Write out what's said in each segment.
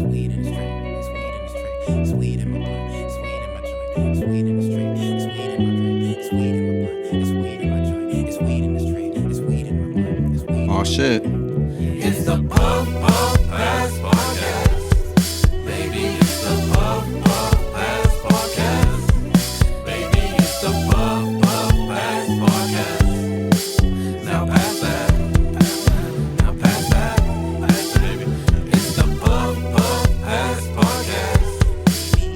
weed in the street. It's weed in the street. It's weed in my blunt. It's weed in my joint. It's weed in the street. It's weed in my drink. It's weed in my blunt. It's weed in my joint. It's weed in the street. It's weed in my blunt. It's weed. Oh shit. It's the Puff Puff Pass Podcast. Baby, it's the Puff Puff Pass Podcast. Baby, it's the Puff Puff Pass Podcast. Now pass that. Now pass that. Pass it, baby. It's the Puff Puff Pass Podcast.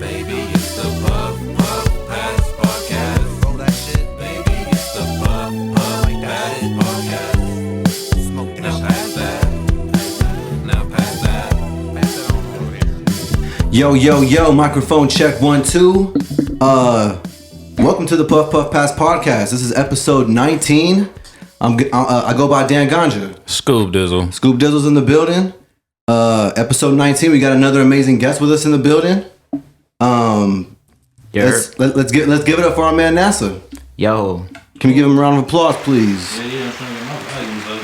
Baby, it's the Puff Puff Pass Podcast. Roll that shit. Baby, it's the Puff Puff Pass Podcast. Smoke now pass that. Now pass that. Pass it on over here. Yo, microphone check 1 2. Welcome to the Puff Puff Pass Podcast. This is episode 19. I go by Dan-GANJA. Scoobdizzle. Scoobdizzle's in the building. Episode 19. We got another amazing guest with us in the building. Let's give it up for our man NASA. Yo. Can we give him a round of applause, please?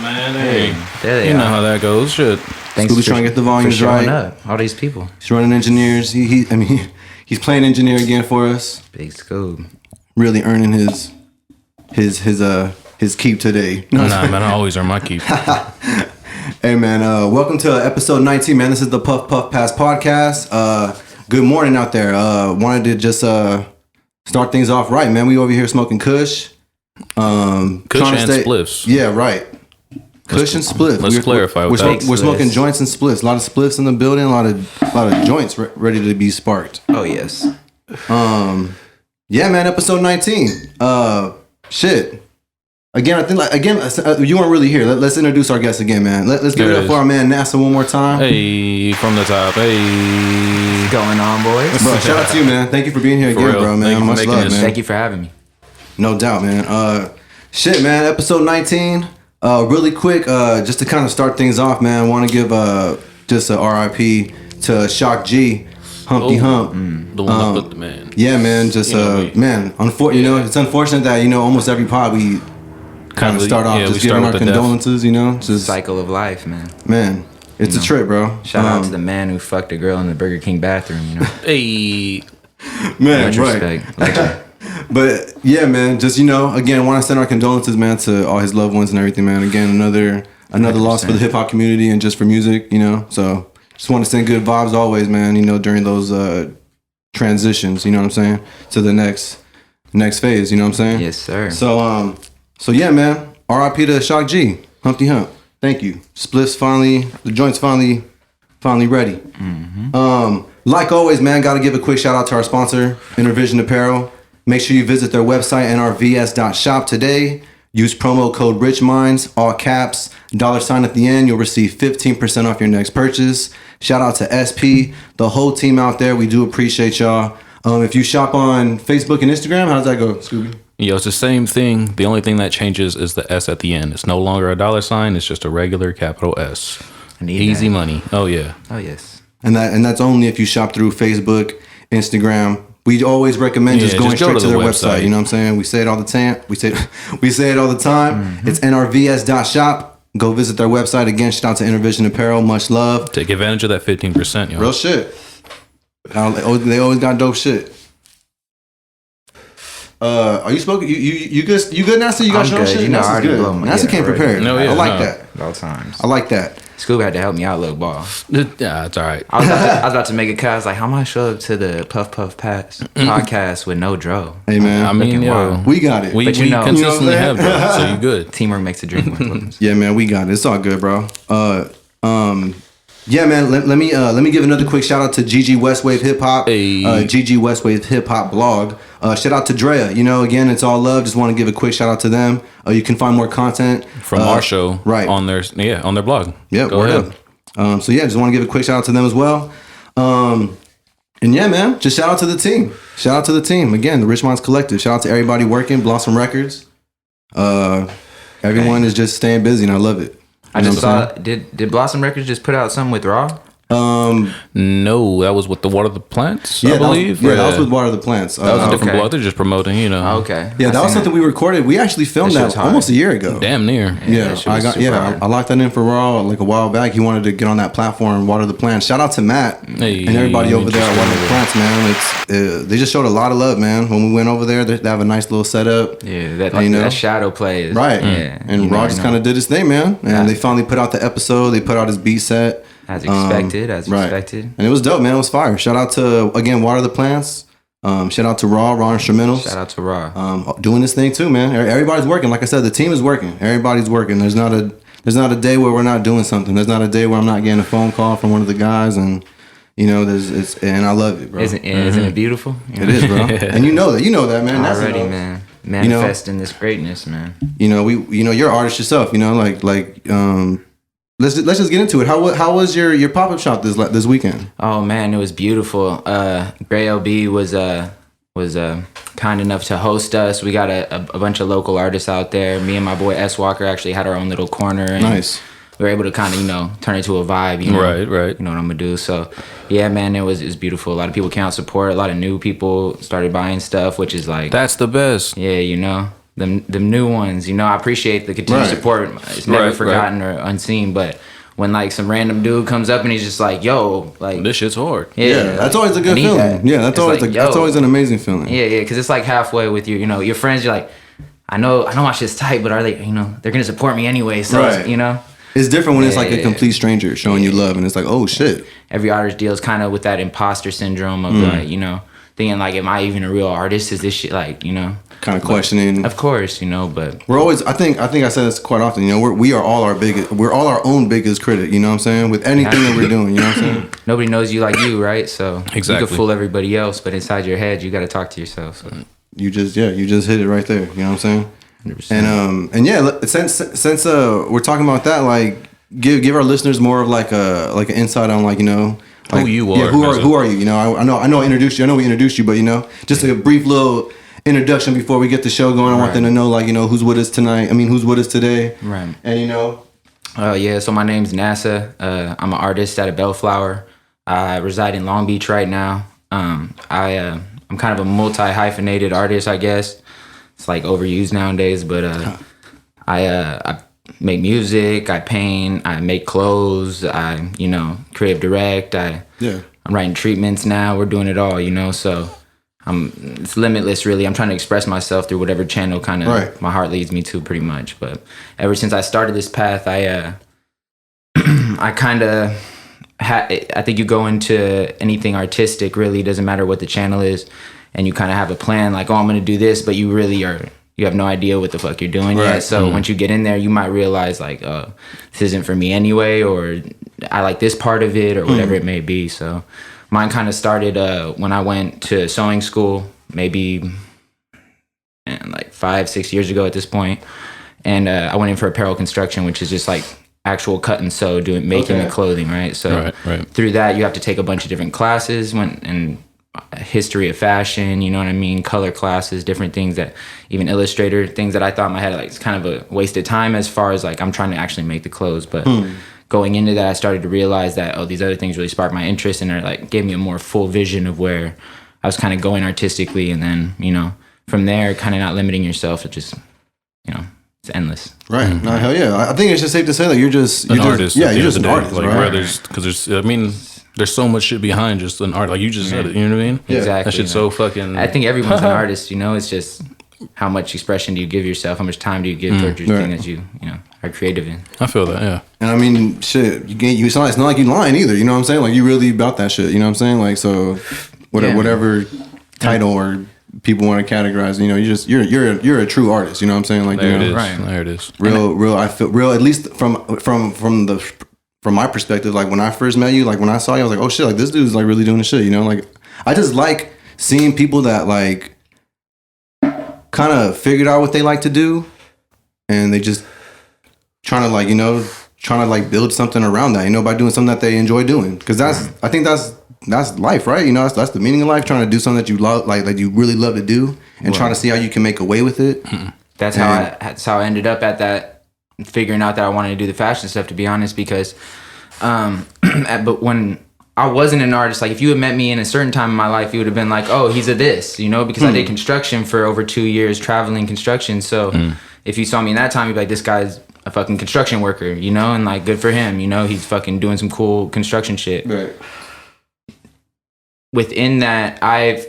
Man, hey, There they you are. know how that goes. Shit. Thanks Scooby's trying to get the volumes for showing right. up. All these people. He's running engineers. He's playing engineer again for us. Big Scoob. Really earning his keep today. Nah, man, I always earn my keep. Hey man, welcome to episode 19, man. This is the Puff Puff Pass Podcast. Good morning out there. Wanted to just start things off right, man. We over here smoking Kush. Kush and spliffs. Yeah, right. Kush and spliff. Let's clarify what that we're smoking joints and spliffs. A lot of spliffs in the building. A lot of joints ready to be sparked. Oh, yes. Yeah, man. Episode 19. Shit. Again, I think you weren't really here. Let's introduce our guest again, man. Let's give it up for our man NASA one more time. Hey, from the top. Hey. What's going on, boys? Bro, shout out to you, man. Thank you for being here For again, real. bro, man. Thank you for Much making love, this. man. Thank you for having me. No doubt, man. Shit, man. Episode 19. Really quick, just to kind of start things off, man. I want to give just a RIP to Shock G, Humpty Hump. The one that put the man. Yeah, man. Just man. It's unfortunate that almost every pod we kind of start off just giving our condolences. Just Cycle of life, man. man. It's a trip, bro. Shout out to the man who fucked a girl in the Burger King bathroom, Hey. man. Much Right. respect. Legend. But yeah, man, just again, want to send our condolences, man, to all his loved ones and everything, man. Again, another loss for the hip hop community and just for music, So just want to send good vibes always, man. During those transitions, you know what I'm saying, to the next phase, you know what I'm saying? Yes, sir. So yeah, man. R.I.P. to Shock G, Humpty Hump. Thank you. The joint's finally ready. Mm-hmm. Like always, man, got to give a quick shout out to our sponsor, NRVS Apparel. Make sure you visit their website, nrvs.shop today. Use promo code RichMinds, all caps, $ at the end. You'll receive 15% off your next purchase. Shout out to SP, the whole team out there. We do appreciate y'all. If you shop on Facebook and Instagram, how does that go, Scooby? Yo, it's the same thing. The only thing that changes is the S at the end. It's no longer a $. It's just a regular capital S. I need Easy that. money. Oh, yeah. Oh, yes. And that's only if you shop through Facebook, Instagram. We always recommend just going straight to their website. You know what I'm saying? We say it all the time. We say it all the time. Mm-hmm. It's nrvs.shop. Go visit their website. Again, shout out to NRVS Apparel. Much love. Take advantage of that 15%, yo. Real shit. They always got dope shit. Are you smoking? You good, NASA? You got I'm your own good. shit? I NASA's already good. blow my NASA came already. prepared. No, yeah, I like no. that. At all times. I like that. Scoob had to help me out, little ball. Yeah, it's all right. I was about to make a cut. I was like, how am I show up to the Puff Puff Pass podcast with no dro? Hey, man. I mean, Looking yo. wild. We got it. We But you know- consistently You know what I'm have drugs, so you good. Teamwork makes the dream work. Yeah, man, we got it. It's all good, bro. Yeah, man. Let me give another quick shout out to GG Westwave Hip Hop, Hey. GG Westwave Hip Hop blog. Shout out to Drea. Again, it's all love. Just want to give a quick shout out to them. You can find more content From our show, right on their blog. Yeah, Go ahead. So yeah, just want to give a quick shout out to them as well. And yeah, man, just shout out to the team. Shout out to the team again, the Rich Minds Collective. Shout out to everybody working, Blossom Records. Everyone is just staying busy, and I love it. I just saw. Did Blossom Records just put out something with Raw? No, that was with the Water the Plants, Yeah, I believe. that was with Water the Plants. That was a different Okay. blog. They're just promoting, you know. Okay. Yeah, that was something we recorded. We actually filmed That that shit's hard. almost a year ago. Damn near. Yeah, that shit was super hard. I locked that in for Raw like a while back. He wanted to get on that platform, Water the Plants. Shout out to Matt Hey, and everybody over there at Water the interesting. Plants, man. It's they just showed a lot of love, man. When we went over there, they have a nice little setup. Yeah, that You know? that shadow play is Right. Yeah, And you Raw never just know. kind of did his thing, man. And Yeah. they finally put out the episode. They put out his beat set. as expected, Right. expected. And it was dope, man. It was fire. Shout out to, again, Water the Plants. Shout out to Raw Instrumentals. Shout out to Raw. Doing this thing too, man. Everybody's working. Like I said, the team is working. Everybody's working. There's not a day where we're not doing something. There's not a day where I'm not getting a phone call from one of the guys, and you know, and I love it, bro. Isn't it beautiful? It is, bro. And you know that, man. That's, Already, you know, man. Manifesting this greatness, man. You know, you're an artist yourself. You know, let's just get into it. How was your pop up shop this weekend? Oh man, it was beautiful. Gray LB was kind enough to host us. We got a bunch of local artists out there. Me and my boy S Walker actually had our own little corner. And Nice. we were able to kind of turn it to a vibe. You know? Right. You know what I'm gonna do. So yeah, man, it was beautiful. A lot of people came out support. A lot of new people started buying stuff, which is like That's the best. yeah, you know. Them new ones, you know, I appreciate the continued Right. support. It's never Right, forgotten or unseen. But when like some random dude comes up and he's just like, "Yo, like This shit's hard. Yeah, that's always a I good need feeling. that. Yeah, that's It's always like, that's yo. always an amazing feeling. Yeah, because it's like halfway with your friends. You're like, I know my shit's tight, but are they, they're gonna support me anyway. So Right. it's, It's different when it's like a Yeah. complete stranger showing you love, and it's like, oh shit. every artist deals kind of with that imposter syndrome of Mm. like, thinking like, am I even a real artist? Is this shit like, Kind of questioning. Of course, but We're always. I think I say this quite often. You know, we're all our own biggest critic. You know what I'm saying? With anything that we're doing, you know what I'm saying? nobody knows you like you, right? So you Exactly. can fool everybody else, but inside your head, you got to talk to yourself. So. You just hit it right there. You know what I'm saying? 100%. And yeah, since we're talking about that, like give our listeners more of like an insight on like Who you are Yeah, as a- who are you? You know, I know I introduced you. I know we introduced you, but just a brief little introduction before we get the show going. I want them to know like who's with us tonight. I mean, who's with us today? Right. And Yeah, so my name's NASA. I'm an artist out of Bellflower. I reside in Long Beach right now. I'm kind of a multi-hyphenated artist, I guess. It's like overused nowadays, but I make music, I paint, I make clothes, I creative direct. I'm writing treatments now. We're doing it all, so it's limitless, really. I'm trying to express myself through whatever channel kind of Right. my heart leads me to, pretty much. But ever since I started this path, I kind of I think you go into anything artistic, really, doesn't matter what the channel is, and you kind of have a plan, like, oh, I'm going to do this, but you really you have no idea what the fuck you're doing Right. yet. So once you get in there, you might realize, like, oh, this isn't for me anyway, or I like this part of it, or whatever it may be. So mine kind of started when I went to sewing school, maybe like 5-6 years ago at this point. And I went in for apparel construction, which is just like actual cut and sew, making the clothing, right? So Right. through that, you have to take a bunch of different classes, and history of fashion, you know what I mean? Color classes, different things that, even Illustrator, things that I thought in my head, like, it's kind of a waste of time as far as like I'm trying to actually make the clothes. But going into that, I started to realize that, oh, these other things really sparked my interest, and it like gave me a more full vision of where I was kind of going artistically. And then, from there, kind of not limiting yourself, it just, it's endless. right. No, hell yeah. I think it's just safe to say that you're just An artist. Yeah, at the you're end just of an the day. artist, Like, right? because there's so much shit behind just an art. Like you just said it. You know what I mean? Yeah. Exactly. That shit's so fucking. I think everyone's an artist, it's just how much expression do you give yourself? How much time do you give towards your thing Right. that you are creative in? I feel that. Yeah. And I mean, shit, it's not like you lying either. You know what I'm saying? Like you really about that shit. You know what I'm saying? Like so, whatever title or people want to categorize. You're a true artist. You know what I'm saying? Like There it is. Right. There it is. real. I feel real. At least from my perspective, like when I first met you, like when I saw you, I was like, oh shit, like this dude's like really doing the shit. Like I just like seeing people that like kind of figured out what they like to do, and they just trying to like build something around that, by doing something that they enjoy doing. Because I think that's life, right? That's the meaning of life. Trying to do something that you love, like that you really love to do, and trying to see how you can make a way with it. That's how I ended up at that, figuring out that I wanted to do the fashion stuff, to be honest, because but when I wasn't an artist, like if you had met me in a certain time in my life, you would have been like, oh, he's a this, you know, because I did construction for over 2 years, traveling construction. So if you saw me in that time, you'd be like, this guy's a fucking construction worker, you know, and like, good for him, you know, he's fucking doing some cool construction shit. Right. Within that, I've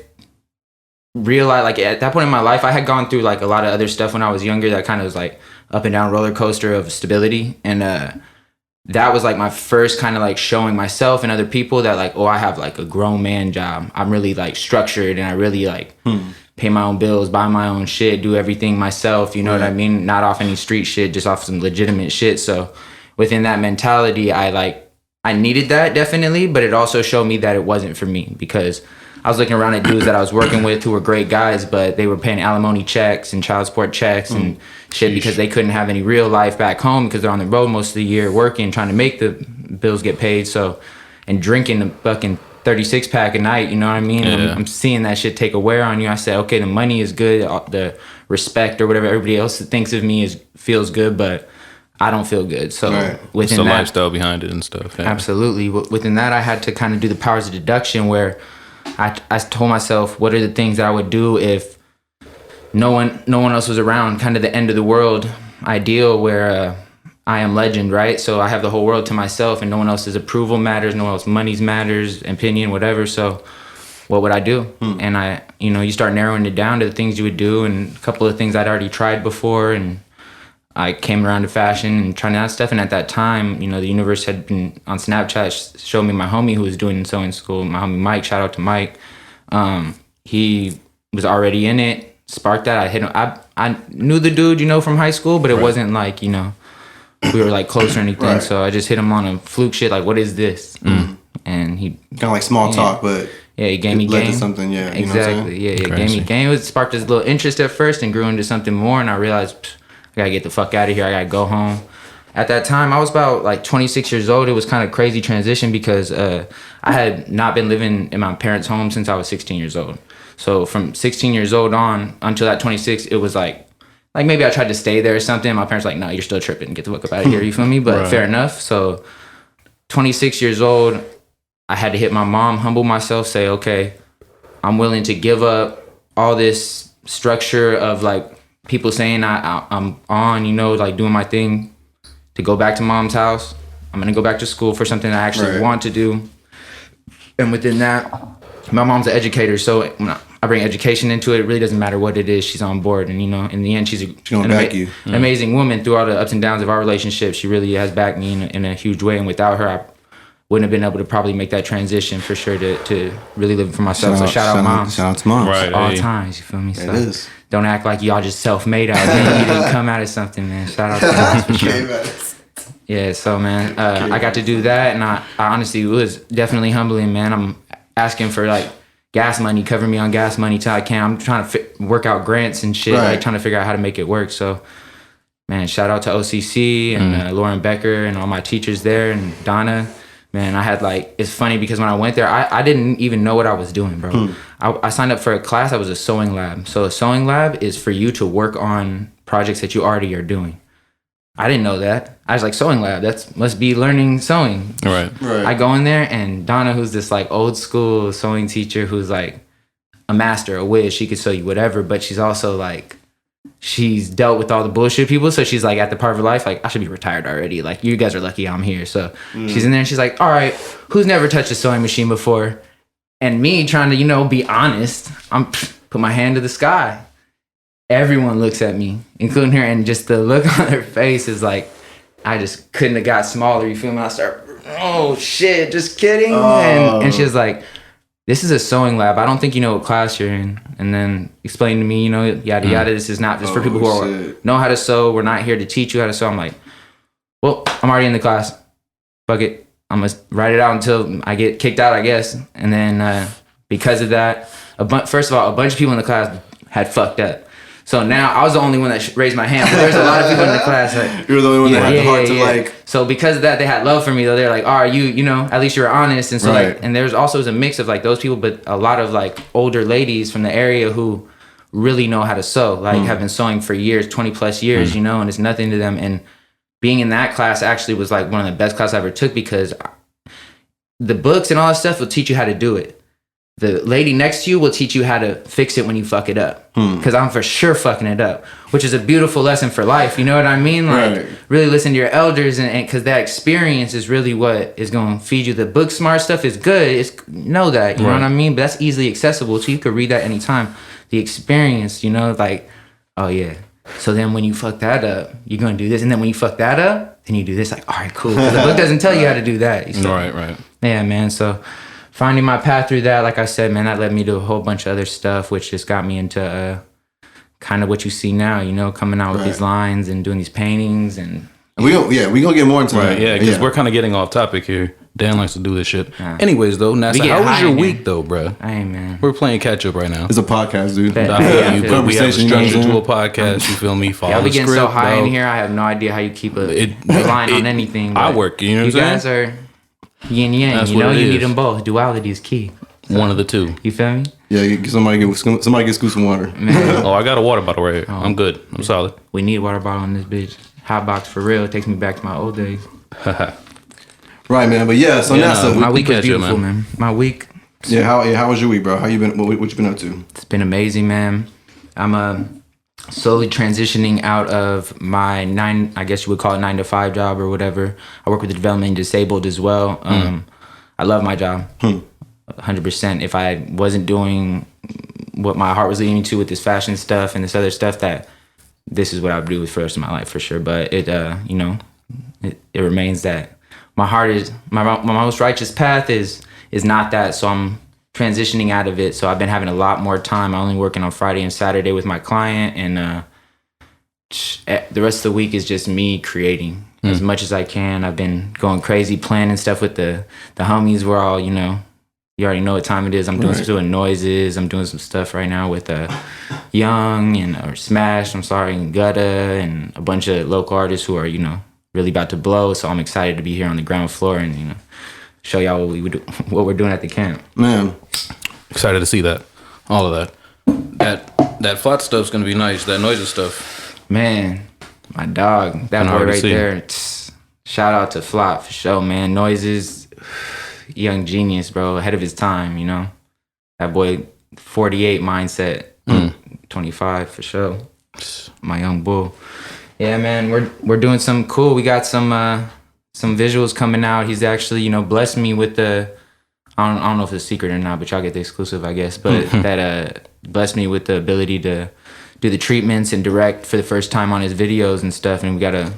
realized, like at that point in my life, I had gone through like a lot of other stuff when I was younger that kind of was like up and down roller coaster of stability. And that was like my first kind of like showing myself and other people that like, oh, I have like a grown man job. I'm really like structured and I really like pay my own bills, buy my own shit, do everything myself. You know what I mean? Not off any street shit, just off some legitimate shit. So within that mentality, I needed that definitely, but it also showed me that it wasn't for me because I was looking around at dudes that I was working with who were great guys, but they were paying alimony checks and child support checks and shit because they couldn't have any real life back home because they're on the road most of the year working, trying to make the bills get paid. So, and drinking the fucking 36 pack a night, you know what I mean? Yeah. I'm seeing that shit take a wear on you. I said, okay, the money is good, the respect or whatever everybody else thinks of me feels good, but I don't feel good. So within It's the that, lifestyle behind it and stuff. Yeah. absolutely. Within that, I had to kind of do the powers of deduction where I told myself, what are the things that I would do if no one else was around, kind of the end of the world ideal where I am legend, right? So I have the whole world to myself and no one else's approval matters, no one else's money matters, opinion, whatever. So what would I do? And you start narrowing it down to the things you would do and a couple of things I'd already tried before, and I came around to fashion and trying out stuff. And at that time, the universe had been on Snapchat, showed me my homie who was doing sewing school, my homie Mike, shout out to Mike. He was already in it, sparked that. I hit him. I knew the dude, from high school, but it wasn't like, we were like close or anything. Right. So I just hit him on a fluke shit, like, what is this? And he Kind of like small talk, but he gave me led game. to something, yeah. You know what I'm Exactly. saying? Yeah, gave Crazy. me game. It sparked this little interest at first and grew into something more. And I realized, I gotta get the fuck out of here. I gotta go home. At that time, I was about like 26 years old. It was kind of crazy transition because I had not been living in my parents' home since I was 16 years old. So from 16 years old on until that 26, it was like maybe I tried to stay there or something. My parents were like, no, you're still tripping. Get the fuck up out of here. You feel me? But fair enough. So 26 years old, I had to hit my mom, humble myself, say, okay, I'm willing to give up all this structure of like people saying I'm on, like doing my thing, to go back to mom's house. I'm gonna go back to school for something I actually want to do. And within that, my mom's an educator, so when I bring education into it, it really doesn't matter what it is, she's on board. And in the end, she's gonna back you. an amazing woman through all the ups and downs of our relationship. She really has backed me in a huge way, and without her, I wouldn't have been able to probably make that transition for sure to really live for myself. So shout out moms. Shout out to moms. Right. All Hey. times, you feel me? It So is. don't act like y'all just self-made out there. You didn't come out of something, man. Shout out to moms for sure. Yeah, so man, I got to do that, and I honestly, it was definitely humbling, man. I'm asking for like gas money, cover me on gas money till I can. I'm trying to work out grants and shit, like trying to figure out how to make it work. So, man, shout out to OCC and Lauren Becker and all my teachers there and Donna. Man, I had it's funny because when I went there, I didn't even know what I was doing, bro. I signed up for a class that was a sewing lab. So a sewing lab is for you to work on projects that you already are doing. I didn't know that. I was like, sewing lab, must be learning sewing. Right. I go in there and Donna, who's this old school sewing teacher who's like a master, a whiz, she could sew you whatever, but she's also she's dealt with all the bullshit people. So she's at the part of her life, I should be retired already. You guys are lucky I'm here. So she's in there and she's like, all right, who's never touched a sewing machine before? And me trying to, be honest, I'm put my hand to the sky. Everyone looks at me, including her, and just the look on her face is I just couldn't have got smaller. You feel me? I start, oh shit, just kidding. And she was like, this is a sewing lab. I don't think you know what class you're in. And then explain to me, yada yada. This is not just for people who know how to sew. We're not here to teach you how to sew. I'm like, well, I'm already in the class. Fuck it. I'm gonna write it out until I get kicked out, I guess. And then because of that, first of all, a bunch of people in the class had fucked up. So now I was the only one that raised my hand. But there's a lot of people in the class You were the only one that had the heart to So because of that, they had love for me though. They're like, "Oh, you at least you were honest." And so and there's also a mix of those people, but a lot of older ladies from the area who really know how to sew, have been sewing for years, 20 plus years, and it's nothing to them. And being in that class actually was one of the best classes I ever took because the books and all that stuff will teach you how to do it. The lady next to you will teach you how to fix it when you fuck it up. Because I'm for sure fucking it up, which is a beautiful lesson for life. You know what I mean? Like, really listen to your elders, and because that experience is really what is going to feed you. The book smart stuff is good. Know that. You know what I mean? But that's easily accessible, so you could read that anytime. The experience, you know, like, oh yeah. So then when you fuck that up, you're going to do this. And then when you fuck that up, then you do this. Like, all right, cool. Because the book doesn't tell you how to do that. Right. Yeah, man. So finding my path through that, like I said, man, that led me to a whole bunch of other stuff, which just got me into kind of what you see now, you know, coming out with these lines and doing these paintings. And we gonna get more into that. Yeah, because we're kind of getting off topic here. Dan likes to do this shit. Anyways, though, NASA, how was your week, though, bro? Hey, man. We're playing catch up right now. It's a podcast, dude. I feel you, but we have a structure to a podcast. You feel me? Follow Y'all be the getting script, so high bro. in here. I have no idea how you keep a line on anything. I work, you know what you I'm guys saying? are yin yang. That's You know, what it you is. need them both. Duality is key. One of the two. You feel me? Yeah, somebody get Scoob some water. Man, Oh, I got a water bottle right here. I'm good. I'm solid. we need a water bottle in this bitch. Hot box for real. It takes me back to my old days. Right, man. But yeah, so Yeah, NASA, My week was catch up, beautiful, man. My week, how was your week, bro? How you been? What you been up to? it's been amazing, man. I'm slowly transitioning out of my 9 to 5 job or whatever. I work with the development and disabled as well. I love my job. 100%. If I wasn't doing what my heart was leading me to with this fashion stuff and this other stuff, that this is what I would do for the rest of my life for sure. But it remains that my heart is my most righteous path is not that. So I'm transitioning out of it. So I've been having a lot more time. I'm only working on Friday and Saturday with my client, and the rest of the week is just me creating as much as I can. I've been going crazy planning stuff with the homies. We're all, you know, you already know what time it is. I'm doing noises. I'm doing some stuff right now with Young or Smash. And Gutta and a bunch of local artists who are, you know, really about to blow. So I'm excited to be here on the ground floor and, you know, show y'all what we're doing at the camp. Man, Excited to see that. All of that. That flat stuff's gonna be nice. That noisy stuff. Man, my dog, that boy right there. Shout out to Flop for sure, man. Noises, young genius, bro, ahead of his time, you know. That boy, 48 mindset, 25 for sure. My young bull. Yeah, man, we're doing something cool. We got some visuals coming out. He's actually, you know, blessed me with the, I don't know if it's a secret or not, but y'all get the exclusive, I guess. But that blessed me with the ability to do the treatments and direct for the first time on his videos and stuff. And we got a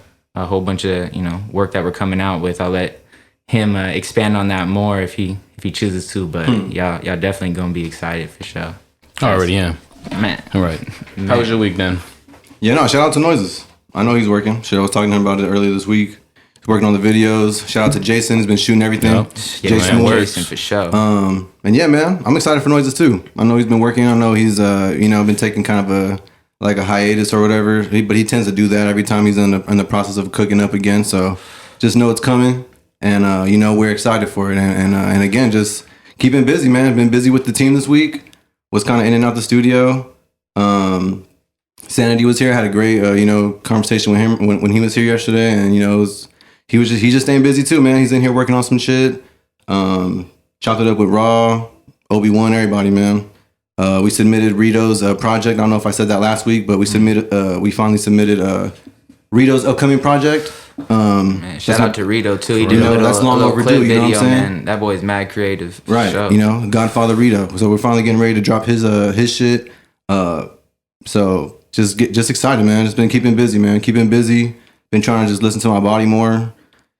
whole bunch of, you know, work that we're coming out with. I'll let him expand on that more if he chooses to. But y'all definitely gonna be excited for sure. I already am. Man. All right. How was your week, then? yeah, no. Shout out to Noises. I know he's working. Shit, I was talking to him about it earlier this week. He's working on the videos. Shout out to Jason. He's been shooting everything. Yep. Jason man, works. Jason for sure. And yeah, man, I'm excited for Noises too. I know he's been working. I know he's been taking kind of a hiatus or whatever. But he tends to do that every time he's in the process of cooking up again. So just know it's coming, and we're excited for it. And again, just keeping busy, man. Been busy with the team this week. Was kind of in and out the studio. Sanity was here. I had a great conversation with him when he was here yesterday, and he's just staying busy too, man. He's in here working on some shit. Chopped it up with Raw, Obi-Wan, everybody, man. We submitted Rito's project. I don't know if I said that last week, but we finally submitted Rito's upcoming project. Man, shout out to Rito too. He did that's long overdue. clip You know what I'm video, saying? man. That boy is mad creative. For Right, sure. Godfather Rito. So we're finally getting ready to drop his shit. So just excited, man. Just been keeping busy, man. Keeping busy. Been trying to just listen to my body more.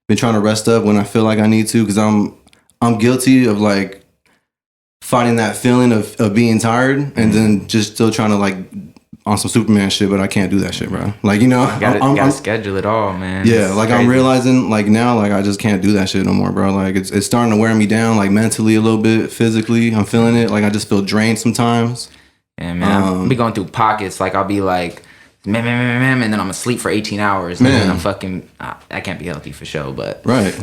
Been trying to rest up when I feel like I need to, because I'm guilty of like fighting that feeling of being tired, and then just still trying to like on some Superman shit, but I can't do that shit, bro. Like, Gotta schedule it all, man. Yeah, It's like crazy. I'm realizing like now, like I just can't do that shit no more, bro. Like it's starting to wear me down, like mentally a little bit, physically. I'm feeling it. Like I just feel drained sometimes. Yeah, man. I'll be going through pockets. Like I'll be like, and then I'm gonna sleep for 18 hours. And then I'm fucking. That can't be healthy for sure. But Right.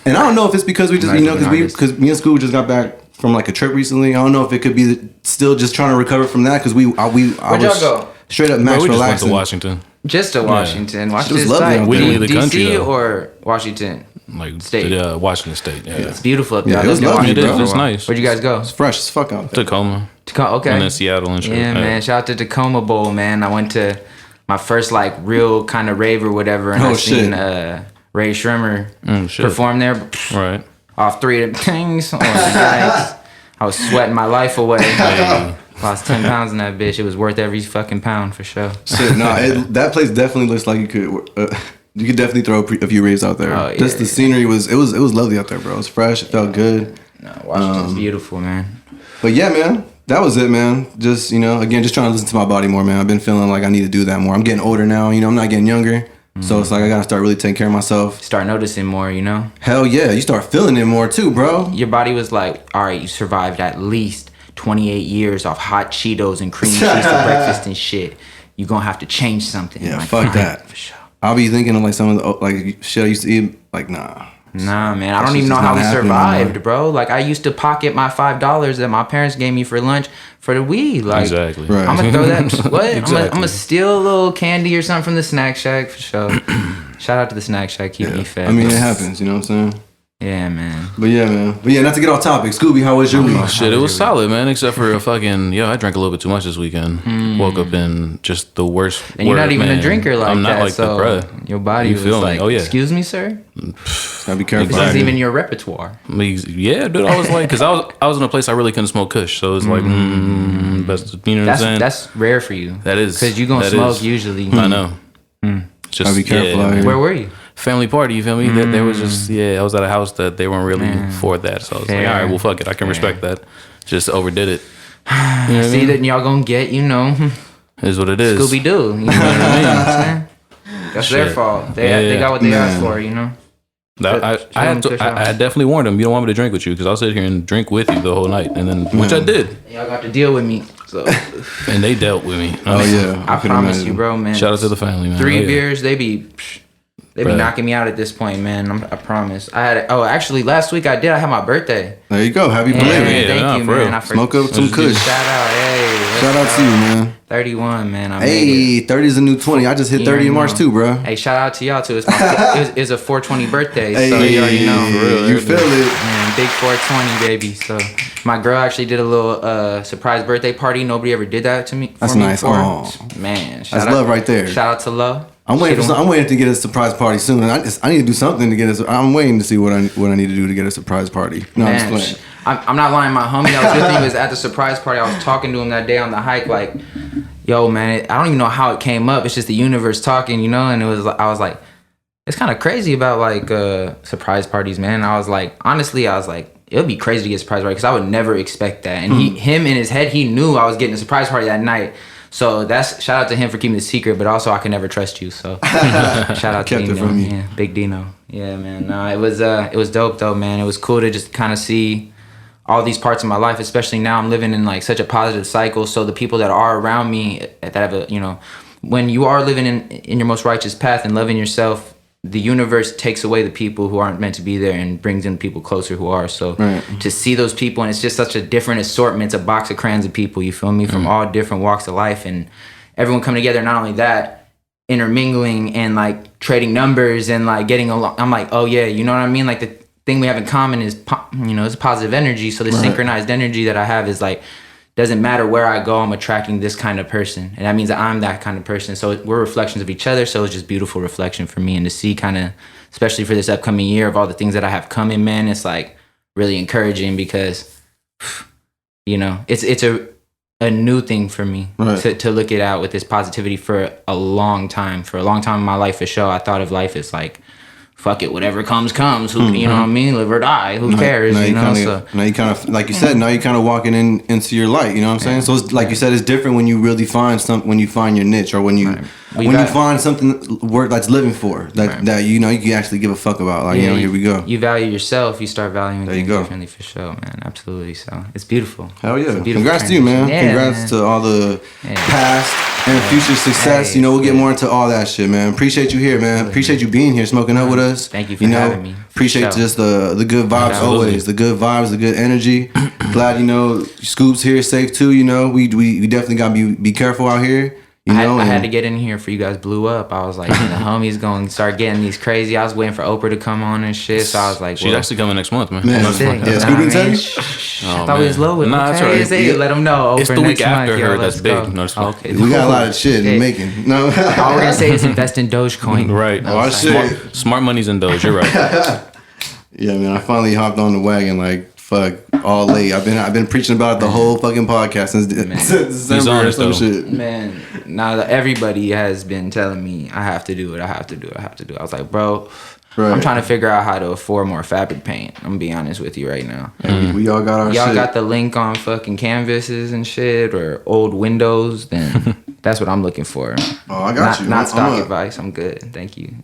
And I don't know if it's because we just because me and Scoob just got back from like a trip recently. I don't know if it could be still just trying to recover from that, because Where'd y'all go? Straight up Bro, max we just went relaxing. to Washington. Just to Washington. Washington lovely side. out there. We didn't leave the country, DC though. or Washington? like State. Washington State. Yeah, It's beautiful up there. Yeah, I it was lived in lovely, it is. bro. It's nice. Where'd you guys go? It's fresh as fuck out there. Tacoma, Okay. and then Seattle and shit. Yeah, man. Shout out to Tacoma Bowl, man. I went to my first like real kind of rave or whatever, and Oh, I shit. seen Ray Shrimmer Shit. perform there. Right. Off 3 of them things. Oh, yikes. I was sweating my life away. Lost 10 pounds in that bitch. It was worth every fucking pound for sure. Shit, that place definitely looks like you could definitely throw a few raves out there. Oh, yeah, Just the scenery was lovely out there, bro. It was fresh. It felt good. No, Washington's beautiful, man. But yeah, man, that was it, man. Just, again, just trying to listen to my body more, man. I've been feeling like I need to do that more. I'm getting older now, I'm not getting younger. So it's like I gotta start really taking care of myself. Start noticing more, Hell yeah, you start feeling it more too, bro. Your body was like, all right, you survived at least 28 years off hot Cheetos and cream cheese for breakfast and shit. You gonna have to change something. Yeah, like, fuck that. For sure. I'll be thinking of like some of the like shit I used to eat. Like, nah. Nah, man, I That don't shit's even know just how not we happening no survived, more. bro. Like, I used to pocket my $5 that my parents gave me for lunch for the weed. Like, Exactly. Right. I'm gonna throw that. What? Exactly. I'm gonna steal a little candy or something from the snack shack for sure. Shout out to the snack shack, keep me fed. I mean, it happens. You know what I'm saying? yeah, man. But yeah, man. But yeah, not to get off topic. Scooby, how was your week? Oh, shit, it was solid, man. Except for a fucking I drank a little bit too much this weekend. Woke up in just the worst. And you're not even man. a drinker like I'm not that, like so that, bruh. your body You was feel me? like, Oh, yeah. excuse me, sir? Gotta be careful. This Exactly. isn't even your repertoire. Yeah, dude. I was like, because I was in a place I really couldn't smoke Kush, so it was like, best, you know what I'm saying? That's rare for you. That is because you gonna that smoke is. usually. I know. Just Gotta be careful out here. Where were you? family party. You feel me? There was just I was at a house that they weren't really for that, so I was like, Fair. all right, well, fuck it, I can respect that. Just overdid it. You know what I See mean? that y'all gonna get, Is what it is. Scooby Doo. You know what I mean? That's their Shit. fault. They got what they asked for. I definitely warned them. You don't want me to drink with you because I'll sit here and drink with you the whole night, and then which I did, Y'all got to deal with me. So and they dealt with me. Oh yeah, I can promise imagine. you, bro, man. Shout out to the family, man. 3 Oh, yeah. beers, they be Right. knocking me out at this point, man. I promise. Actually, last week I had my birthday. There you go. Happy Yeah, belated. Yeah, thank you, for real. man. Smoke up some Let's kush. Shout out, hey. Shout out to you, man. 31, man. I made it. Hey, 30 is a new 20. I just hit You 30 in already March know. too, bro. Hey, shout out to y'all too. It's a 420 birthday, so Hey, you already know. For real, you feel it. Man, big 420, baby. So my girl actually did a little surprise birthday party. Nobody ever did that to me. That's for me nice. before. Aw. Man, That's love right there. Shout out to love. I'm waiting to get a surprise party soon. And I need to do something to get us. I'm waiting to see what I need to do to get a surprise party. No, I'm just Man, playing. I'm not lying. My homie I was with, he was at the surprise party. I was talking to him that day on the hike, like, yo, man, I don't even know how it came up. It's just the universe talking, And I was like, it's kind of crazy about like surprise parties, man. I was like, honestly, it would be crazy to get a surprise party because I would never expect that. And him in his head, he knew I was getting a surprise party that night. So that's shout out to him for keeping the secret, but also I can never trust you. So shout out to Kept it Dino. from you. Yeah, Big Dino. Yeah, man. No, it was dope though, man. It was cool to just kind of see all these parts of my life, especially now I'm living in like such a positive cycle. So the people that are around me that have a, when you are living in your most righteous path and loving yourself, the universe takes away the people who aren't meant to be there and brings in people closer who are. So to see those people, and it's just such a different assortment. It's a box of crayons of people, you feel me, from all different walks of life, and everyone coming together. Not only that, intermingling and like trading numbers and like getting along. I'm like, oh yeah, you know what I mean? Like the thing we have in common is, it's positive energy. So the synchronized energy that I have is like, doesn't matter where I go, I'm attracting this kind of person. And that means that I'm that kind of person. So we're reflections of each other. So it's just beautiful reflection for me. And to see kind of, especially for this upcoming year of all the things that I have coming, man, it's like really encouraging because, it's a new thing for me to look it out with this positivity for a long time. For a long time in my life for sure, I thought of life as like, fuck it, whatever comes. Who, you know what I mean? Live or die. Who cares? Now you kind of, like you said, now you're kind of walking into your light. You know what I'm saying? So it's like you said, it's different when you really find something, when you find your niche, or when you you find something worth that's living for that you can actually give a fuck about. Like here we go. You value yourself. You start valuing things go. differently for sure, man. Absolutely. So it's beautiful. Hell yeah! It's a beautiful Congrats to you, man. transition. Yeah, Congrats to all the past and future success. Hey, We'll get more into all that shit, man. Appreciate you here, man. Appreciate you being here, smoking up with us. Thank you for having me. Appreciate For sure. just the good vibes Absolutely. always. The good vibes, the good energy. Glad Scoob's here, safe too. We definitely gotta be careful out here. You know, I had to get in here for you guys blew up. I was like, the homies going to start getting these crazy. I was waiting for Oprah to come on and shit. So I was like, She's actually coming next month, man. Man, Next sick. month. Yeah, Nah, Scoob man, tell you? I thought we was low with Nah, that's right. Say it, let them know. It's Oprah the week next after month, her yo, that's let's big. go. No, it's fine. Okay, We got a lot of shit in making. No. All we're going to say is invest in Dogecoin. Right. Oh, shit. Smart money's in Doge. You're right. Yeah, man. I finally hopped on the wagon. Like, fuck, all late. I've been preaching about it the whole fucking podcast since December or honest, some though. shit. Man, now that everybody has been telling me I have to do it. I was like, bro, Right. I'm trying to figure out how to afford more fabric paint. I'm gonna be honest with you right now. And we all got our Y'all shit. got the link on fucking canvases and shit or old windows, then that's what I'm looking for. Oh, I got you. Not I'm stock up. advice. I'm good. Thank you.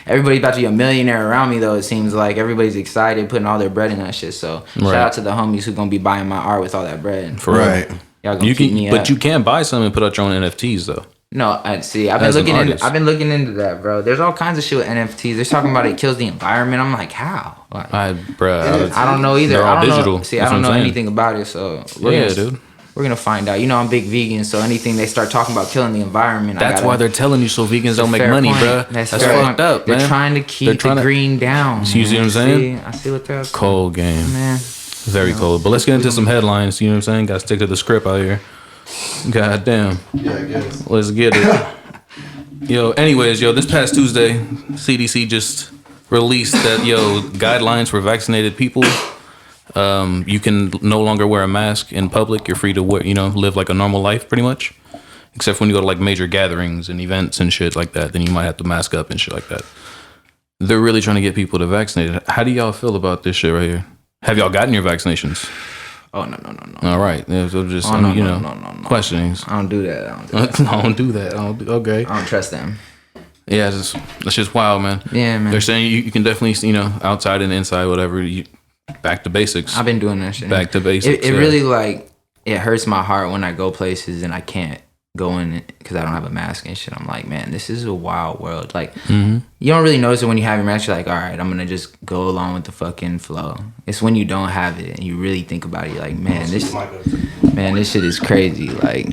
Everybody's about to be a millionaire around me though. It seems like everybody's excited, putting all their bread in that shit. So shout out to the homies who gonna be buying my art with all that bread. For real. Right. Y'all gonna You keep can, me but up. you can buy some and put out your own NFTs though. No, I see. I've As an been artist. looking into that, bro. There's all kinds of shit with NFTs. They're talking about it kills the environment. I'm like, how? Like, I don't know either. They're all I don't digital. know. See, That's I don't what know I'm saying. anything about it. So Dude. we're gonna find out. You know, I'm big vegan, so anything they start talking about killing the environment, That's why they're telling you so vegans don't make fair money, point. bruh. That's That's fair fucked point. up, man. They're trying to keep the green down. You see what I'm saying? I see what they're Cold game. man. Very cold. But let's get into some headlines. You know what I'm saying? Got to stick to the script out here. God damn. Yeah, I guess. Let's get it. Anyways, this past Tuesday, CDC just released that, guidelines for vaccinated people. You can no longer wear a mask in public. You're free to wear, live like a normal life pretty much. Except for when you go to like major gatherings and events and shit like that, then you might have to mask up and shit like that. They're really trying to get people to vaccinate. How do y'all feel about this shit right here? Have y'all gotten your vaccinations? Oh no. All right. So just, no. questionings. I don't do that. I don't do that. Okay. I don't trust them. Yeah, that's just wild, man. Yeah, man. They're saying you can definitely, outside and inside, whatever, back to basics. I've been doing that shit. Back to basics. It really it hurts my heart when I go places and I can't go in because I don't have a mask and shit. I'm like, man, this is a wild world. Like, you don't really notice it when you have your mask. You're like, all right, I'm gonna just go along with the fucking flow. It's when you don't have it and you really think about it. You're like, man, this shit is crazy. Like,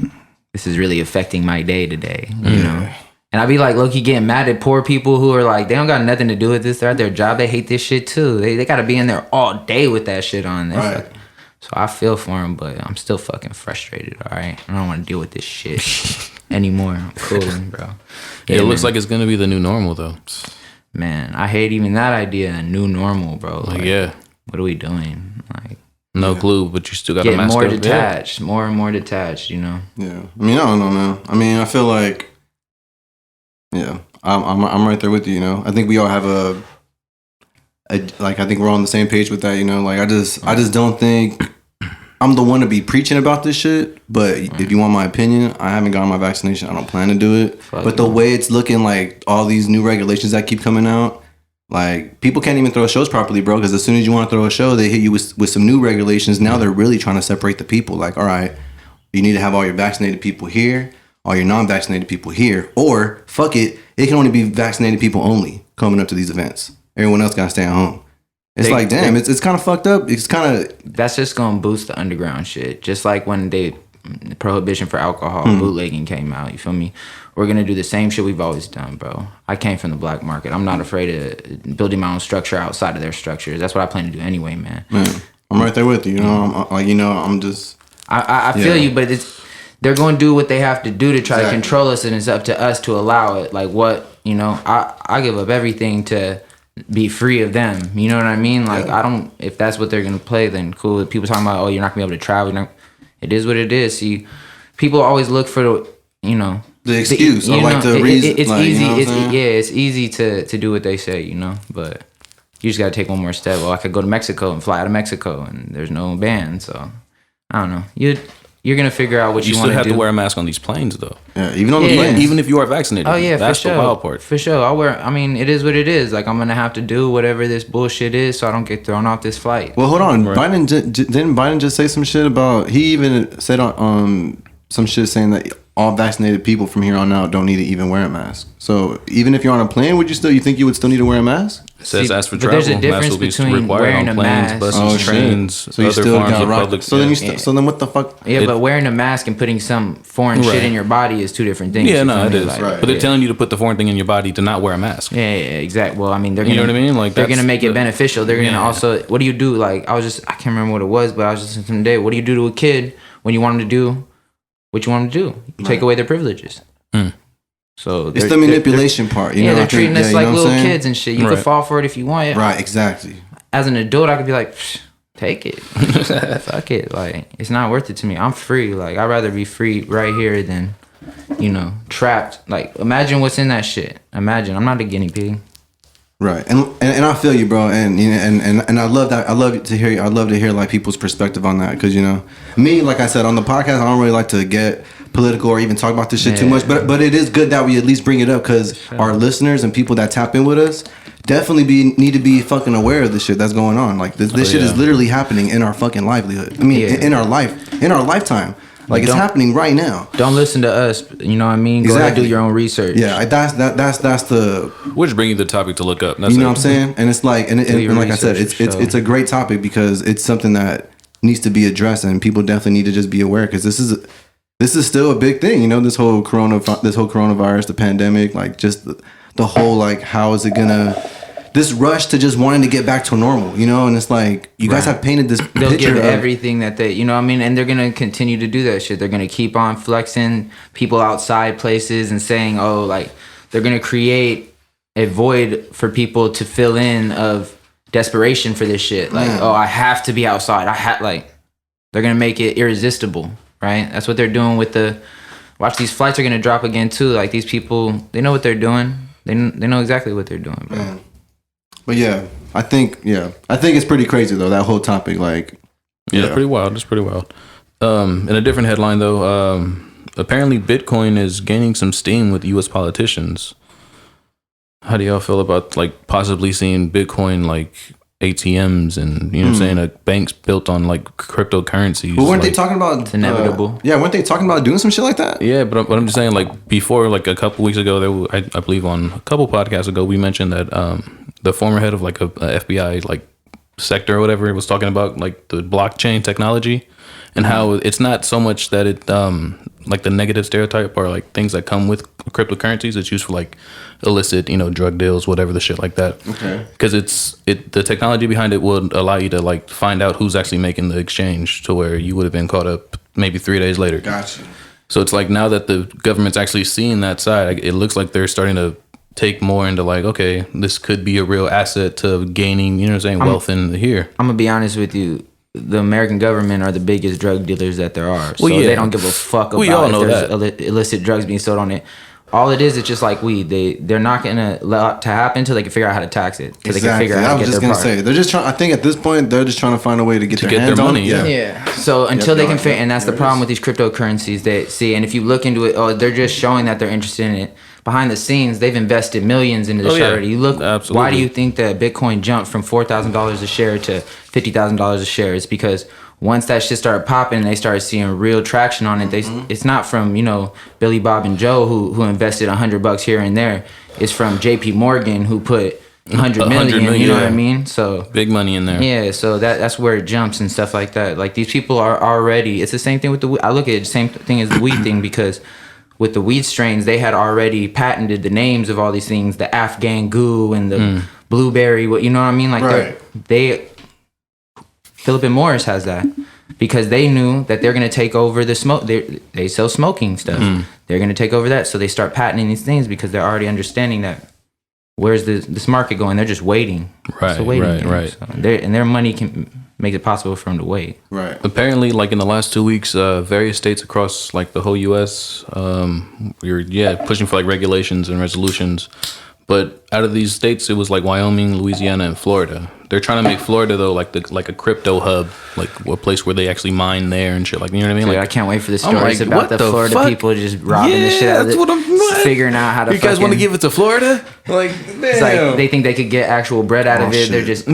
this is really affecting my day to day. You know. And I be like, low-key getting mad at poor people who are like, they don't got nothing to do with this. They're at their job. They hate this shit too. They got to be in there all day with that shit on. Right. So I feel for them, but I'm still fucking frustrated, all right? I don't want to deal with this shit anymore. I'm cooling, bro. It looks like it's going to be the new normal, though. Man, I hate even that idea, a new normal, bro. Like, yeah. What are we doing? Like, No clue, but you still got to getting mask more up. detached, more and more detached, you know? Yeah. I mean, I don't know, man. I mean, I feel like, yeah, I'm right there with you, I think we all have I think we're on the same page with that, Like, I just don't think I'm the one to be preaching about this shit, but if you want my opinion, I haven't gotten my vaccination. I don't plan to do it. But the way it's looking, like all these new regulations that keep coming out, like people can't even throw shows properly, bro, because as soon as you want to throw a show, they hit you with some new regulations. Now they're really trying to separate the people. Like, all right, you need to have all your vaccinated people here, all your non-vaccinated people here, or fuck it, it can only be vaccinated people only coming up to these events. Everyone else gotta stay at home. It's like, damn, it's kind of fucked up. It's kind of... That's just gonna boost the underground shit. Just like when the prohibition for alcohol, bootlegging came out, you feel me? We're gonna do the same shit we've always done, bro. I came from the black market. I'm not afraid of building my own structure outside of their structures. That's what I plan to do anyway, man. I'm right there with you, I'm just... I feel you, but they're going to do what they have to do to try to control us, and it's up to us to allow it. Like, what, I give up everything to be free of them. You know what I mean? Like, I don't, if that's what they're going to play, then cool. People talking about, oh, you're not going to be able to travel. It is what it is. See, people always look for the excuse or like the reason. It's like, easy. You know It's easy to do what they say, but you just got to take one more step. Well, I could go to Mexico and fly out of Mexico, and there's no ban. So, I don't know. You're gonna figure out what you want to do. You still have to wear a mask on these planes, though. Yeah, even on the plane. Even if you are vaccinated. Oh yeah, that's for sure. the wild part. For sure, it is what it is. Like, I'm gonna have to do whatever this bullshit is, so I don't get thrown off this flight. Well, hold on. Right. Didn't Biden just say some shit about? He even said on some shit saying that all vaccinated people from here on out don't need to even wear a mask. So even if you're on a plane, you think you would still need to wear a mask? It says as for but travel, there's a difference masks will be between required wearing on a planes, mask. buses, trains, So you other still forms got of rock. public. So then what the fuck? Yeah, but wearing a mask and putting some foreign shit Right. in your body is two different things. Yeah, you no, feel it me? is. Like, Right. But they're telling you to put the foreign thing in your body to not wear a mask. Yeah, exactly. Well, I mean, they're You gonna, know what I mean? Like, they're that's gonna make it the- beneficial. They're gonna Yeah. also. What do you do? Like, I can't remember what it was, but I was just listening today. What do you do to a kid when you want them to do what you want them to do? You take away their privileges. So It's the manipulation part. You know, they're I think- treating us you like know what I'm little saying? kids and shit. You Right. could fall for it if you want. Right, exactly. As an adult, I could be like, take it, fuck it. Like, it's not worth it to me. I'm free. Like, I'd rather be free right here than, trapped. Like, imagine what's in that shit. Imagine, I'm not a guinea pig. Right, and I feel you, bro, and I love that. I love to hear. I love to hear like people's perspective on that, because me, like I said on the podcast, I don't really like to get political or even talk about this shit too much. But it is good that we at least bring it up, because our listeners and people that tap in with us definitely need to be fucking aware of the shit that's going on. Like this shit is literally happening in our fucking livelihood. I mean, in our lifetime. Like, it's happening right now. Don't listen to us. You know what I mean? Go ahead and do your own research. Yeah, that's the. We're just bringing the topic to look up. That's You know it. what I'm saying? And it's like, and like I said, it's a great topic, because it's something that needs to be addressed, and people definitely need to just be aware, because this is still a big thing. This whole coronavirus, the pandemic, like just the whole, like, how is it gonna, this rush to just wanting to get back to normal, and it's like, you guys have painted this They'll picture give of everything that they, and they're going to continue to do that shit. They're going to keep on flexing people outside places and saying, oh, like, they're going to create a void for people to fill in of desperation for this shit. Like, oh, I have to be outside. They're going to make it irresistible, right? That's what they're doing with watch, these flights are going to drop again too. Like, these people, they know what they're doing. They know exactly what they're doing, bro. Man. But I think it's pretty crazy though, that whole topic. Like, Yeah, it's pretty wild. It's pretty wild. In a different headline though, apparently Bitcoin is gaining some steam with U.S. politicians. How do y'all feel about like possibly seeing Bitcoin like ATMs and what I'm saying, banks built on like cryptocurrencies? But weren't they talking about It's inevitable. weren't they talking about doing some shit like that? Yeah, but I'm just saying, like, before, like a couple weeks ago, I believe on a couple podcasts ago, we mentioned that the former head of like a FBI like sector or whatever was talking about like the blockchain technology and how it's not so much that it like the negative stereotype or like things that come with cryptocurrencies. It's used for like illicit, drug deals, whatever the shit like that. Okay. Because the technology behind it would allow you to like find out who's actually making the exchange to where you would have been caught up maybe 3 days later. Gotcha. So it's like now that the government's actually seeing that side, it looks like they're starting to take more into like, okay, this could be a real asset to gaining, wealth in here. I'm gonna be honest with you. The American government are the biggest drug dealers that there are. So Well, yeah. they don't give a fuck We all about know if there's illicit drugs being sold on it. All it is, it's just like weed. They're not gonna let it to happen until they can figure out how to tax it. They can figure out how I to was get just their gonna part. say, they're just trying. I think at this point they're just trying to find a way to get their hands their on money, it. Yeah. So until they can figure, and that's the problem with these cryptocurrencies. They see, and if you look into it, they're just showing that they're interested in it. Behind the scenes, they've invested millions into this shit already. You look. Absolutely. Why do you think that Bitcoin jumped from $4,000 a share to $50,000 a share? It's because once that shit started popping, they started seeing real traction on it. It's not from Billy Bob and Joe who invested $100 here and there. It's from J.P. Morgan who put 100 million. You know what I mean? So Big money in there. yeah, so that's where it jumps and stuff like that. Like, these people are already. It's the same thing with the. I look at it the same thing as the weed thing, because with the weed strains, they had already patented the names of all these things, the Afghan goo and the blueberry. You know what I mean? Like, Right. Philip and Morris has that, because they knew that they're going to take over the smoke. They sell smoking stuff. They're going to take over that. So they start patenting these things because they're already understanding that where's this market going? They're just waiting. Right, It's a waiting game. right. So their money can make it possible for them to wait. Right. Apparently, like in the last 2 weeks, various states across like the whole U.S. We're pushing for like regulations and resolutions. But out of these states, it was like Wyoming, Louisiana, and Florida. They're trying to make Florida though like a crypto hub, like a place where they actually mine there and shit. Like, you know what I mean? Dude, Like, I can't wait for the I'm stories like, about what the the Florida fuck? people just robbing the shit out of that's it, what I'm figuring out how to. You guys want to give it to Florida? Like, damn. It's like they think they could get actual bread out of it. shit. They're just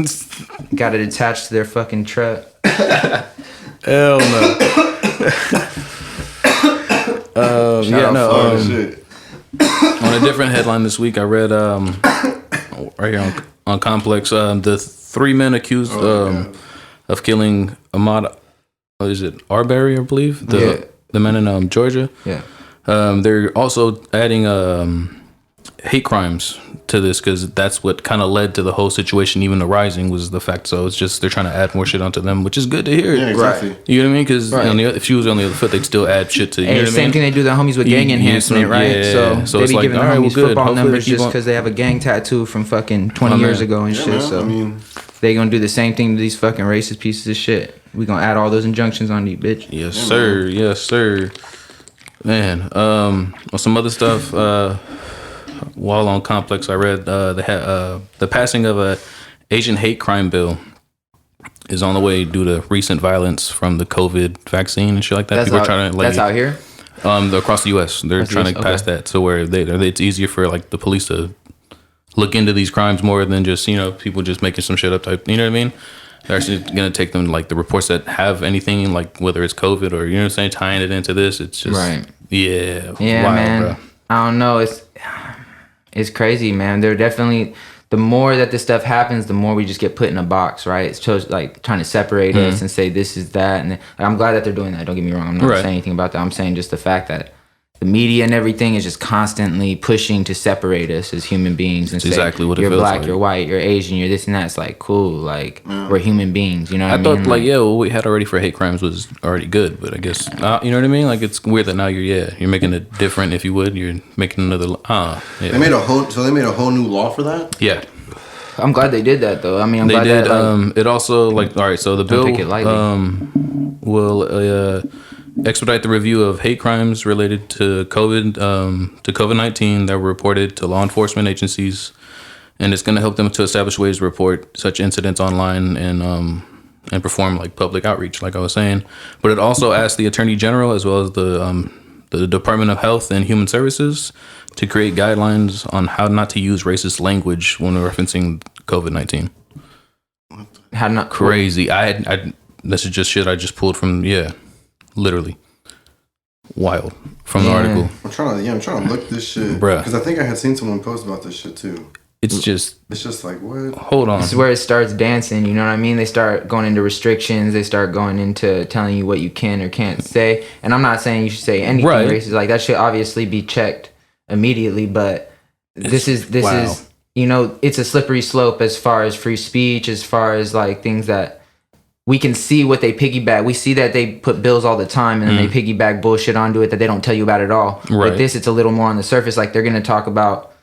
got it attached to their fucking truck. Hell no. Shit. On a different headline this week, I read right here on Complex, the 3 men accused of killing Ahmaud. What is it? Arbery, I believe. The men in Georgia. Yeah. They're also adding hate crimes to this because that's what kind of led to the whole situation even arising was the fact. So it's just they're trying to add more shit onto them, which is good to hear. Yeah, exactly. Right. You know what I mean? Because if she was on the other foot, they'd still add shit to. You know what I same mean? thing they do to homies with gang enhancement, right? Yeah. So it's they be like, giving the all right, homies well, good. football Hopefully numbers they keep just on- because they have a gang tattoo from fucking 20 years ago and shit. Man. So I mean, they gonna do the same thing to these fucking racist pieces of shit. We gonna add all those injunctions on you, bitch. Yes, sir. Man. Yes, sir. Man, well, some other stuff. While on Complex, I read the passing of a Asian hate crime bill is on the way due to recent violence from the COVID vaccine and shit like that. That's People out, are trying to that's out here. Across the U.S. They're trying to pass that so where it's easier for like the police to look into these crimes more than just people just making some shit up type. You know what I mean? They're actually gonna take them like the reports that have anything like whether it's COVID or you know what I'm saying, tying it into this. It's just Yeah, wild, man. bro. I don't know. It's crazy, man. They're definitely the more that this stuff happens, the more we just get put in a box, right? It's just like trying to separate us and say this is that, and I'm glad that they're doing that. Don't get me wrong. I'm not saying anything about that. I'm saying just the fact that the media and everything is just constantly pushing to separate us as human beings and say exactly what it you're feels black, like. you're white, you're Asian, you're this and that. It's like cool, like we're human beings. You know what I mean? I thought what we had already for hate crimes was already good, but I guess you know what I mean. Like it's weird that now you're making it different. If you would, you're making another. They made a whole new law for that. Yeah, I'm glad they did that though. I mean, I'm they glad did. that It also like all right. So the bill take it lightly. will expedite the review of hate crimes related to COVID-19 that were reported to law enforcement agencies, and it's going to help them to establish ways to report such incidents online and perform like public outreach, like I was saying. But it also asks the Attorney General as well as the Department of Health and Human Services to create guidelines on how not to use racist language when referencing COVID-19. how not Crazy. I this is just shit I just pulled from literally wild from the article. I'm trying to look this shit, Bruh. because I think I had seen someone post about this shit too. It's just like what? hold on. This is where it starts dancing, you know what I mean? They start going into restrictions. They start going into telling you what you can or can't say. And I'm not saying you should say anything racist. Like that should obviously be checked immediately. But this is it's a slippery slope as far as free speech, as far as like things that we can see what they piggyback. We see that they put bills all the time and then they piggyback bullshit onto it that they don't tell you about at all. Right. But this, it's a little more on the surface. Like they're going to talk about,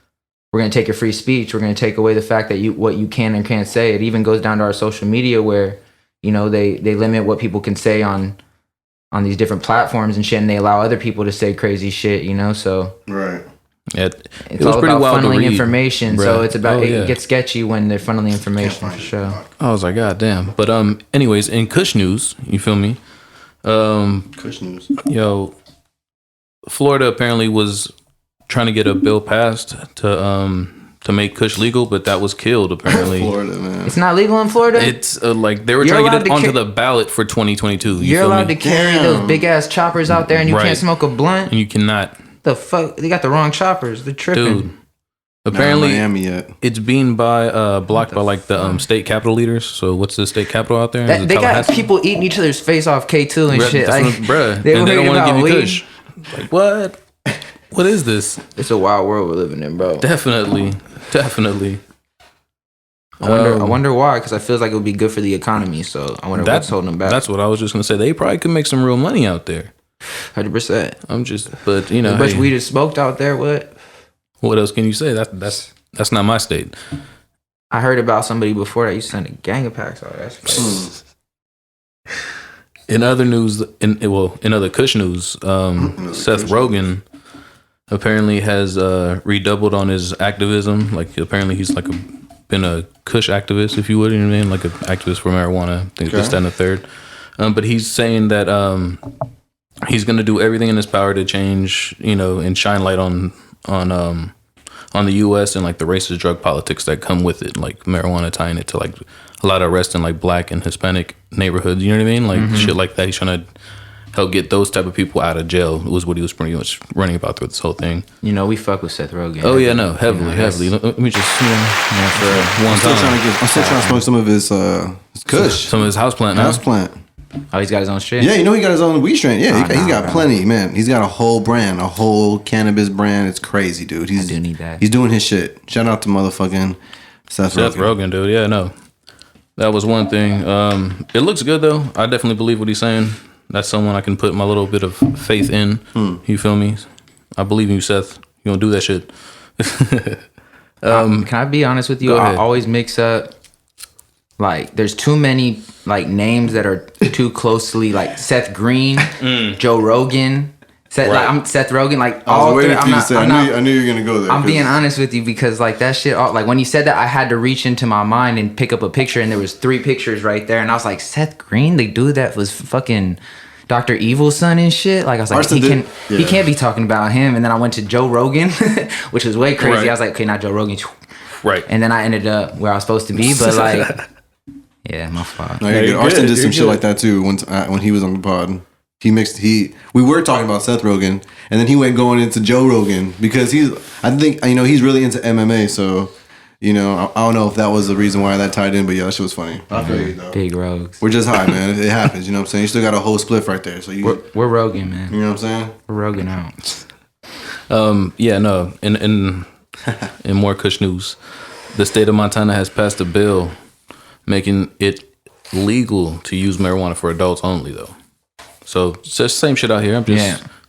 we're going to take your free speech. We're going to take away the fact that what you can and can't say. It even goes down to our social media where, they limit what people can say on these different platforms and shit, and they allow other people to say crazy shit, so. Right. It's was all pretty about wild to funneling read, information, bruh. so it's about It gets sketchy when they're funneling information for sure. I was like, God damn. But anyways, in Kush news, you feel me? Kush news. Florida apparently was trying to get a bill passed to make Kush legal, but that was killed apparently. Florida, man. It's not legal in Florida. It's like they were You're trying to allowed get it to onto the ballot for 2022. You're feel allowed me? to carry those big ass choppers out there, and you Right. can't smoke a blunt. And you cannot, The fuck? They got the wrong choppers. They're tripping. dude. Apparently, Not in Miami yet. it's being blocked by like the state capitol leaders. So what's the state capitol out there? Is it They got Tallahassee? people eating each other's face off K2 and Bruh, shit. that's Like, bruh. they And they don't worried want to about give you weed. Kush. Like what? What is this? It's a wild world we're living in, bro. Definitely. I wonder why, because I feel like it would be good for the economy. So I wonder what's holding them back. That's what I was just gonna say. They probably could make some real money out there. 100%. But you know, A bunch hey, of weed is smoked out there. what else can you say? That's not my state. I heard about somebody before that used to send a gang of packs out. That's crazy. In other news, in other Kush news, Seth Rogen apparently has redoubled on his activism. Like apparently he's like been a Kush activist, if you would, you know what I mean, like an activist for marijuana. I think this, that, and the third. But he's saying that he's going to do everything in his power to change, and shine light on the U.S. and like the racist drug politics that come with it, like marijuana tying it to like a lot of arrests in like black and Hispanic neighborhoods. You know what I mean? Like shit like that. He's trying to help get those type of people out of jail. Was what he was pretty much running about through this whole thing. You know, we fuck with Seth Rogen. Oh yeah, no, heavily. Let me just for one time. I'm still trying to smoke some of his kush. Some of his houseplant now. Houseplant. Oh, he's got his own shit. Yeah, you know he got his own weed strain. Yeah, he's got bro. plenty, man. He's got a whole brand, a whole cannabis brand. It's crazy, dude. I do need that. He's doing his shit. Shout out to motherfucking Seth Rogen, dude. Yeah, no. That was one thing. It looks good though. I definitely believe what he's saying. That's someone I can put my little bit of faith in. You feel me? I believe in you, Seth. You don't do that shit. Can I be honest with you? Go I ahead. always mix up. Like, there's too many like names that are too closely like Seth Green, Joe Rogan. I'm Seth Rogen. Like all three. I knew you were gonna go there. I'm being honest with you because like that shit. Like when you said that, I had to reach into my mind and pick up a picture, and there was 3 pictures right there, and I was like, Seth Green, the dude that was fucking Dr. Evil's son and shit. Like I was like, he can't be talking about him. And then I went to Joe Rogan, which was way crazy. Right. I was like, okay, not Joe Rogan. Right. And then I ended up where I was supposed to be, but like. Yeah, my fault. No, you're good. Arston did some shit like that too when he was on the pod. We were talking about Seth Rogen, and then he went going into Joe Rogan because I think he's really into MMA. So I don't know if that was the reason why that tied in, but yeah, that shit was funny. I feel you though. Big rogues. We're just high, man. It happens. You know what I'm saying? You still got a whole spliff right there. So we're Rogan, man. You know what I'm saying? We're Rogan out. Yeah, no. In more Kush news, the state of Montana has passed a bill making it legal to use marijuana for adults only, though. So it's the same shit out here.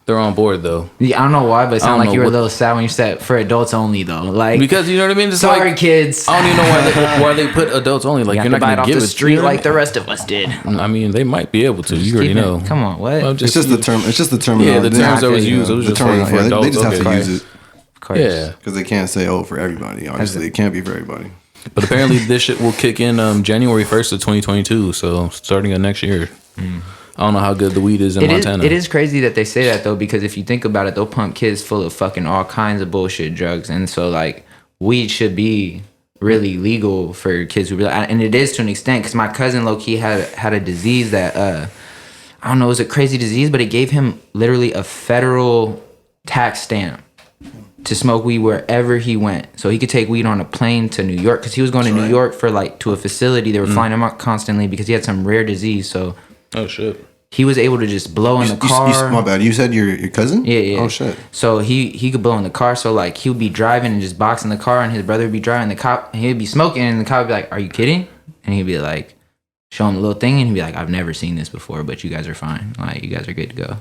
They're on board though. Yeah, I don't know why, but it sounded like you were a little sad when you said for adults only though. Like because you know what I mean. It's sorry, like, kids. I don't even know why they put adults only. Like you you're not buy it gonna off give the it street like the rest of us did. I mean, they might be able to. You already know. Come on, what? It's just the term. It's just the term. Yeah, the terms that was used. It was just for adults. They just have to use it. Of course. Yeah, because they can't say for everybody. Obviously, it can't be for everybody. But apparently, this shit will kick in January 1st of 2022. So starting of next year. I don't know how good the weed is in Montana. It is crazy that they say that though, because if you think about it, they'll pump kids full of fucking all kinds of bullshit drugs, and so like weed should be really legal for kids who really, and it is to an extent, because my cousin low key had a disease that I don't know, it was a crazy disease, but it gave him literally a federal tax stamp to smoke weed wherever he went. So he could take weed on a plane to New York, because he was going to New York for like to a facility. They were flying him out constantly because he had some rare disease. So oh shit. He was able to just blow in the car. My bad. You said your cousin? Yeah. Oh shit. So he could blow in the car. So like he would be driving and just box in the car, and his brother would be driving. The cop, he'd be smoking, and the cop would be like, "Are you kidding?" And he'd be like, show him the little thing, and he'd be like, "I've never seen this before, but you guys are fine. Like you guys are good to go."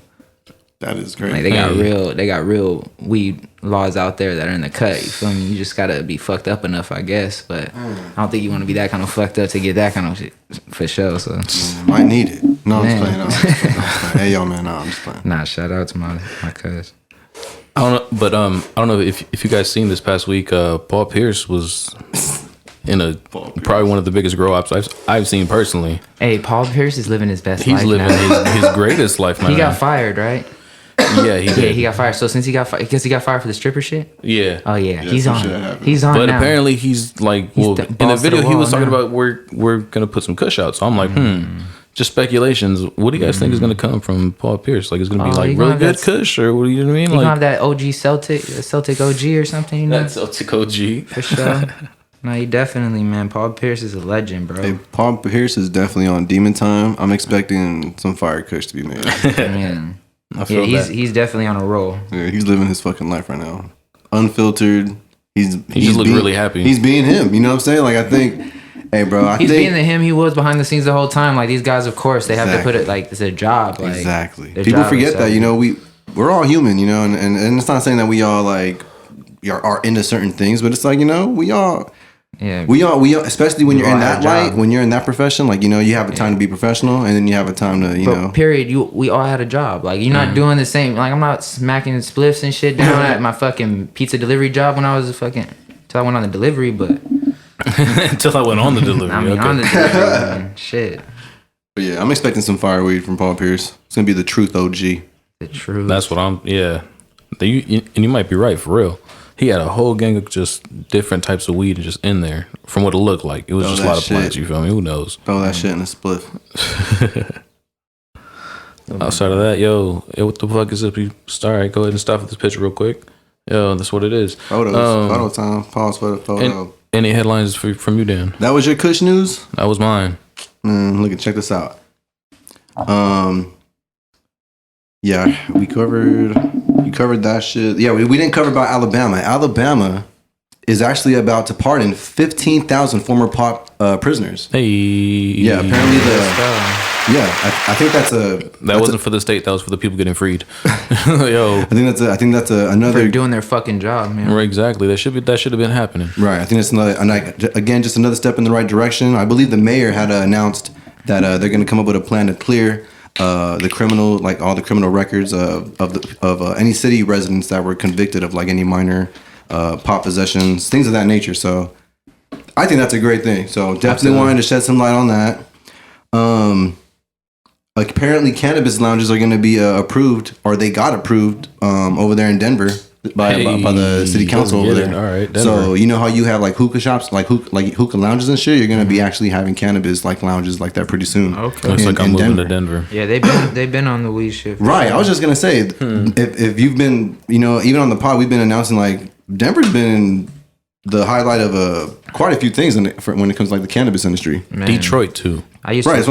That is great. Like they got real weed laws out there that are in the cut. You feel me? You just gotta be fucked up enough, I guess. But I don't think you want to be that kind of fucked up to get that kind of shit for sure. So might need it. No, I'm just playing. Hey yo, man, no, I'm just playing. Nah, shout out to my cuz. I don't know, but I don't know if you guys seen this past week. Paul Pierce was in probably one of the biggest grow ups I've seen personally. Hey, Paul Pierce is living his best life. He's living his greatest life, man. He got fired, right? Yeah, he did. Yeah, he got fired. So since he got fired, because he got fired for the stripper shit. Yeah. Oh yeah, he's on. But now. apparently he's like, well, in the video he was talking about we're gonna put some kush out. So I'm like, just speculations. What do you guys think is gonna come from Paul Pierce? Like, it's gonna be like really good kush, or what do you know what I mean? You Like gonna have that OG Celtic OG or something. You know? That's Celtic OG for sure. No, he definitely, man. Paul Pierce is a legend, bro. Hey, Paul Pierce is definitely on demon time. I'm expecting some fire kush to be made. Man. Yeah, he's definitely on a roll. Yeah, he's living his fucking life right now, unfiltered. He just looks really happy. He's being him. You know what I'm saying? Like I think, hey, bro, he's being the him he was behind the scenes the whole time. Like these guys, of course, they have to put it like it's a job. Like, exactly. People forget that. You know, we're all human. You know, and it's not saying that we all like are into certain things, but it's like, you know, we all. Yeah, we all, especially when you're in that light, when you're in that profession, like, you know, you have a time to be professional, and then you have a time to, you know. Period. We all had a job. Like, you're not doing the same. Like, I'm not smacking spliffs and shit down at my fucking pizza delivery job when I was till I went on the delivery, but. Until I went on the delivery. I mean, on the delivery, shit. But yeah, I'm expecting some fire weed from Paul Pierce. It's gonna be the truth OG. The truth. That's what I'm. Yeah, and you might be right for real. He had a whole gang of just different types of weed just in there. From what it looked like, it was just a lot of plants. You feel me? Who knows? Throw that shit in a spliff. Outside of that, yo, what the fuck is up? All right, go ahead and stop at this picture real quick. Yo, that's what it is. Photos. Photo time. Pause for the photo. Any headlines from you, Dan? That was your Kush news? That was mine. Look, check this out. Yeah, you covered that shit. Yeah, we didn't cover about Alabama. Alabama is actually about to pardon 15,000 former prisoners. Hey. Yeah, apparently I think that wasn't for the state. That was for the people getting freed. Yo, I think that's another for doing their fucking job, man. Right, exactly. That should have been happening. Right. I think that's just another step in the right direction. I believe the mayor had announced that they're going to come up with a plan to clear the criminal, like all the criminal records of any city residents that were convicted of like any minor pot possessions, things of that nature. So I think that's a great thing. So definitely wanted to shed some light on that. Like apparently cannabis lounges are going to be approved, or they got approved over there in Denver by the city council over there. All right, Denver. So you know how you have like hookah shops, like hookah lounges and shit. You're going to be actually having cannabis like lounges like that pretty soon. Okay, looks like I'm moving to Denver. Yeah, they've been on the weed shit. Right. Sure. I was just gonna say if you've been, even on the pod, we've been announcing like Denver's been the highlight of quite a few things when it comes to like the cannabis industry. Man. Detroit too. I used to, I used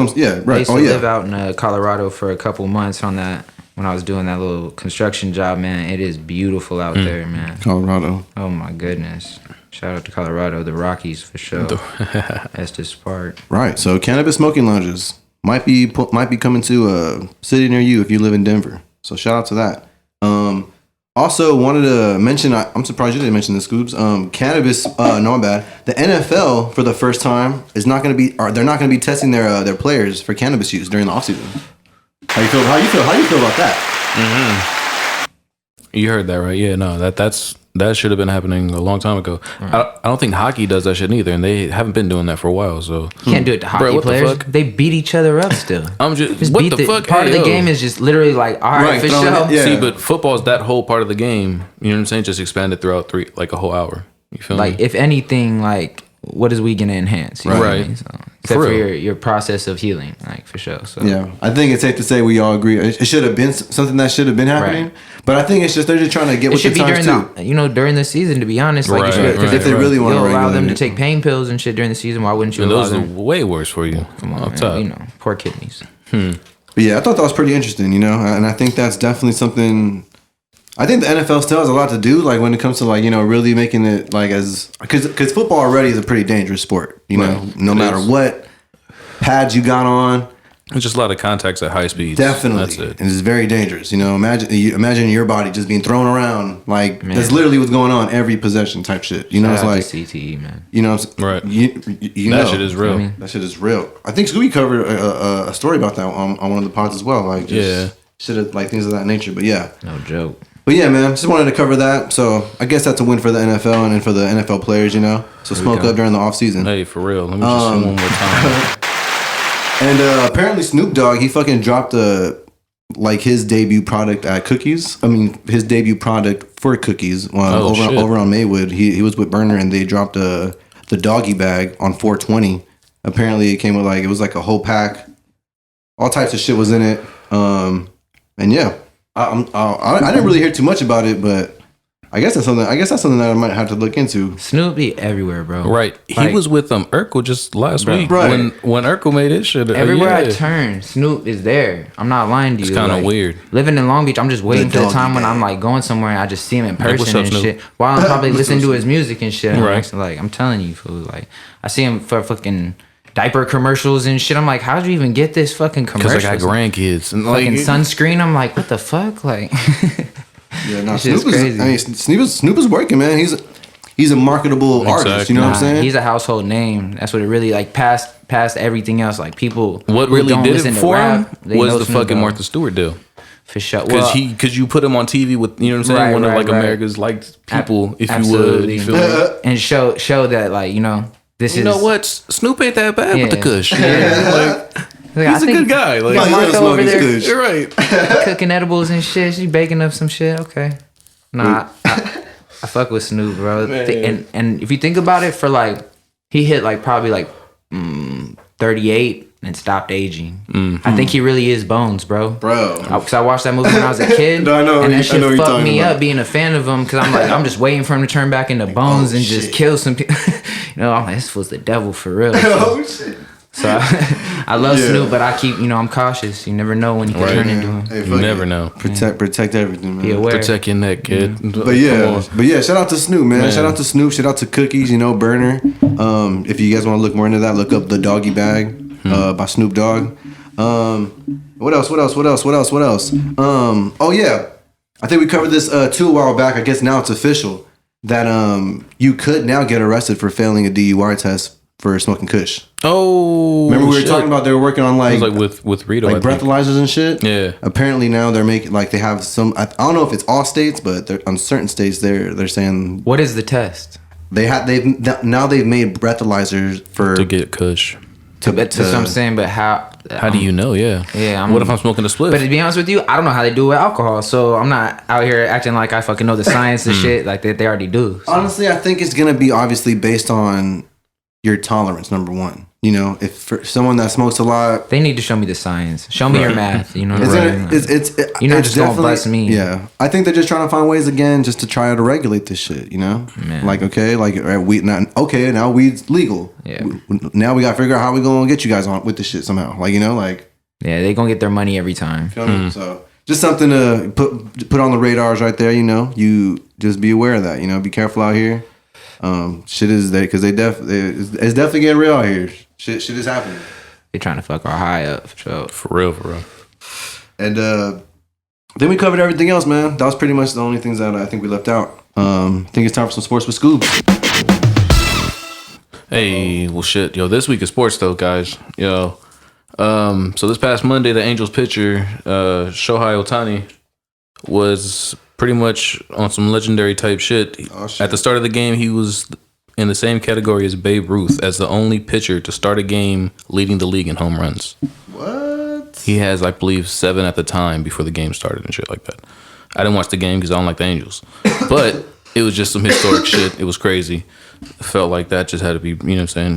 to live out in Colorado for a couple months on that when I was doing that little construction job. Man, it is beautiful out there, man. Colorado. Oh my goodness! Shout out to Colorado, the Rockies for sure. Estes Park. Right. So cannabis smoking lounges might be coming to a city near you if you live in Denver. So shout out to that. Also wanted to mention, I'm surprised you didn't mention the Scoobs. Cannabis, no, my bad. The NFL for the first time they're not going to be testing their players for cannabis use during the offseason. How you feel about that? Mm-hmm. You heard that, right? Yeah, no, that should have been happening a long time ago. Right. I don't think hockey does that shit either, and they haven't been doing that for a while. So you can't do it to hockey players. They beat each other up still. I'm just what the fuck? Part of the game is just literally like, all right, for sure. Yeah. See, but football is that whole part of the game. You know what I'm saying? Just expanded throughout a whole hour. You feel me? Like if anything, like what is we gonna enhance? You know what I mean? So, except for your process of healing, like for sure. So yeah, I think it's safe to say we all agree it should have been something that should have been happening. Right. But I think it's just they're just trying to get with the times too. During the season, to be honest, like because if they really want to allow them to take pain pills and shit during the season, why wouldn't you? And those are way worse for you. Come on, man. Poor kidneys. But yeah, I thought that was pretty interesting, and I think that's definitely something. I think the NFL still has a lot to do, like when it comes to like really making it like because football already is a pretty dangerous sport, no matter what pads you got on. It's just a lot of contacts at high speeds. Definitely, that's it. And it's very dangerous. Imagine your body just being thrown around like that's literally what's going on every possession type shit. It's like CTE, man. Right. That shit is real. That shit is real. I think Scooby covered a story about that on one of the pods as well. Like shit of like things of that nature. But yeah, no joke. But yeah, man, just wanted to cover that. So I guess that's a win for the NFL and then for the NFL players, So smoke up during the off season. Hey, for real. Let me just one more time. And apparently Snoop Dogg, he fucking dropped his debut product at Cookies. I mean, his debut product for Cookies over on Maywood. He was with Burner and they dropped the doggy bag on 420. Apparently it came with it was like a whole pack. All types of shit was in it. And yeah. I didn't really hear too much about it, but I guess that's something that I might have to look into. Snoop be everywhere, bro. Right. He was with Urkel just last week. Right. When Urkel made his shit. Everywhere I turn, Snoop is there. I'm not lying to you. It's kind of weird. Living in Long Beach, I'm just waiting for the time when I'm like going somewhere and I just see him in person and shit. While I'm probably listening to his music and shit. Right. Like I'm telling you, fool. Like I see him for fucking diaper commercials and shit. I'm like, how'd you even get this fucking commercial? Because I got grandkids and fucking sunscreen. I'm like, what the fuck, like. Yeah, no, Snoop is crazy. I mean, Snoop is working, man. He's a marketable artist. You know what I'm saying? He's a household name. That's what it really past everything else. Like people. What really did it for him was the fucking Martha Stewart deal. For sure. Because you put him on TV with what I'm saying, one of America's liked people, if absolutely. You would. You feel and show that this is. You know what? Snoop ain't that bad with the kush. Yeah. He's a good guy. Martha over there. You're right. Cooking edibles and shit. She baking up some shit. Okay. Nah, I fuck with Snoop, bro. And if you think about it, he hit probably 38 and stopped aging. I think he really is Bones, bro. Bro. Because I watched that movie when I was a kid. No, I know. And I that shit know what you're fucked talking me about. up being a fan of him. Because I'm like, I'm just waiting for him to turn back into Bones and just shit. kill some people. I'm like, this was the devil for real. Oh shit. So I love Snoop, but I keep, I'm cautious. You never know when you can turn into him. Hey, You never know. Protect everything, man. Be aware. Protect your neck, kid. But yeah, shout out to Snoop, man. Shout out to Snoop. Shout out to Cookies, Burner. If you guys want to look more into that, look up The Doggy Bag by Snoop Dogg. What else? Oh yeah, I think we covered this too a while back. I guess now it's official that you could now get arrested for failing a DUI test for smoking Kush. Oh, Remember we were talking about they were working on it was like with Rito, like I think. breathalyzers and shit. Yeah. Apparently now they're making like they have some. I don't know if it's all states, but on certain states they're saying What is the test? they've made breathalyzers for to get Kush. That's what I'm saying, but how How do you know? Yeah. Yeah, What if I'm smoking a split? But to be honest with you, I don't know how they do it with alcohol. So I'm not out here acting like I fucking know the science and shit like they already do. So. Honestly, I think it's gonna be obviously based on your tolerance. Number one, if for someone that smokes a lot, They need to show me the science. Show me your math. You know what it's I'm saying? You're not it's just gonna definitely- bless me. Yeah, I think they're just trying to find ways again, just to try to regulate this shit. Man. Like now weed's legal. Yeah. Now we gotta figure out how we gonna get you guys on with this shit somehow. Yeah, they gonna get their money every time. Feel me? So just something to put on the radars right there. You just be aware of that. Be careful out here. Shit is there because it's definitely getting real out here. Shit is happening. They trying to fuck our high up. So. For real. And then we covered everything else, man. That was pretty much the only things that I think we left out. I think it's time for some sports with Scoob. Hey, well, shit, this week is sports though, guys. So this past Monday, the Angels pitcher Shohei Ohtani was pretty much on some legendary type shit. Oh, shit. At the start of the game, he was in the same category as Babe Ruth as the only pitcher to start a game leading the league in home runs. What? He has, I believe, 7 at the time before the game started and shit like that. I didn't watch the game because I don't like the Angels, but it was just some historic shit. It was crazy. Felt like that just had to be,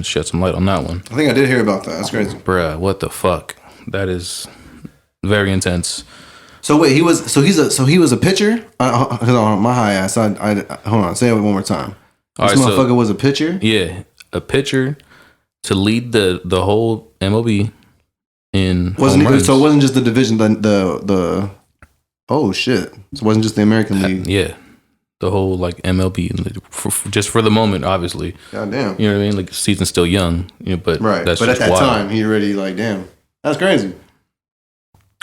shed some light on that one. I think I did hear about that. That's crazy. Bruh, what the fuck? That is very intense. So wait, he was a pitcher? Hold on, my high ass. I hold on. Say it one more time. This motherfucker was a pitcher. Yeah, a pitcher to lead the whole MLB in Wasn't home runs. so? It wasn't just the division. The oh shit! So it wasn't just the American League. Yeah, the whole MLB just for the moment, obviously. God damn. You know what I mean? Like the season's still young, but Right. That's But at just that wild. time, he already damn. That's crazy.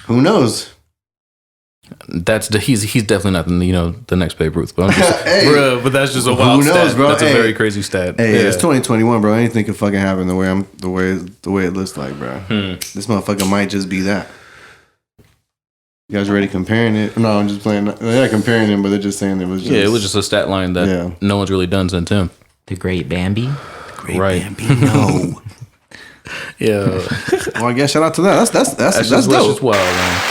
Who knows? He's definitely not the next Babe Ruth, but I'm just Hey. bruh, but that's just a wild Who knows, stat. bro? That's Hey. a very crazy stat. Hey, Yeah. it's 2021, bro. Anything can fucking happen the way it looks like, bro. This motherfucker might just be that. You guys already comparing it? No, I'm just playing. They're not comparing him, but they're just saying it was just. Yeah, it was just a stat line that no one's really done since him. The great Bambi. Right. No. Yeah. Well, I guess shout out to that. That's That's dope. just wild, man.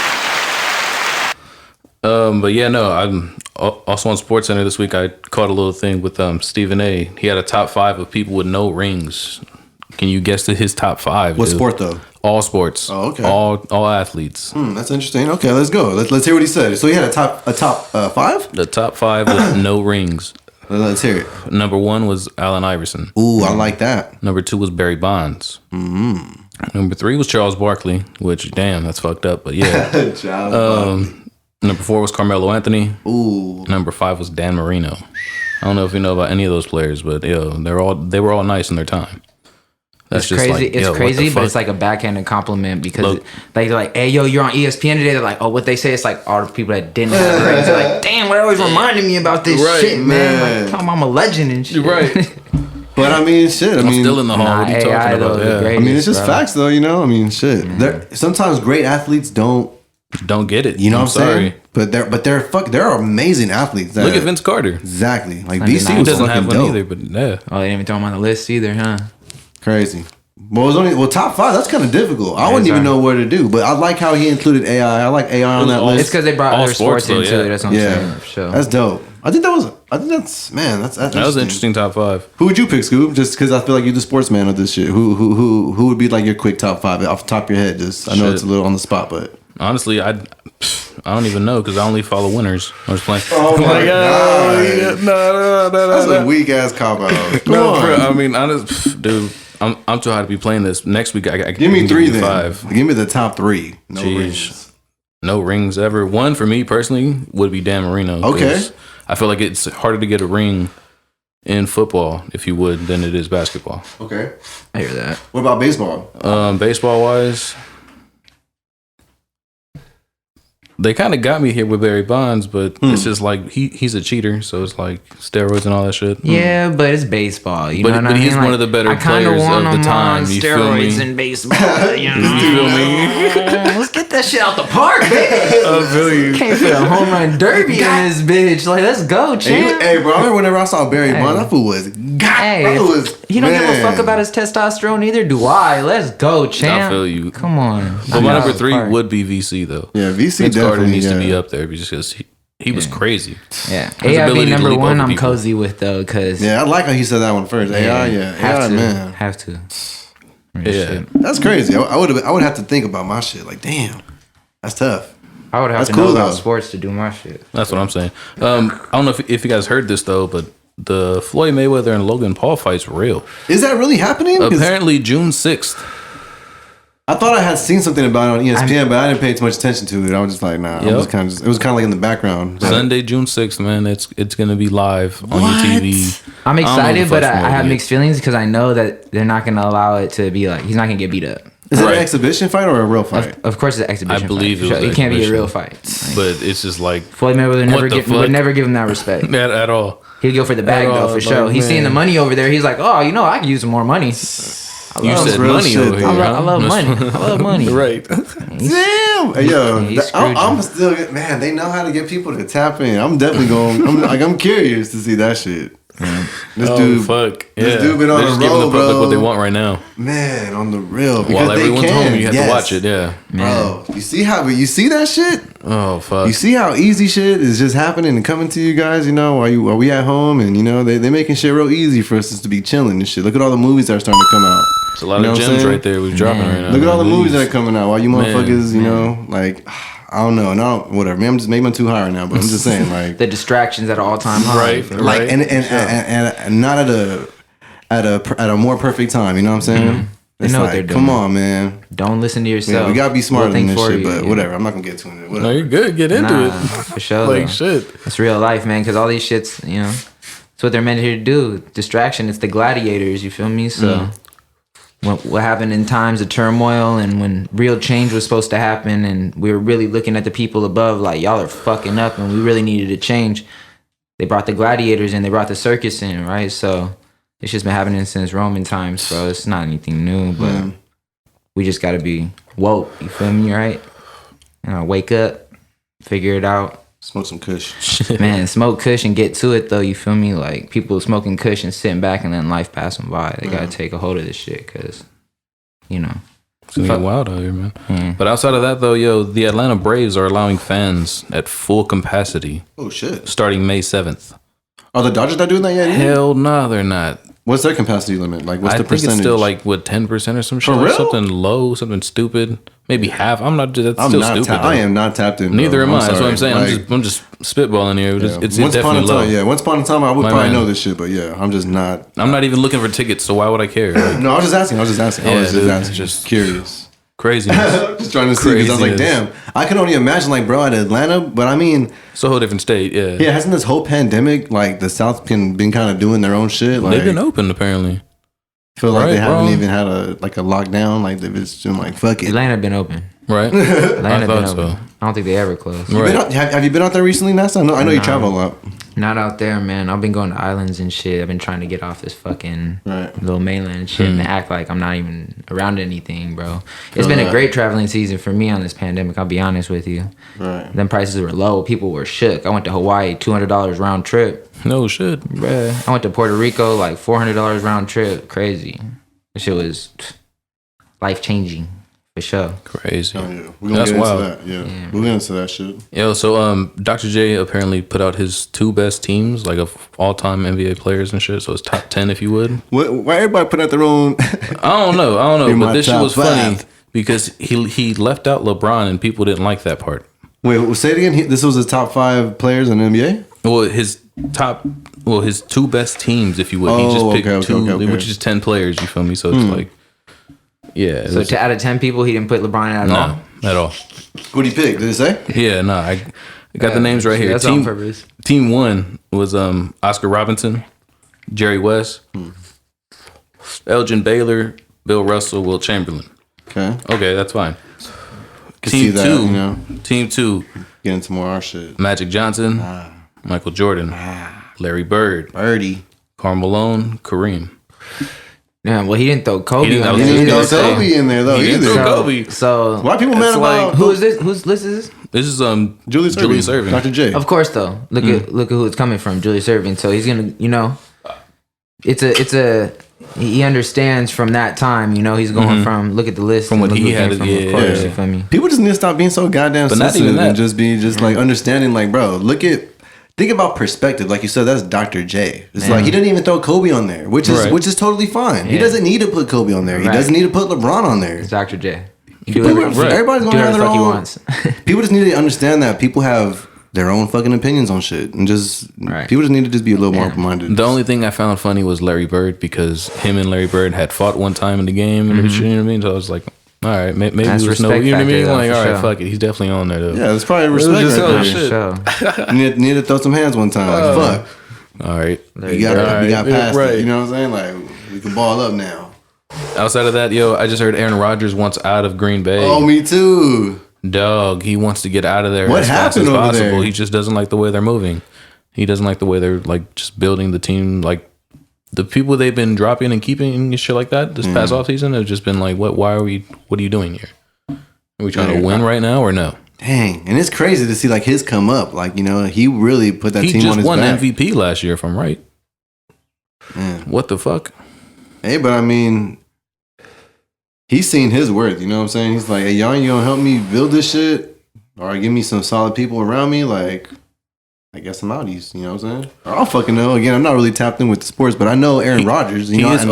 But yeah, no, I'm also on SportsCenter this week. I caught a little thing with Stephen A. He had a top 5 of people with no rings. Can you guess his top 5? What dude? sport though? All sports. Oh, okay. All athletes. That's interesting. Okay, let's go. Let's hear what he said. So he had a top 5. The top 5 with no rings. Let's hear it. Number 1 was Allen Iverson. Ooh, I like that. Number 2 was Barry Bonds. Number 3 was Charles Barkley, which damn, that's fucked up, but yeah. Number 4 was Carmelo Anthony. Ooh. Number 5 was Dan Marino. I don't know if you know about any of those players, but they were all nice in their time. That's It's crazy. It's what the crazy, but fuck? it's like a backhanded compliment because Look. they're like, "Hey, yo, you're on ESPN today." They're like, "Oh, what they say?" It's like all the people that didn't have rings. They're like, "Damn, what always reminded me about this Right, shit, man." man. Like, tell 'em I'm a legend and shit. Right. But I mean, shit. I I'm mean, still in the hall. What are you AI talking though, about? the Yeah. greatest, I mean, it's just bro. facts though. I mean, shit. Sometimes great athletes don't. Don't get it. You know I'm what I'm saying? sorry. But they're amazing athletes. Look at Vince Carter. Exactly. Like Sunday BC night. He was doesn't fucking have one dope. either, but yeah. Oh, they didn't even throw him on the list either, huh? Crazy. Well, it was only top 5. That's kind of difficult. I wouldn't even know where to do. But I like how he included AI. I like AI on that list. It's because they brought All other sports sports, into though, it. That's what I'm saying. For sure. That's dope. I think that's That was an interesting top 5. Who would you pick, Scoob? Just because I feel like you're the sportsman of this shit. Who would be like your quick top 5 off the top of your head? Just I know it's a little on the spot, but Honestly, I don't even know because I only follow winners. I was playing. oh my God. No. that's a weak ass cop out. Come No, on. bro, I mean, honest, dude, I'm too high to be playing this. Next week, I Give me can 3 you then. 5. Give me the top 3. No Jeez. rings. No rings ever. One for me personally would be Dan Marino. Okay. 'Cause I feel like it's harder to get a ring in football, if you would, than it is basketball. Okay. I hear that. What about baseball? Baseball wise, they kind of got me here with Barry Bonds, but it's just like he's a cheater, so it's like steroids and all that shit. Yeah, but it's baseball. You know what I But mean? he's one of the better players of the time. You feel me? steroids in baseball. You know? You feel me? Let's get that shit out the park, baby. I feel you. Can't fit a home run derby in this bitch. Like, let's go, champ. Hey, bro, I remember whenever I saw Barry Bonds, that fool was Hey, you don't give a fuck about his testosterone either, do I? Let's go, champ. I feel you. Come on. But my number 3 would be VC though. Yeah, VC Vince Carter definitely needs to be up there just because he was crazy. Yeah. His AIB ability to number leap 1, over I'm people. cozy with though, because Yeah, I like how he said that one first. AI, have AI, to, man. have to. Yeah. Shit. That's crazy. I would have to think about my shit. Like, damn, that's tough. I would have That's to cool, know about though. sports to do my shit. That's what I'm saying. I don't know if you guys heard this though, but the Floyd Mayweather and Logan Paul fight's real. Is that really happening? 'Cause Apparently June 6th. I thought I had seen something about it on ESPN, but I didn't pay too much attention to it. I was just like, nah. Yep. It was kind of like in the background. Sunday, June 6th, man. It's gonna be live on your TV. I'm I don't know excited, the but fuck's I more have yet. mixed feelings because I know that they're not going to allow it to be like, he's not going to get beat up. Is that Right. an exhibition fight or a real fight? Of course, it's an exhibition. I believe fight, it for was sure. an It can't be a exhibition. real fight. But it's just like Floyd Mayweather What the would fuck? never give him that respect. at all. He'd go for the bag At though, all, for sure. like, He's seeing the man. money over there. He's like, oh, you know, I could use some more money. You love said real money shit, over dude. here. I love money. I love money. Right. Damn, hey, yo, he's screwed I'm still man. They know how to get people to tap in. I'm definitely going. I'm curious to see that shit. This Oh dude, fuck. this Yeah. dude been on They're the just giving the road, public bro. what they want right now. Man, on the real. Because While they everyone's can. home, you have Yes. to watch it. Yeah. Bro, you see that shit? Oh fuck. You see how easy shit is just happening and coming to you guys, you know, while we at home, and you know, they making shit real easy for us just to be chilling and shit. Look at all the movies that are starting to come out. It's a lot You know of what I'm gems saying? right there. We're dropping right now. Look at all the man. movies that are coming out. While you motherfuckers, you Man. know, like I don't know, no, whatever. Maybe I'm too high right now, but I'm just saying, like, The distractions at an all-time high. Right. like, and not at a more perfect time. You know what I'm saying? They It's know what like, they're doing. come on, man. Don't listen to Yeah, yourself. we gotta be smarter We'll than think this for shit, you, but yeah. whatever. I'm not gonna get too into it. No, Whatever. you're good. Get into Nah, it. for sure. Like though. shit. It's real life, man, because all these shits, you know, it's what they're meant here to do. Distraction, it's the gladiators, you feel me? So what happened in times of turmoil and when real change was supposed to happen and we were really looking at the people above like, y'all are fucking up and we really needed to change. They brought the gladiators in, they brought the circus in, right? So it's just been happening since Roman times, bro. It's not anything new, but we just got to be woke, you feel me, right? Wake up, figure it out. Smoke some kush. Man, smoke kush and get to it though, you feel me? Like people smoking kush and sitting back and letting life pass them by. They gotta take a hold of this shit because, you know. It's gonna get wild out here, man. Yeah. But outside of that, though, yo, the Atlanta Braves are allowing fans at full capacity Oh shit! starting May 7th. Are the Dodgers not doing that yet? either? Hell no, they're not. What's their capacity limit? Like, what's I the think percentage? it's still like, what, 10% or some shit? real? Something low, something stupid. Maybe half. I'm not, that's I'm still not. stupid. I though. am not tapped in. Neither bro. am I. That's what I'm saying. Like, I'm just spitballing here. It's once upon a definitely low. time, once upon a time, I would My probably man. know this shit, but yeah, I'm just not. I'm not even looking for tickets, so why would I care? Like, No, I was just asking. I was just dude, asking. just- Just curious. craziness. Just trying to see because I was like, damn, Craziness. I can only imagine like, bro, at Atlanta. But I mean, It's a whole different state. Yeah. yeah, hasn't this whole pandemic like the South been kind of doing their own shit? Like, They've been open apparently. feel like Right, they haven't bro. even had a lockdown. Like they've just been like, fuck it. Atlanta been open. Right? Atlanta I been thought open. so. I don't think they ever closed. You been out- have you been out there recently, Nasa? I know you travel a lot. Not out there, man. I've been going to islands and shit. I've been trying to get off this fucking Right. little mainland shit and act like I'm not even around anything, bro. It's been a great traveling season for me on this pandemic, I'll be honest with you. Right. Them prices were low. People were shook. I went to Hawaii, $200 round trip. No shit. Bruh. I went to Puerto Rico, like $400 round trip. Crazy. That shit was life changing for sure. Crazy. Oh, yeah. We're gonna That's get into wild. that. Yeah. We'll get into that shit. Yo, so Dr. J apparently put out his 2 best teams, like of all time NBA players and shit. So it's top 10, if you would. Why everybody put out their own? I don't know, In but my this shit top was funny 5. because he left out LeBron and people didn't like that part. Wait, say it again. This was his top 5 players in the NBA? Well, his 2 best teams, if you would. He Oh, just picked okay, 2, okay. which is 10 players. You feel me? So it's like, yeah. So to out of 10 people, he didn't put LeBron at all. no, at all. What did he pick? Did it say? Yeah, no. I got the names right here. That's on purpose. Team 1 was Oscar Robinson, Jerry West, Elgin Baylor, Bill Russell, Will Chamberlain. Okay, that's fine. Can see that, you know. Team 2, Get into more our shit. Magic Johnson, Michael Jordan, Larry Bird, Birdie. Karl Malone, Kareem. Yeah, well, he didn't throw Kobe He didn't- on I was He there. didn't gonna go say- Kobe in there though He didn't either. throw Kobe. So Why people mad It's about like- who is this? Whose list is this? This is Julius Irving. Dr. J? Of course, though. Look at who it's coming from, Julius Irving. So he's gonna, it's a he understands from that time. He's going from look at the list From what and look he who had, came from, yeah, of course, yeah. you feel me? People just need to stop being so goddamn But not sensitive even and that. just be like understanding, like, bro, think about perspective. Like you said, that's Dr. J. It's like he didn't even throw Kobe on there, which is totally fine. He Yeah. doesn't need to put Kobe on there. He Right. doesn't need to put LeBron on there. It's Dr. J. He People- do whatever, everybody's gonna do have whatever the their fuck he own. wants. People just need to understand that people have their own fucking opinions on shit, and just Right. people just need to just be a little more Yeah. open-minded. The only thing I found funny was Larry Bird because him and Larry Bird had fought one time in the game and shit, you know what I mean? So I was like, all right, maybe That's there's no, respect you know what I mean? factor, though, Like, for all right, sure. fuck it. He's definitely on there though. Yeah, that's probably respect just right so there. shit. So, need to throw some hands one time. Like, fuck. All right. You got Alright, past right. it. You know what I'm saying? Like, we can ball up now. Outside of that, I just heard Aaron Rodgers wants out of Green Bay. Oh, me too. Dog, he wants to get out of there What as fast happened as over possible. there? He just doesn't like the way they're moving. He doesn't like the way they're like just building the team. Like the people they've been dropping and keeping and shit like that this past offseason have just been like, what are you doing here? Are we trying to win right now or no? Dang. And it's crazy to see like his come up. Like, he really put that He team on just his won back. MVP last year, if I'm right. Man. What the fuck? Hey, but I mean, he's seen his worth. You know what I'm saying? He's like, hey, y'all ain't gonna help me build this shit or give me some solid people around me. Like, I guess I'm out east. You know what I'm saying? Or I'll fucking know. Again, I'm not really tapped in with the sports, but I know Aaron Rodgers. He is and-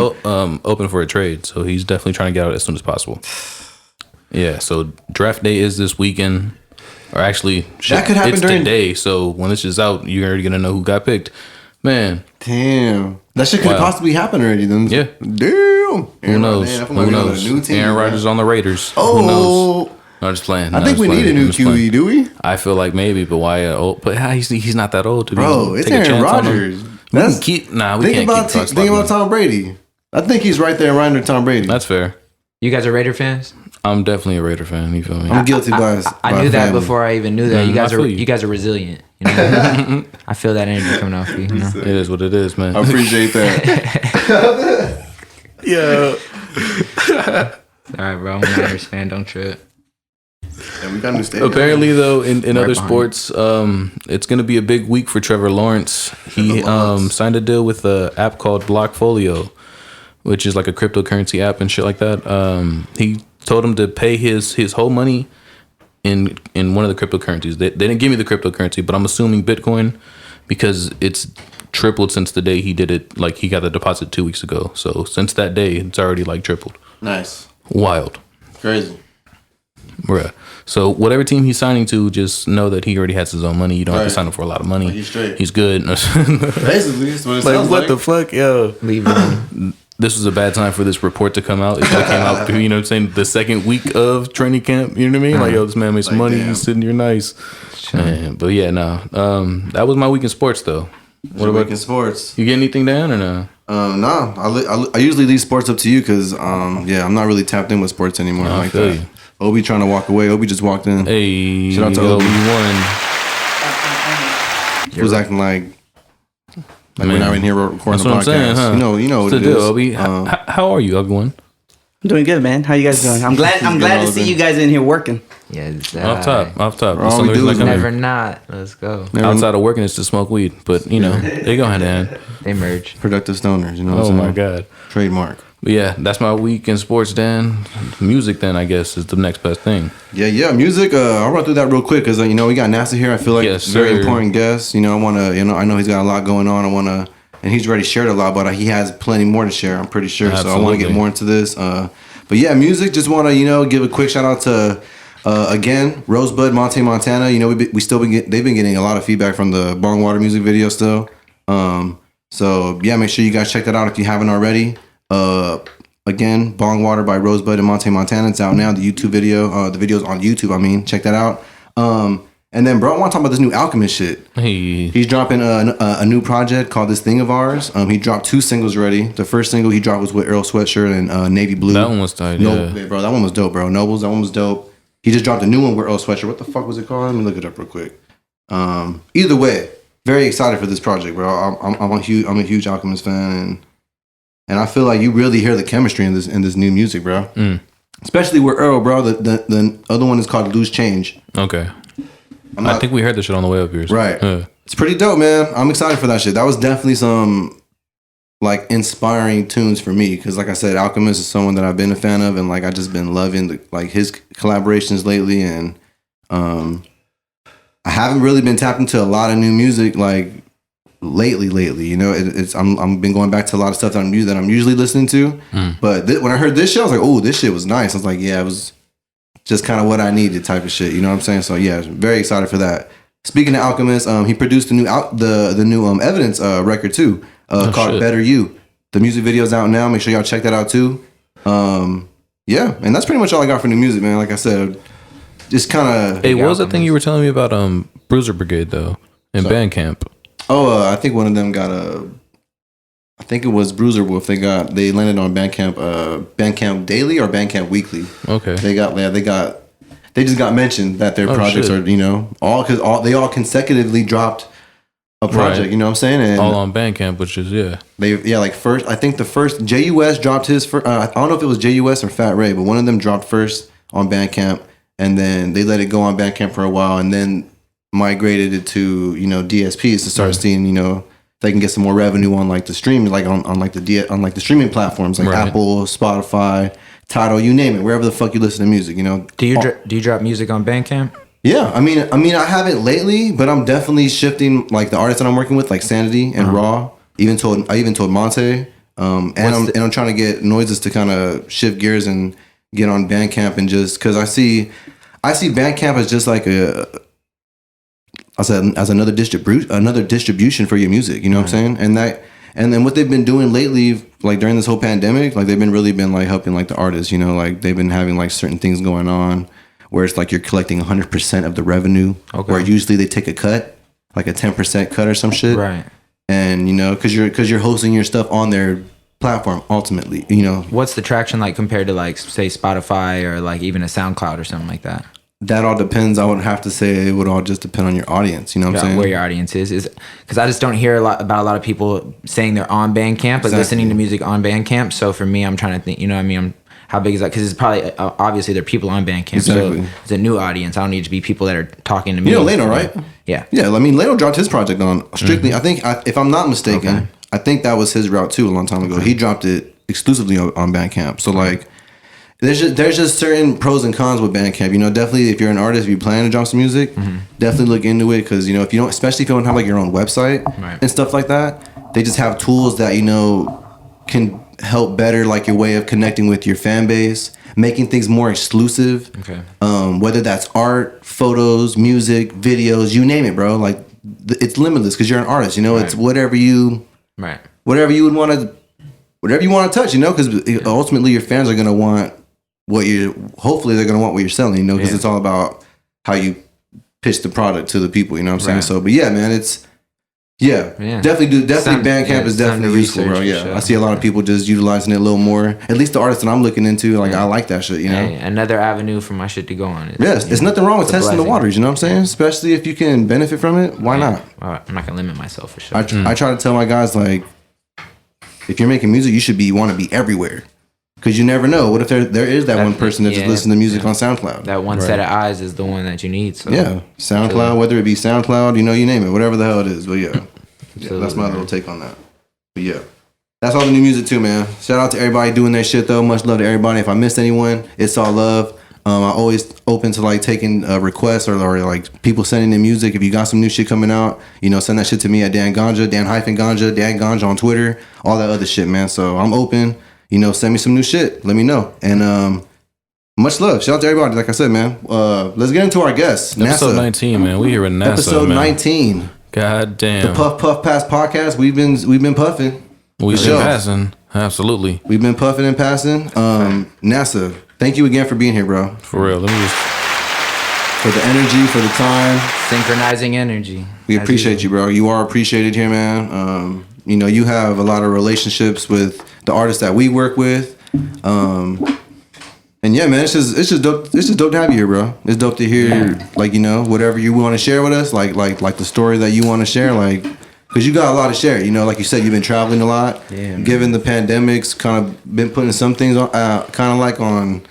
open for a trade, so he's definitely trying to get out as soon as possible. Yeah, so draft day is this weekend. Or actually, That could happen it's during- today. So when this is out, you're already gonna know who got picked. Man, Damn. That shit could Wow. possibly happen already then. Yeah. Damn. who knows? Man, Who knows? A new team, Aaron man. Rodgers on the Raiders. Who knows? Oh, No, I'm just playing. I think we need a new QE, do we? I feel like maybe, but why? But he's not that old to be. Bro, it's take a Aaron chance on him. Rodgers. We can keep. Nah, we Think can't about keep think about Tom Brady. I think he's right there, right under Tom Brady. That's fair. you guys are Raider fans? I'm definitely a Raider fan. You feel me? I'm guilty by I knew that before I even knew that. You guys I are feel you. you guys are resilient. You know? I feel that energy coming off you. You know? It is what it is, man. I appreciate that. Yeah. All right, bro. I'm a Niners fan. Don't trip. And we got a new stadium. Apparently, though, in Right other behind. sports, it's going to be a big week for Trevor Lawrence. He signed a deal with an app called Blockfolio, which is like a cryptocurrency app and shit like that. He told him to pay his whole money in one of the cryptocurrencies. They didn't give me the cryptocurrency, but I'm assuming Bitcoin because it's tripled since the day he did it. Like he got the deposit 2 weeks ago. So since that day, it's already like tripled. Nice. Wild. Crazy. Bruh. So whatever team he's signing to, just know that he already has his own money. You don't have to Right. sign him for a lot of money. He's straight. He's good. Basically, that's what it sounds like. fuck, yo? Leave it. This was a bad time for this report to come out. It should have came out, you know what I'm saying, the second week of training camp. You know what I mean? Like, yo, this man made some Like, money. damn. He's sitting here nice. Man, but yeah, no. That was my week in sports, though. What about in sports? You get anything down or no? No, I usually leave sports up to you because, I'm not really tapped in with sports anymore. I like feel that. you. Obi trying to walk away. Obi just walked in. Hey, Shout out to yo, Obi. you won. He was acting like we're Man. not in here recording That's the what I'm podcast. saying, huh? You know What's what the it deal, is. Obi? How are you, everyone? I'm doing good, man. How you guys doing? I'm glad to see you guys in here working. Yeah, Off top. All That's the we only do reason I is come here. Never not. Let's go. Outside of working is to smoke weed, but you know they go hand in hand. They merge. Productive stoners, you know what Oh I'm my saying? god! Trademark. But yeah, that's my week in sports. Dan, music. Then I guess is the next best thing. Yeah, music. I'll run through that real quick because we got NASA here. I feel like Yes, very sir. important guest. I want to. I know he's got a lot going on. And he's already shared a lot, but he has plenty more to share. I'm pretty sure. So I want to get more into this. But yeah, music. Just want to give a quick shout out to again Rosebud, Montana. They've been getting a lot of feedback from the Bong Water music video still. So yeah, make sure you guys check that out if you haven't already. Again, Bong Water by Rosebud and Montana. It's out now. The YouTube video, the video's on YouTube. Check that out. And then, bro, I want to talk about this new Alchemist shit. Hey, He's dropping a new project called This Thing of Ours. He dropped 2 singles already. The first single he dropped was with Earl Sweatshirt and Navy Blue. that one was tight. Yeah. Bro, that one was dope, bro. Nobles, that one was dope. He just dropped a new one with Earl Sweatshirt. What the fuck was it called? Let me look it up real quick. Either way, very excited for this project, bro. I'm a huge Alchemist fan, and I feel like you really hear the chemistry in this new music, bro. Especially with Earl, bro. The other one is called Loose Change. Okay. I think we heard this shit on the way up here. Right. Yeah. It's pretty dope, man. I'm excited for that shit. That was definitely some like inspiring tunes for me because, like I said, Alchemist is someone that I've been a fan of, and like I just been loving his collaborations lately, and I haven't really been tapped into a lot of new music like lately. I'm been going back to a lot of stuff that I'm usually listening to, but when I heard this shit, I was like, oh, this shit was nice. I was like, yeah, it was just kind of what I needed type of shit. You know what I'm saying? So yeah, very excited for that. Speaking of Alchemist, he produced the new Evidence record too, called shit. Better You. The music video's out now. Make sure y'all check that out too. Yeah, and that's pretty much all I got for new music, man. Like I said, just kind of. Hey, what was that thing you were telling me about Bruiser Brigade though in Bandcamp? Oh, I think one of them got I think it was Bruiser Wolf. They landed on Bandcamp Daily or Bandcamp Weekly. Okay. They just got mentioned that their projects shit. are they all consecutively dropped a project. Right. You know what I'm saying? And All on Bandcamp, which is first I think the first JUS dropped his first. I don't know if it was JUS or Fat Ray, but one of them dropped first on Bandcamp, and then they let it go on Bandcamp for a while, and then migrated it to DSPs to start seeing they can get some more revenue on like the streaming, like on the streaming platforms like Right. Apple, Spotify, Tidal, you name it, wherever the fuck you listen to music. Do you drop music on Bandcamp? Yeah, I mean, I haven't lately, but I'm definitely shifting. Like the artists that I'm working with, like Sanity and Raw. I even told Monte, and I'm trying to get Noises to kind of shift gears and get on Bandcamp, and just because I see Bandcamp as just like as another distribution for your music. You know what I'm saying? And then what they've been doing lately, like during this whole pandemic, like they've been like helping like the artists. Like they've been having like certain things going on where it's like you're collecting 100% of the revenue, where usually they take a cut, like a 10% cut or some shit. Right. And because you're hosting your stuff on their platform ultimately. What's the traction like compared to like say Spotify or like even a SoundCloud or something like that? That all depends. I would have to say it would all just depend on your audience. You know what I'm saying? Where your audience is because I just don't hear about a lot of people saying they're on Bandcamp, but listening to music on Bandcamp. So for me, I'm trying to think. You know what I mean? How big is that? Because it's probably obviously there are people on Bandcamp. Exactly. So it's a new audience. I don't need to be people that are talking to me. Leno, right? Yeah. Yeah. I mean, Leno dropped his project on strictly. I think if I'm not mistaken, I think that was his route too a long time ago. He dropped it exclusively on Bandcamp. So like. There's just certain pros and cons with Bandcamp. Definitely if you're an artist, if you plan to drop some music, definitely look into it because if you don't, especially if you don't have like your own website and stuff like that, they just have tools that can help better like your way of connecting with your fan base, making things more exclusive. Okay. Whether that's art, photos, music, videos, you name it, bro. Like it's limitless because you're an artist. It's whatever you would want to, whatever you want to touch. Because ultimately your fans are gonna want. Hopefully they're gonna want what you're selling, because it's all about how you pitch the product to the people, you know what I'm saying? Right. So, but yeah, man, it's definitely Bandcamp is definitely useful, bro. Yeah, I see a lot of people just utilizing it a little more. At least the artists that I'm looking into, like I like that shit, Hey, another avenue for my shit to go on. Yes, there's nothing wrong with testing the waters, you know what I'm saying? Especially if you can benefit from it, why not? I'm not gonna limit myself for sure. I try to tell my guys like, if you're making music, you should want to be everywhere. Because you never know. What if there is that one person that just listens to music on SoundCloud? That one set of eyes is the one that you need. So. Yeah, SoundCloud, whether it be SoundCloud, you name it, whatever the hell it is. But yeah, that's my little take on that. But yeah. That's all the new music too, man. Shout out to everybody doing their shit though. Much love to everybody. If I missed anyone, it's all love. I'm always open to like taking requests or like people sending in music. If you got some new shit coming out, you know, send that shit to me at Dan-GANJA, Dan-GANJA, Dan-GANJA on Twitter, all that other shit, man. So I'm open. You know, send me some new shit. Let me know. And much love. Shout out to everybody. Like I said, man. Let's get into our guests. Episode NASA. 19, man. We here in NASA. Episode man. 19. God damn. The Puff Puff Pass podcast. We've been puffing. We've been sure. passing. Absolutely. We've been puffing and passing. NASA, thank you again for being here, bro. For real. Let me just. For the energy, for the time. Synchronizing energy. We appreciate you, bro. You are appreciated here, man. You know, you have a lot of relationships with the artists that we work with. And yeah, man, it's just dope. It's just dope to have you here, bro. It's dope to hear, like, you know, whatever you want to share with us, like the story that you want to share, like, because you got a lot to share. You know, like you said, you've been traveling a lot. Yeah, man. Given the pandemic's kind of been putting some things on, kind of like on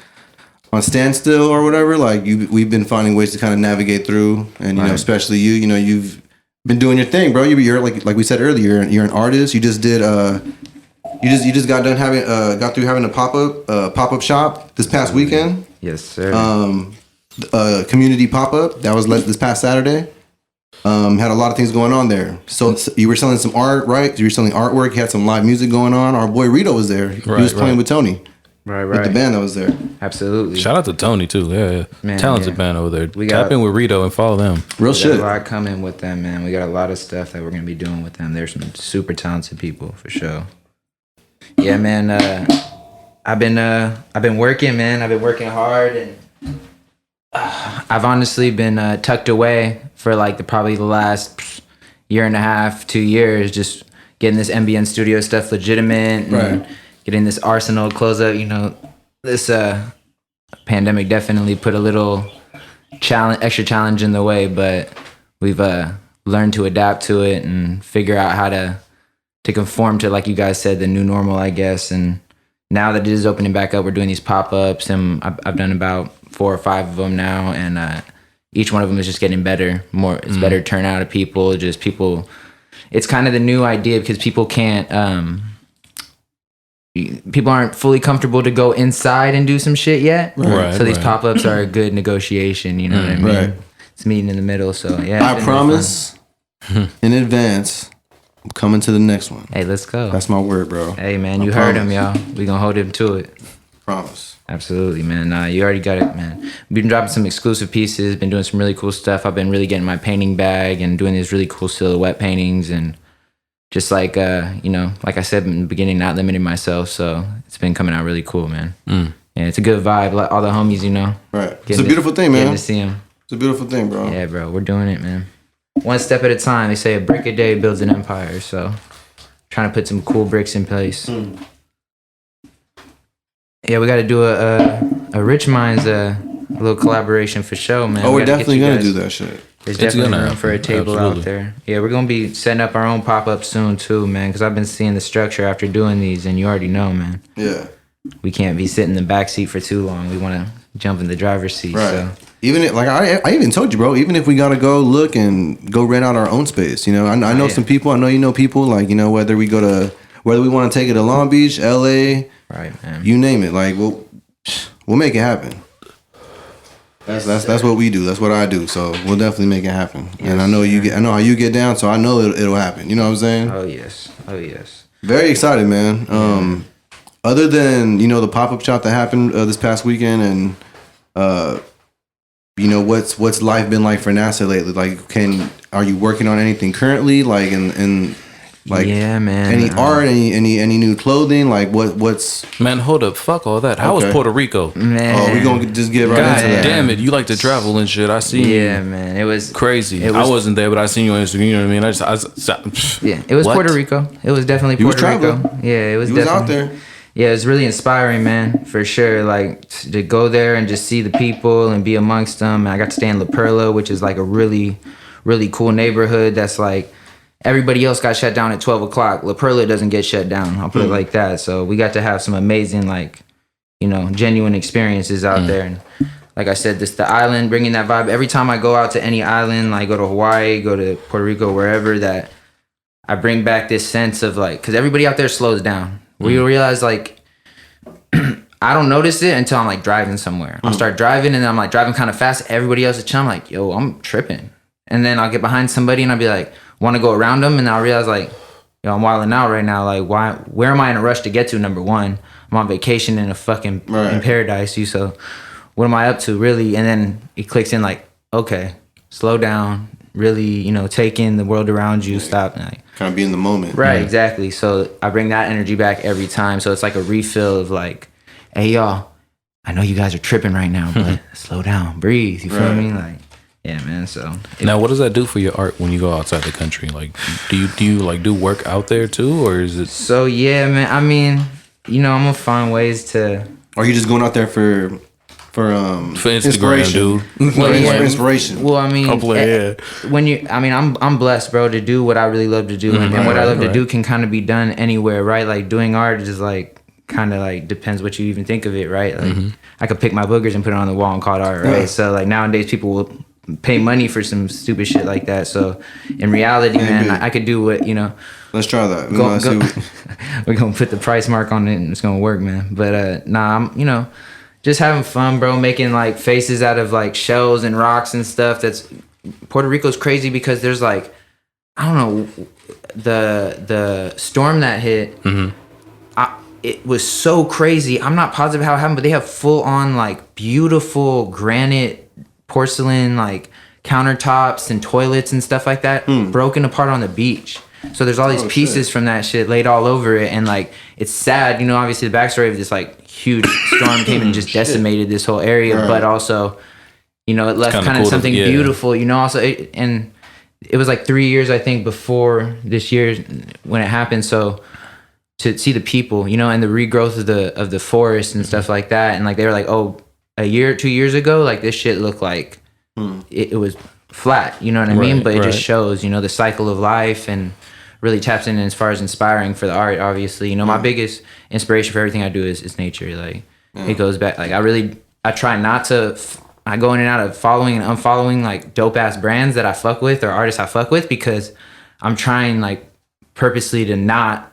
standstill or whatever. Like we've been finding ways to kind of navigate through, and you know, especially you. You know, you've been doing your thing, bro. You're like we said earlier, you're an artist. You just did you just got done got through having a pop-up shop this past weekend. Yes, sir. Community pop-up that was this past Saturday. Had a lot of things going on there. So you were selling some art, right? You were selling artwork. You had some live music going on. Our boy Rito was there. He was playing with Tony. Right. With the band that was there. Absolutely. Shout out to Tony, too. Yeah. Man, Talented yeah. band over there. We Tap got- in with Rito and follow them. Real We got shit. a lot coming with them, man. We got a lot of stuff that we're gonna be doing with them. There's some super talented people for sure. Yeah, man. I've been working, man. I've been working hard, and I've honestly been tucked away for like probably the last year and a half, 2 years, just getting this MbN Studios stuff legitimate, and Right. getting this arsenal close up. You know, this pandemic definitely put a little extra challenge in the way, but we've learned to adapt to it and figure out how to conform to, like you guys said, the new normal, I guess. And now that it is opening back up, we're doing these pop-ups, and I've done about 4 or 5 of them now, and each one of them is just getting better. It's better turnout of people. Just people. It's kind of the new idea because people can't. People aren't fully comfortable to go inside and do some shit yet. Right, So these right. pop-ups are a good negotiation. You know what I mean? Right. It's meeting in the middle. So yeah. I promise in advance, I'm coming to the next one. Hey, let's go. That's my word, bro. Hey, man, I you heard him, promise. y'all. We gonna hold him to it. Promise. Absolutely, man. You already got it, man. We've been dropping some exclusive pieces, been doing some really cool stuff. I've been really getting my painting bag and doing these really cool silhouette paintings, and just like, you know, like I said in the beginning, not limiting myself. So it's been coming out really cool, man. Yeah, it's a good vibe. Like all the homies, you know. Right. It's Getting a beautiful thing, man. Getting to see them. It's a beautiful thing, bro. Yeah, bro. We're doing it, man. One step at a time. They say a brick a day builds an empire. So trying to put some cool bricks in place. Yeah, we got to do a Rich Minds a little collaboration for show, man. Oh, We we're gotta get definitely you gonna guys- do that shit. There's It's definitely gonna room for a happen. table Absolutely. out there. Yeah, we're gonna be setting up our own pop-up soon too, man. Because I've been seeing the structure after doing these, and you already know, man. Yeah. We can't be sitting in the back seat for too long. We want to jump in the driver's seat. Right. So Even if, like I even told you, bro. Even if we gotta go look and go rent out our own space, you know. I know yeah. some people. I know you know people. Like, you know, whether we want to take it to Long Beach, L.A., right, man. you name it. Like, we'll make it happen. That's what we do. That's what I do. So we'll definitely make it happen. And I know I know how you get down. So I know it'll happen. You know what I'm saying? Oh yes. Oh yes. Very excited, man. Other than, you know, the pop-up shop that happened this past weekend, and you know, what's life been like for NASA lately? Like, are you working on anything currently? Like, in like, Yeah, man. any art, any new clothing? Like, what's? Man, hold up. Fuck all that. How was Okay. Puerto Rico? Man. Oh, we gonna just get right God into that. damn it. You like to travel and shit. I seen Yeah, you. man. It was Crazy. It was- I wasn't there, but I seen you on Instagram. You know what I mean? Yeah, it was What? Puerto Rico. It was definitely You was Puerto Rico. traveling. Yeah, it was. He was definitely, out there. Yeah, it was really inspiring, man, for sure. Like to go there and just see the people and be amongst them. And I got to stay in La Perla, which is like a really, really cool neighborhood. That's like everybody else got shut down at 12 o'clock. La Perla doesn't get shut down. I'll put it like that. So we got to have some amazing, like, you know, genuine experiences out there. And like I said, the island, bringing that vibe. Every time I go out to any island, like go to Hawaii, go to Puerto Rico, wherever, that I bring back this sense of like, because everybody out there slows down. We realize like, I don't notice it until I'm like driving somewhere. I'll start driving and then I'm like driving kind of fast. Everybody else is chilling. I'm like, yo, I'm tripping. And then I'll get behind somebody and I'll be like, want to go around them. And I'll realize like, yo, I'm wilding out right now. Like, where am I in a rush to get to? Number one, I'm on vacation in a fucking in paradise. So what am I up to really? And then it clicks in like, okay, slow down. Really, you know, take in the world around you. Stop. Like, Kind of be in the moment. right, exactly. So I bring that energy back every time. So it's like a refill of like, hey, y'all, I know you guys are tripping right now, but slow down, breathe. You feel me? Like, yeah, man. So Now, what does that do for your art when you go outside the country? Like, do you like do work out there too, or is it? So yeah, man. I mean, you know, I'm gonna find ways to. Or are you just going out there for For Instagram, inspiration? dude. Well, yeah. for inspiration. Well, I mean, when you, I mean, I'm blessed, bro, to do what I really love to do, and what I love to do can kind of be done anywhere, right? Like doing art is like kind of like depends what you even think of it, right? Like I could pick my boogers and put it on the wall and call it art, right? So like nowadays people will pay money for some stupid shit like that. So in reality, man, I could do what, you know. Let's try that. We're gonna put the price mark on it and it's gonna work, man. But nah, I'm, you know, just having fun, bro, making like faces out of like shells and rocks and stuff. That's Puerto Rico's crazy because there's like, I don't know, the storm that hit, it was so crazy. I'm not positive how it happened, but they have full on like beautiful granite porcelain like countertops and toilets and stuff like that broken apart on the beach. So there's all these pieces from that shit laid all over it, and like it's sad, you know. Obviously, the backstory of this like huge storm came and just decimated this whole area, but also, you know, it left kind of cool something beautiful, you know. Also, and it was like 3 years, I think, before this year when it happened. So to see the people, you know, and the regrowth of the forest and stuff like that, and like they were like, oh, a year, 2 years ago, like this shit looked like it was flat, you know what I mean? But it just shows, you know, the cycle of life and really taps in as far as inspiring for the art, obviously. You know, my biggest inspiration for everything I do is nature. Like, it goes back, like, I try not to, I go in and out of following and unfollowing, like, dope-ass brands that I fuck with or artists I fuck with because I'm trying, like, purposely to not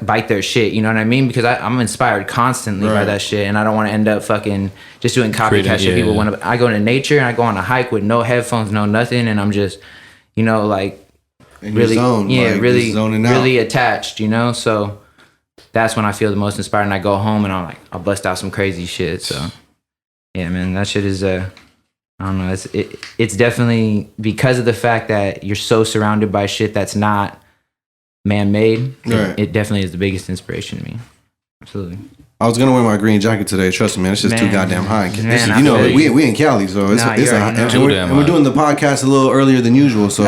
bite their shit, you know what I mean? Because I'm inspired constantly by that shit, and I don't want to end up fucking just doing copycat shit. People want to. I go into nature and I go on a hike with no headphones, no nothing, and I'm just, you know, like In really, your zone, like, really, zoning out. really attached, you know. So that's when I feel the most inspired, and I go home and I'll bust out some crazy shit. So yeah, man, that shit is I don't know. It's definitely because of the fact that you're so surrounded by shit that's not man-made. It definitely is the biggest inspiration to me. Absolutely. I was gonna wear my green jacket today. Trust me, man. It's just too goddamn high. Man, you know, we in Cali, so it's and we're doing the podcast a little earlier than usual. So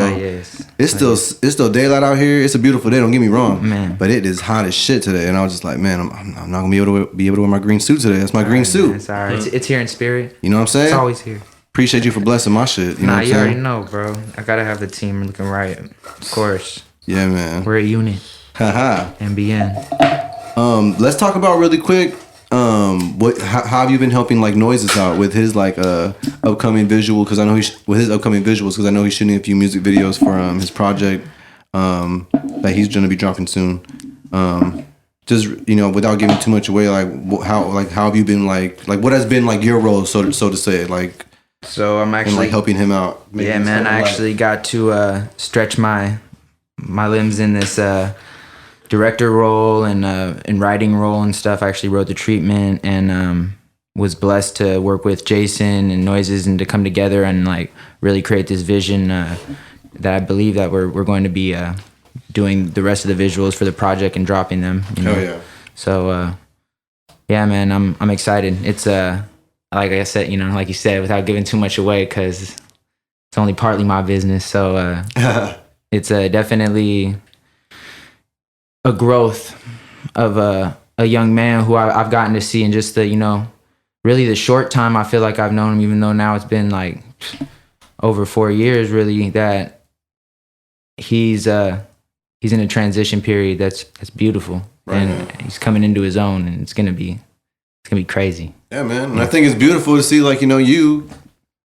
it's still daylight out here. It's a beautiful day. Don't get me wrong, man. But it is hot as shit today, and I was just like, man, I'm not gonna be able to wear my green suit today. That's my green suit. Man, it's all right. It's here in spirit. You know what I'm saying? It's always here. Appreciate you for blessing my shit. You know what I'm you saying? already know, bro. I gotta have the team looking right. Of course. Yeah, man. We're a unit. Haha. MbN. Let's talk about really quick. How have you been helping like Noises out with his like upcoming visual? Because I know with his upcoming visuals. Because I know he's shooting a few music videos for his project that he's gonna be dropping soon. Just, you know, without giving too much away, like how have you been like what has been like your role, so to say, like? So I'm actually like helping him out. Yeah, man. I actually got to stretch my limbs in this director role and writing role and stuff. I actually wrote the treatment and was blessed to work with Jason and Noises and to come together and like really create this vision that I believe that we're going to be doing the rest of the visuals for the project and dropping them. You know? Hell yeah. So yeah, man, I'm excited. It's like I said, you know, like you said, without giving too much away, because it's only partly my business. So it's definitely a growth of a young man who I've gotten to see in just the, you know, really the short time I feel like I've known him, even though now it's been like over 4 years, really, that he's in a transition period that's beautiful. Right. And he's coming into his own, and it's gonna be crazy. Yeah, man. And I think it's beautiful to see, like, you know, you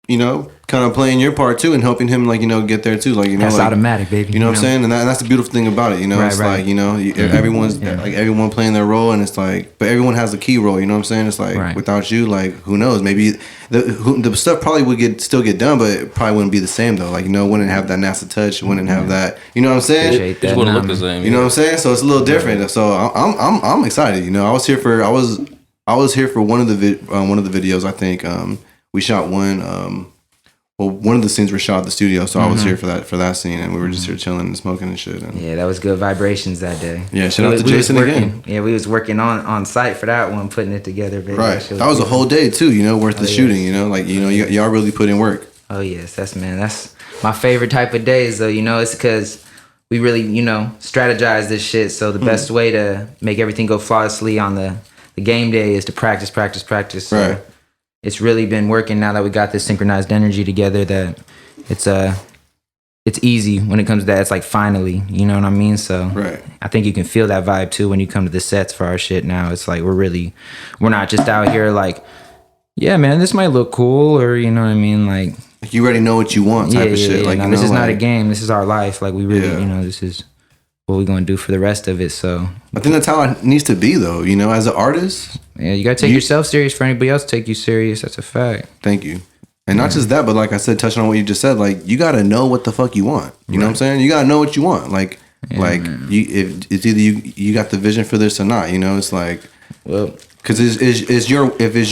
you know, kind of playing your part too and helping him, like, you know, get there too. Like, you know, That's like, automatic, baby. You know what I'm saying? And that's the beautiful thing about it. You know, Right, it's right. like, you know, everyone's like everyone playing their role, and it's like, but everyone has a key role. You know what I'm saying? It's like Right. without you, like, who knows? Maybe the stuff probably would still get done, but it probably wouldn't be the same though. Like, you know, wouldn't have that NASA touch, wouldn't have that. You know what I'm saying? Appreciate It that. wouldn't Nah, look the man. same. You know what I'm saying? So it's a little different. So I'm excited. You know, I was here for one of the videos. I think we shot one. Well, one of the scenes were shot at the studio, so I was here for that scene, and we were just here chilling and smoking and shit. And Yeah, that was good vibrations that day. Yeah, shout out to We was Jason working- again. Yeah, we was working on site for that one, putting it together, baby. right, shit that was a beautiful. whole day too. You know, worth the yeah. shooting. You know, like, you know, y'all really put in work. Oh yes, that's my favorite type of days though. You know, it's because we really, you know, strategize this shit. So the best way to make everything go flawlessly on the game day is to practice. So Right. it's really been working now that we got this synchronized energy together. That it's easy when it comes to that. It's like finally, you know what I mean? So Right. I think you can feel that vibe too when you come to the sets for our shit now. It's like we're not just out here like, yeah, man, this might look cool, or you know what I mean, like. Like, you already know what you want, type of shit. Like, no, you this know, is not a like, game. This is our life. Like we really, Yeah. you know, this is what we're gonna do for the rest of it. So I think that's how it needs to be, though. You know, as an artist. yeah, you gotta take yourself serious for anybody else to take you serious. That's a fact. Thank you. And not just that, but like I said, touching on what you just said, like, you gotta know what the fuck you want. You know what I'm saying? You gotta know what you want. Like, if it's either you got the vision for this or not. You know, it's like, Well, because if it's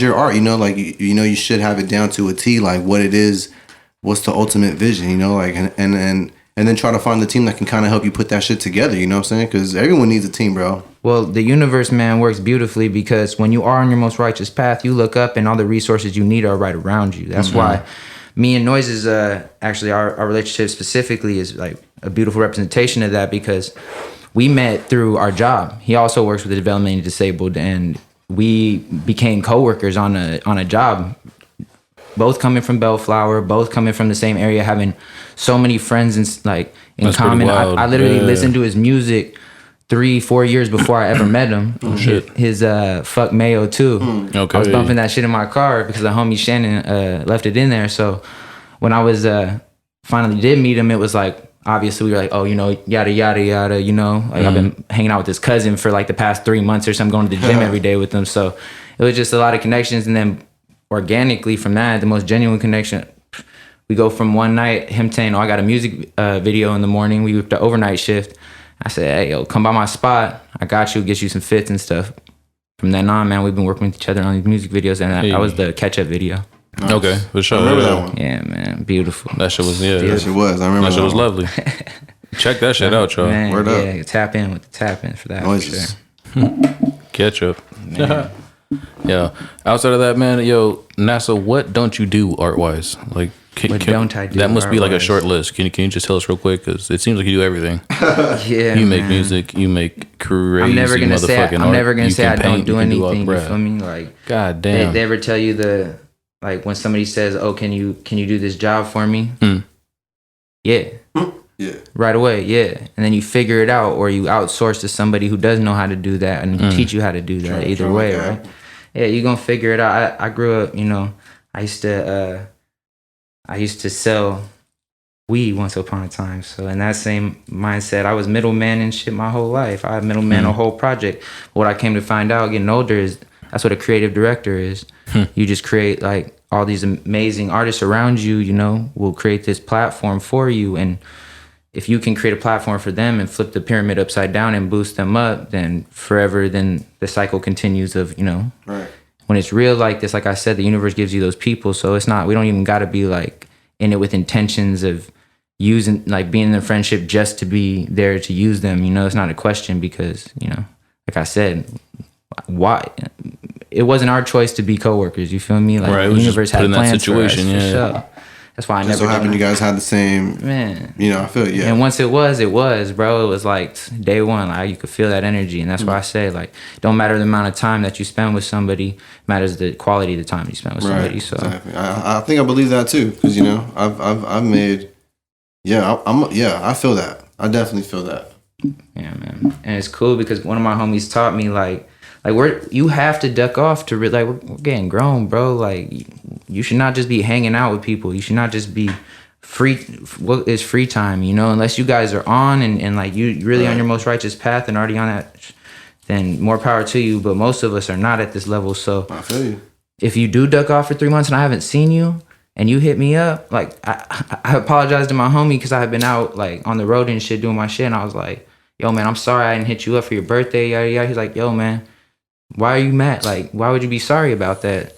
your art, you know, like, you know, you should have it down to a T, like what it is, what's the ultimate vision, you know, like, and then try to find the team that can kind of help you put that shit together. You know what I'm saying? Because everyone needs a team, bro. well, the universe, man, works beautifully because when you are on your most righteous path, you look up and all the resources you need are right around you. That's why me and Noise is actually our relationship specifically is like a beautiful representation of that because we met through our job. He also works with the developmentally disabled, and we became coworkers on a job. Both coming from Bellflower, both coming from the same area, having so many friends in That's pretty common. wild. I literally Yeah. listened to his music 3-4 years before I ever met him. Oh shit. His Fuck Mayo too. Okay. I was bumping that shit in my car because the homie Shannon left it in there. So when I was finally did meet him, it was like obviously we were like, oh, you know, yada yada yada, you know. Like I've been hanging out with his cousin for like the past 3 months or something, going to the gym every day with him. So it was just a lot of connections, and then organically from that, the most genuine connection. We go from one night, him saying, oh, I got a music video in the morning. We worked the overnight shift. I said, hey, yo, come by my spot. I got you, get you some fits and stuff. From then on, man, we've been working with each other on these music videos, and that was the catch-up video. Okay, for sure. I remember yeah. that one. Yeah, man, beautiful. That shit was That shit was. I remember That shit was one. lovely. Check that shit out, y'all. Man, Word up. yeah, tap in with the tap in for that. Noises. For sure. Catch up. Yeah. Outside of that, man, yo, NASA, what don't you do art wise? Like, What don't I do That must be like a art-wise? short list. Can you just tell us real quick? Because it seems like you do everything. Yeah, You make man. music. You make crazy I'm never gonna say motherfucking art. I'm never gonna You say can I don't paint, do you can all- anything. You bruh. feel me? Like, God they damn. ever tell you like when somebody says, "Oh, can you do this job for me?" Yeah, Yeah. right away. Yeah, and then you figure it out, or you outsource to somebody who does know how to do that and teach you how to do that. Either try way, like that. right? Yeah, you're gonna figure it out. I grew up, you know. I used to sell weed once upon a time. So in that same mindset, I was middleman and shit my whole life. I middleman a whole project. What I came to find out getting older is that's what a creative director is. You just create like all these amazing artists around you, you know, will create this platform for you. And if you can create a platform for them and flip the pyramid upside down and boost them up, then forever, then the cycle continues of, you know, Right. when it's real like this, like I said, the universe gives you those people. So it's not, we don't even got to be like in it with intentions of using, like being in a friendship just to be there to use them. You know, it's not a question because, you know, like I said, why? It wasn't our choice to be coworkers. You feel me? Like Right, it the was just universe put had in that plans for us, situation, for yeah. sure. That's why I Just never so happened did you guys had the same, man. you know, I feel, yeah. And once it was, bro. It was like day one. Like you could feel that energy, and that's why I say like, don't matter the amount of time that you spend with somebody, matters the quality of the time you spend with somebody. So Exactly. I think I believe that too, because, you know, I've made, I feel that. I definitely feel that. yeah, man. And it's cool because one of my homies taught me like you have to duck off to like we're getting grown, bro. Like you should not just be hanging out with people. You should not just be free. What is free time? You know, unless you guys are on and like you really on your most righteous path and already on that, then more power to you. But most of us are not at this level. So I feel you. if you do duck off for 3 months and I haven't seen you and you hit me up, like I apologized to my homie because I had been out like on the road and shit doing my shit, and I was like, yo man, I'm sorry I didn't hit you up for your birthday, yada yada. He's like, yo man, why are you mad? Like, why would you be sorry about that?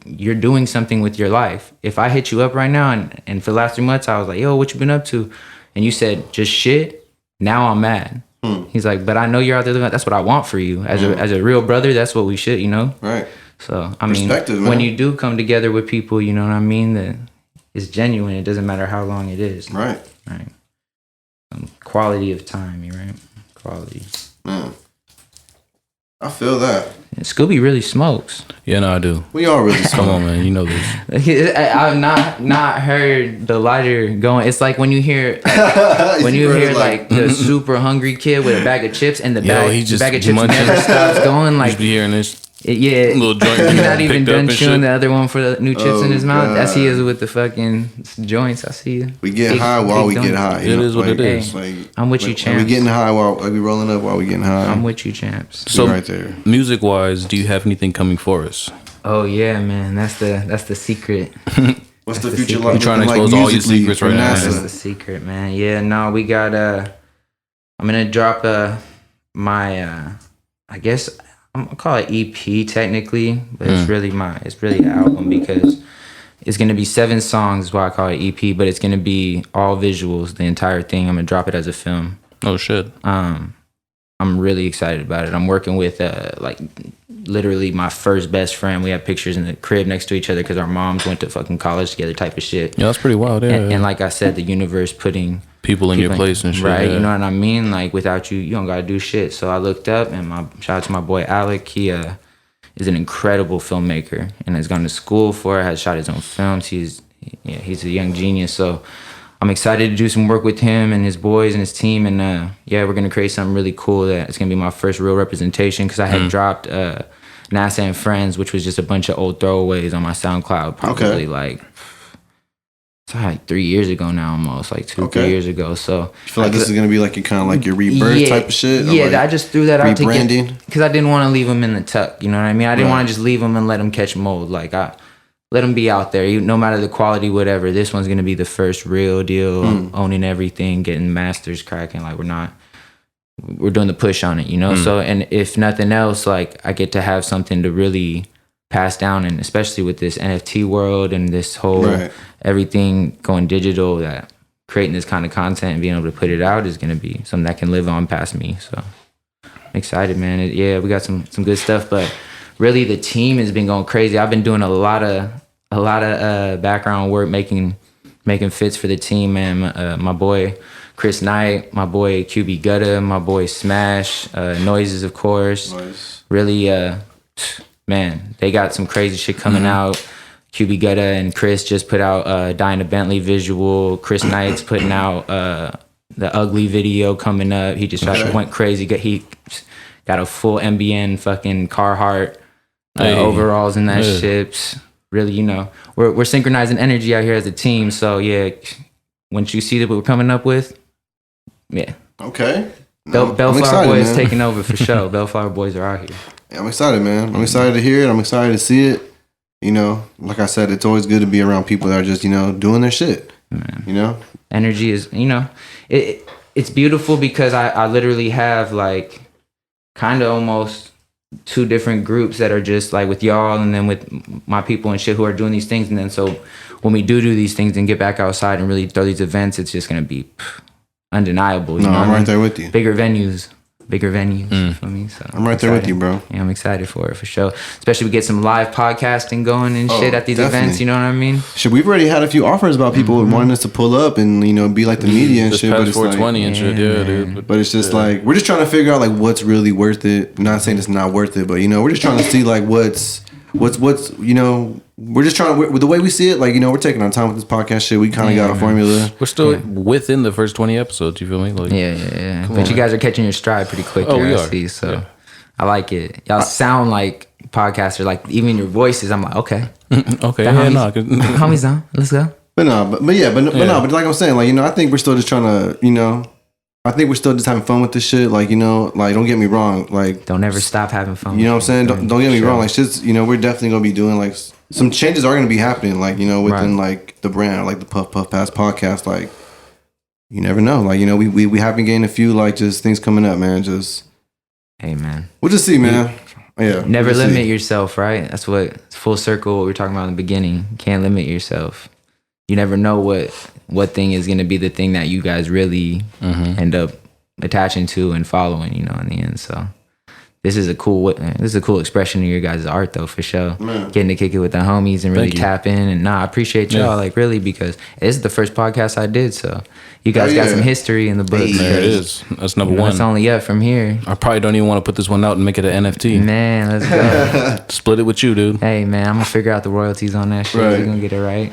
You're doing something with your life. If I hit you up right now and for the last 3 months I was like, yo, what you been up to? And you said just shit, now I'm mad. He's like, but I know you're out there living. That's what I want for you as a real brother. That's what we should, you know. Right. So I mean, Perspective, when man. you do come together with people, you know what I mean, that it's genuine. It doesn't matter how long it is. Right. Right. Quality of time, you right? Quality. Man. I feel that. And Scooby really smokes. Yeah, no, I do. We all really Come on, man. You know this. I've not heard the lighter going. It's like when you hear like the super hungry kid with a bag of chips and the bag of chips never stops going. You Like should be hearing this. Yeah, Little joint he's not even picked up done and chewing shit. the other one for the new chips in his mouth. God. As he is with the fucking joints. I see you. We get Big- high while we big get donut. high. It is what it is. I'm with you, We champs. getting high while we rolling up while we getting high. I'm with you, champs. So, right there. music wise, do you have anything coming for us? Oh yeah, man. That's the secret. What's the the future secret. like? You're trying to looking expose all your musically secrets for right now, NASA? That's the secret, man. Yeah, no, we got I'm gonna drop my I guess I'm gonna call it EP technically, but it's really an album because it's gonna be 7 songs is why I call it EP, but it's gonna be all visuals, the entire thing. I'm gonna drop it as a film. Oh shit. I'm really excited about it. I'm working with like literally my first best friend. We have pictures in the crib next to each other because our moms went to fucking college together, type of shit. Yeah, that's pretty wild. Yeah, And like I said, the universe putting people in your place and shit. right? Yeah. You know what I mean? Like without you, you don't gotta do shit. So I looked up and shout out to my boy Alec. He is an incredible filmmaker and has gone to school for it. Has shot his own films. He's a young genius. So I'm excited to do some work with him and his boys and his team. And we're gonna create something really cool that it's gonna be my first real representation because I had dropped NASA and Friends, which was just a bunch of old throwaways on my SoundCloud, probably like 3 years ago now, almost like 2-3 years ago. So You feel like this is gonna be like your kind of like your rebirth type of shit? Or Yeah, like I just threw that out to rebranding? because I didn't want to leave them in the tuck. You know what I mean? I didn't want to just leave them and let them catch mold. Like I let them be out there, no matter the quality, whatever. This one's gonna be the first real deal, owning everything, getting masters cracking. Like we're doing the push on it, you know. So and if nothing else, like I get to have something to really pass down, and especially with this NFT world and this whole everything going digital, that creating this kind of content and being able to put it out is going to be something that can live on past me. So I'm excited, man. We got some good stuff, but really the team has been going crazy. I've been doing a lot of background work, making fits for the team, man. My boy Chris Knight, my boy QB Gutta, my boy Smash, Noises, of course. Nice. Really, man, they got some crazy shit coming out. QB Gutta and Chris just put out Dying a Bentley visual. Chris Knight's putting out the Ugly video coming up. He just went crazy. He got a full MbN fucking Carhartt overalls and that shit. Really, you know, we're synchronizing energy out here as a team. So yeah, once you see what we're coming up with, yeah. Okay. Bellflower Boys taking over for sure. Bellflower Boys are out here. Yeah, I'm excited, man. I'm excited to hear it. I'm excited to see it. You know, like I said, it's always good to be around people that are just, you know, doing their shit. Man. You know? Energy is, you know, it's beautiful because I literally have like kind of almost 2 different groups that are just like with y'all and then with my people and shit who are doing these things. And then so when we do these things and get back outside and really throw these events, it's just going to be undeniable. You know I'm what I right mean? there with you. Bigger venues. You feel me? So I'm right there with you, bro. Yeah, I'm excited for it for sure. Especially we get some live podcasting going and shit at these events. You know what I mean? Shit, we've already had a few offers about people wanting us to pull up and, you know, be like the media and This shit. But past it's 420 like, and shit, yeah, dude. but it's just like we're just trying to figure out like what's really worth it. I'm not saying it's not worth it, but you know, we're just trying to see like what's you know. We're just trying to, with the way we see it, like, you know, we're taking our time with this podcast shit. We kind of got a formula. We're still within the first 20 episodes. You feel me? Like, Yeah. But you guys are catching your stride pretty quick. Oh, we I are. see, so Yeah. I like it. Y'all sound like podcaster, like even your voices, I'm like, okay, Okay, the yeah, homies, no, homies on, let's go. But like I'm saying, like, you know, I think we're still just trying to, you know, I think we're still just having fun with this shit. Like, you know, like, don't get me wrong, like, Don't ever stop having fun. you know what I'm saying? Don't get me Sure. wrong, like, shit's, you know, we're definitely gonna be doing like some changes are gonna be happening, like, you know, within like the brand, like the Puff Puff Pass podcast, like, you never know, like, you know, we have been getting a few like just things coming up, man. Just Hey man, we'll just see, man. Yeah, never we'll just limit see. yourself, right? That's what it's full circle. What we were talking about in the beginning. You can't limit yourself. You never know what thing is gonna be the thing that you guys really end up attaching to and following. You know, in the end. So this is a cool expression of your guys' art, though, for sure. Man. Getting to kick it with the homies and really Thank you. tap in, and I appreciate y'all, like, really, because this is the first podcast I did, so you guys Oh, got yeah. some history in the books. there it is. That's number one. It's only up from here. I probably don't even want to put this one out and make it an NFT. Man, let's go. Split it with you, dude. Hey, man, I'm gonna figure out the royalties on that shit. Right. We're gonna get it right.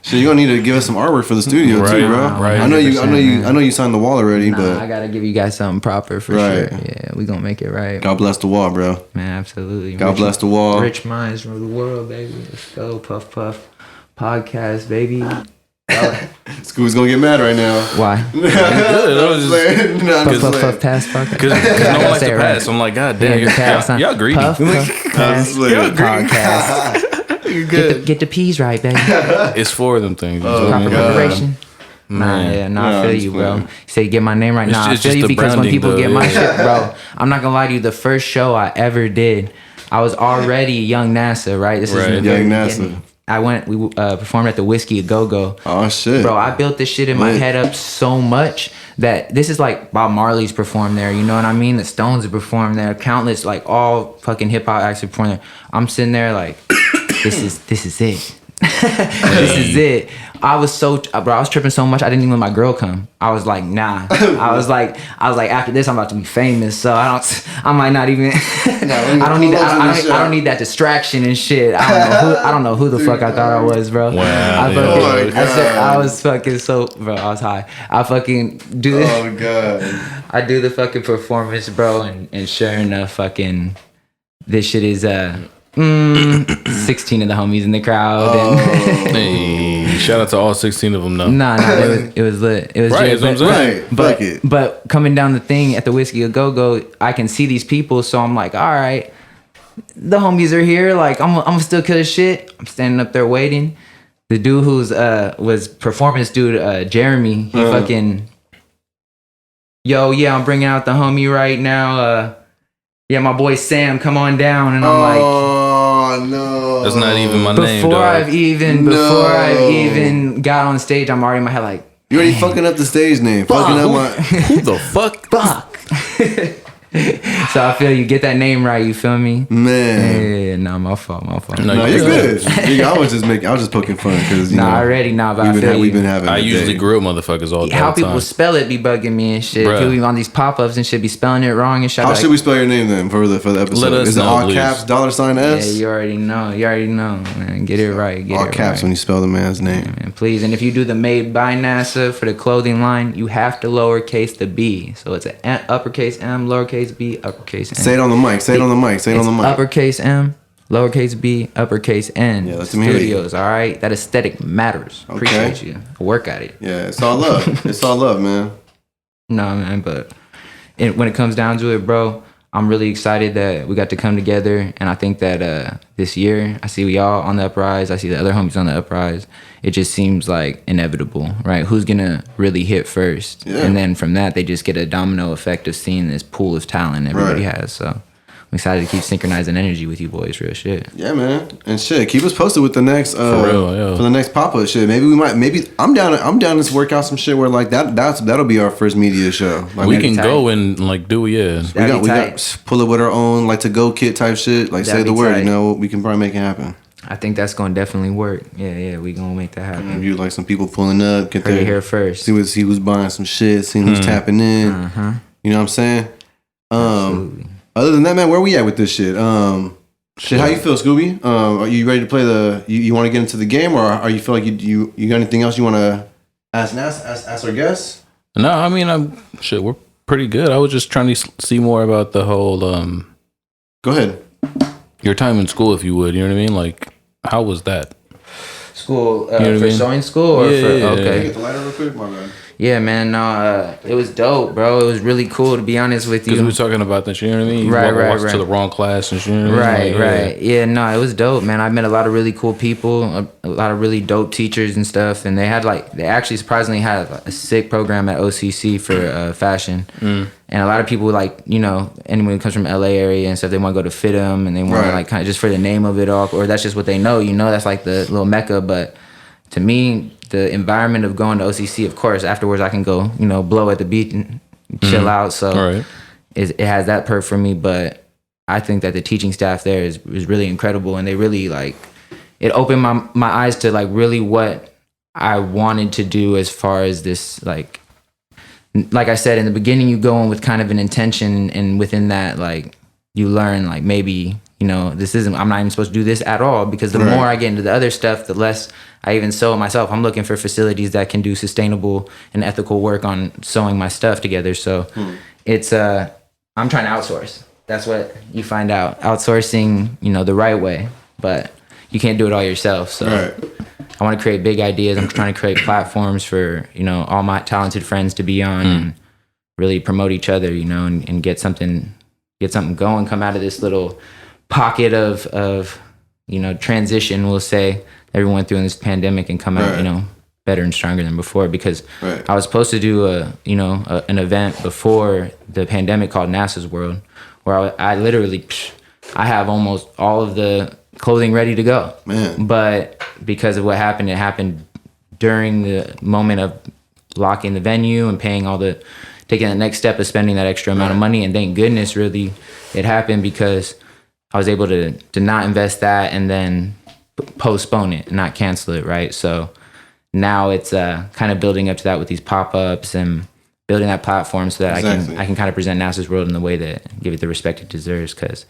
So you're gonna need to give us some artwork for the studio Right, too, bro. right. I know you 100%, signed the wall already, Nah, but I gotta give you guys something proper for Right. sure. Yeah, we gonna make it right. God bless the wall, bro. Man, absolutely. God bless the wall. Rich minds rule the world, baby. Let's go, Puff Puff podcast, baby. Scoob's gonna get mad right now. Why? Good. I was just No, I'm Puff just Puff like- Puff pass podcast. because no one likes Say to it right. pass. I'm like, God Yeah, damn, your pass, huh? y'all greedy. Puff Puff pass like- Y'all greedy. podcast. You're good. Get the P's right, baby. It's for them things. Oh, Proper God. preparation. Nah, I Nah, feel I'm you, just bro. playing. You say get my name right. It's Nah, I just feel you the because when branding, people though, get my yeah. shit, bro, I'm not gonna lie to you. The first show I ever did, I was already young NASA, right? This is Right. in the very Young NASA. beginning. we performed at the Whiskey A Go Go. Oh shit, Bro, I built this shit in my Lit. head up so much that this is like Bob Marley's performed there. You know what I mean? The Stones have performed there. Countless, like, all fucking hip hop acts have performed there. I'm sitting there like, this is it. This is it. I was tripping so much I didn't even let my girl come. I was like, nah. I was like, after this I'm about to be famous, so I might not even. I don't need that distraction and shit. I don't know who the fuck I thought I was, bro. Wow, I, yeah. fucking, Oh my God. I was fucking so, bro. I was high. I fucking do this. Oh god. I do the fucking performance, bro, and sure enough, fucking this shit is 16 of the homies in the crowd. Oh. And Hey, shout out to all 16 of them, though. nah, it was lit. It was Right, lit, that's what I'm saying. Right, but, fuck it. but coming down the thing at the Whiskey A Go Go, I can see these people, so I'm like, all right, the homies are here. Like, I'm gonna still kill this shit. I'm standing up there waiting. The dude who's was performance dude, Jeremy, he fucking, yo, yeah, I'm bringing out the homie right now. Yeah, my boy Sam, come on down. And I'm like, Oh no. That's not even my name, before dog. I've even got on stage, I'm already in my head like, You already fucking up the stage name. Fucking up my. Who the fuck? fuck. So I feel you get that name right. You feel me? Man. Yeah, nah, my fault. No, No, you're good. I was just poking fun because you know. Nah, already nah, but I we've feel been, you. we've been having. I a usually day. grill motherfuckers all the How time. people spell it be bugging me and shit. Bruh. People be on these pop-ups and shit be spelling it wrong and shit. How Like, should we spell your name then for the episode? Let us Is it know, all please. caps, $S? Yeah, you already know. Man, get it right. Get All it caps right. when you spell the man's name. Man, please. And if you do the MadebyNA A for the clothing line, you have to lowercase the B. So it's an uppercase M, lowercase B, uppercase N. Say it on the mic. Say it on the mic. Say it on the It's mic. uppercase M, lowercase B, uppercase N. Yeah, let them hear you. Studios, all right? That aesthetic matters. Okay. Appreciate you. I work at it. Yeah, it's all love. It's all love, man. No, man, but when it comes down to it, bro, I'm really excited that we got to come together. And I think that this year, I see we all on the uprise. I see the other homies on the uprise. It just seems like inevitable, right? Who's going to really hit first? Yeah. And then from that, they just get a domino effect of seeing this pool of talent everybody Right. has. So I'm excited to keep synchronizing energy with you boys, real shit. Yeah, man. And shit, keep us posted with the next real, yeah. for the next pop-up shit. Maybe I'm down to work out some shit where like that'll be our first media show. Like We That'd be can tight. go and like do yeah. we That'd be tight. got pull it with our own like to go kit type shit. Like say That'd the be word, tight. you know, we can probably make it happen. I think that's going to definitely work. Yeah, we going to make that happen. Interview like some people pulling up, get Heard it there, here first. see who's buying some shit, see who's tapping in. You know what I'm saying? Absolutely. Other than that, man, where we at with this shit? Shit, how you feel, Scooby? Are you ready to play you want to get into the game, or are you feel like you got anything else you want to ask our guests? No, I mean we're pretty good. I was just trying to see more about the whole Go ahead. Your time in school, if you would, you know what I mean? Like, how was that? School, You know what I for mean? sewing school or Yeah, for, yeah, okay. Get the lighter real quick, my man. Yeah, man, no, it was dope, bro. It was really cool, to be honest with Because you. we were talking about that, you know what I mean? You Right, walked to the wrong class and shit. You know what I mean? Like, Right. Yeah, no, it was dope, man. I met a lot of really cool people, a lot of really dope teachers and stuff. And they actually surprisingly had a sick program at OCC for fashion. And a lot of people, like, you know, anyone who comes from LA area and stuff, they want to go to FITM and they want to, like, kind of just for the name of it all, or that's just what they know, you know, that's like the little mecca. But to me, the environment of going to OCC, of course, afterwards I can go, you know, blow at the beach and chill out. So it has that perk for me. But I think that the teaching staff there is really incredible, and they really, like, it opened my eyes to, like, really what I wanted to do as far as this, like I said in the beginning, you go in with kind of an intention, and within that, like, you learn, like, maybe, you know, I'm not even supposed to do this at all, because the more I get into the other stuff, the less I even sew it myself. I'm looking for facilities that can do sustainable and ethical work on sewing my stuff together. So it's, I'm trying to outsource. That's what you find out. Outsourcing, you know, the right way, but you can't do it all yourself. So I want to create big ideas. I'm trying to create platforms for, you know, all my talented friends to be on and really promote each other, you know, and get something going, come out of this little pocket of you know, transition, we'll say, everyone through in this pandemic, and come out, you know, better and stronger than before. Because I was supposed to do an event before the pandemic called NASA's World, where I literally, I have almost all of the clothing ready to go. Man. But because of what happened, it happened during the moment of locking the venue and taking the next step of spending that extra amount of money. And thank goodness, really, it happened, because I was able to not invest that and then postpone it and not cancel it, right? So now it's kind of building up to that with these pop-ups and building that platform so that I can kind of present NASA's World in the way that give it the respect it deserves, because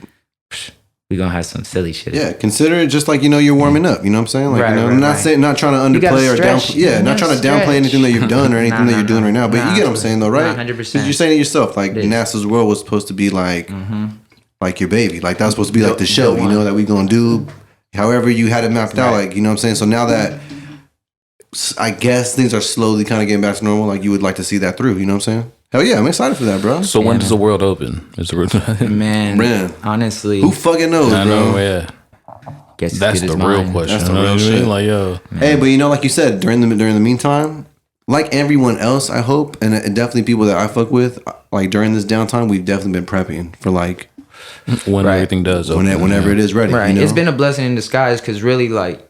we're going to have some silly shit. Yeah, consider it just like, you know, you're warming up, you know what I'm saying? Like, you know, I'm not saying, not trying to underplay or downplay, not trying to downplay anything that you've done or anything that you're doing right now, but you get what I'm saying though, right? 100%. Because you're saying it yourself, like, NASA's World was supposed to be like, like your baby. Like, that was supposed to be like the show, you know, that we gonna do however you had it mapped out, like, you know what I'm saying? So now that I guess things are slowly kind of getting back to normal, like, you would like to see that through, you know what I'm saying? Hell yeah, I'm excited for that, bro. So when does the world open? Is the man, honestly, who fucking knows, bro? Know, yeah. That's the real question. That's the real shit. Like, yo. Hey, but you know, like you said, during the meantime, like everyone else, I hope, and definitely people that I fuck with, like during this downtime, we've definitely been prepping for like when everything does open, whenever it is ready. Right. You know? It's been a blessing in disguise, because really, like,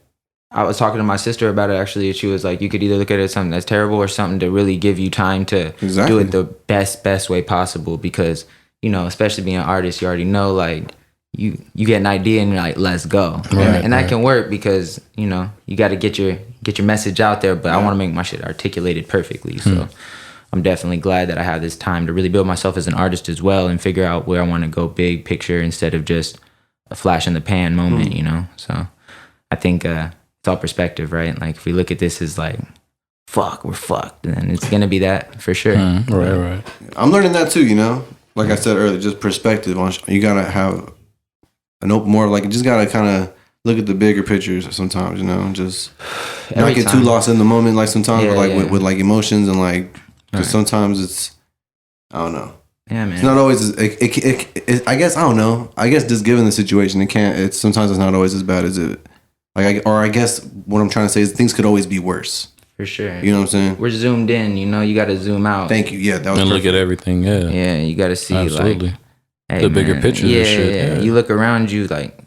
I was talking to my sister about it actually, and she was like, you could either look at it as something that's terrible or something to really give you time to do it the best way possible, because, you know, especially being an artist, you already know, like, you get an idea and you're like, let's go. And that can work, because, you know, you got to get your message out there, but I want to make my shit articulated perfectly. So I'm definitely glad that I have this time to really build myself as an artist as well, and figure out where I want to go big picture instead of just a flash in the pan moment, you know? So I think it's all perspective, right? Like, if we look at this as like, fuck, we're fucked, then it's going to be that for sure. Right. I'm learning that too, you know? Like I said earlier, just perspective. You got to have an open, more like, you just got to kind of look at the bigger pictures sometimes, you know? Just not get too lost in the moment, like sometimes, but like with like emotions and like, because sometimes it's, I don't know. Yeah, man. It's not always. I guess I don't know. I guess just given the situation, sometimes it's not always as bad as it. Like, I guess what I'm trying to say is things could always be worse. For sure. You know what I'm saying? We're zoomed in. You know, you got to zoom out. Thank you. Yeah, that was. And perfect. look at everything. Yeah. Yeah, you got to see absolutely like, hey, the bigger picture. Yeah, of shit. Yeah. You look around you, like,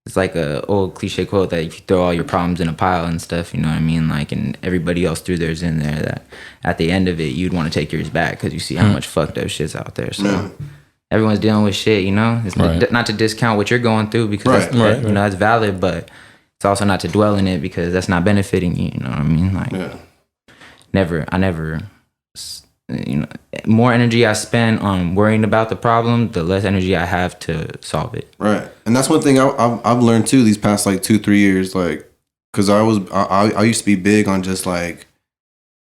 it's like a old cliche quote that if you throw all your problems in a pile and stuff, you know what I mean? Like, and everybody else threw theirs in there, that at the end of it, you'd want to take yours back, because you see how much fucked up shit's out there. So everyone's dealing with shit, you know? It's not to discount what you're going through, because you know, that's valid, but it's also not to dwell in it, because that's not benefiting you, you know what I mean? Like, I never, you know, more energy I spend on worrying about the problem, the less energy I have to solve it. Right. And that's one thing I've learned too these past like 2-3 years, like, because I used to be big on just like,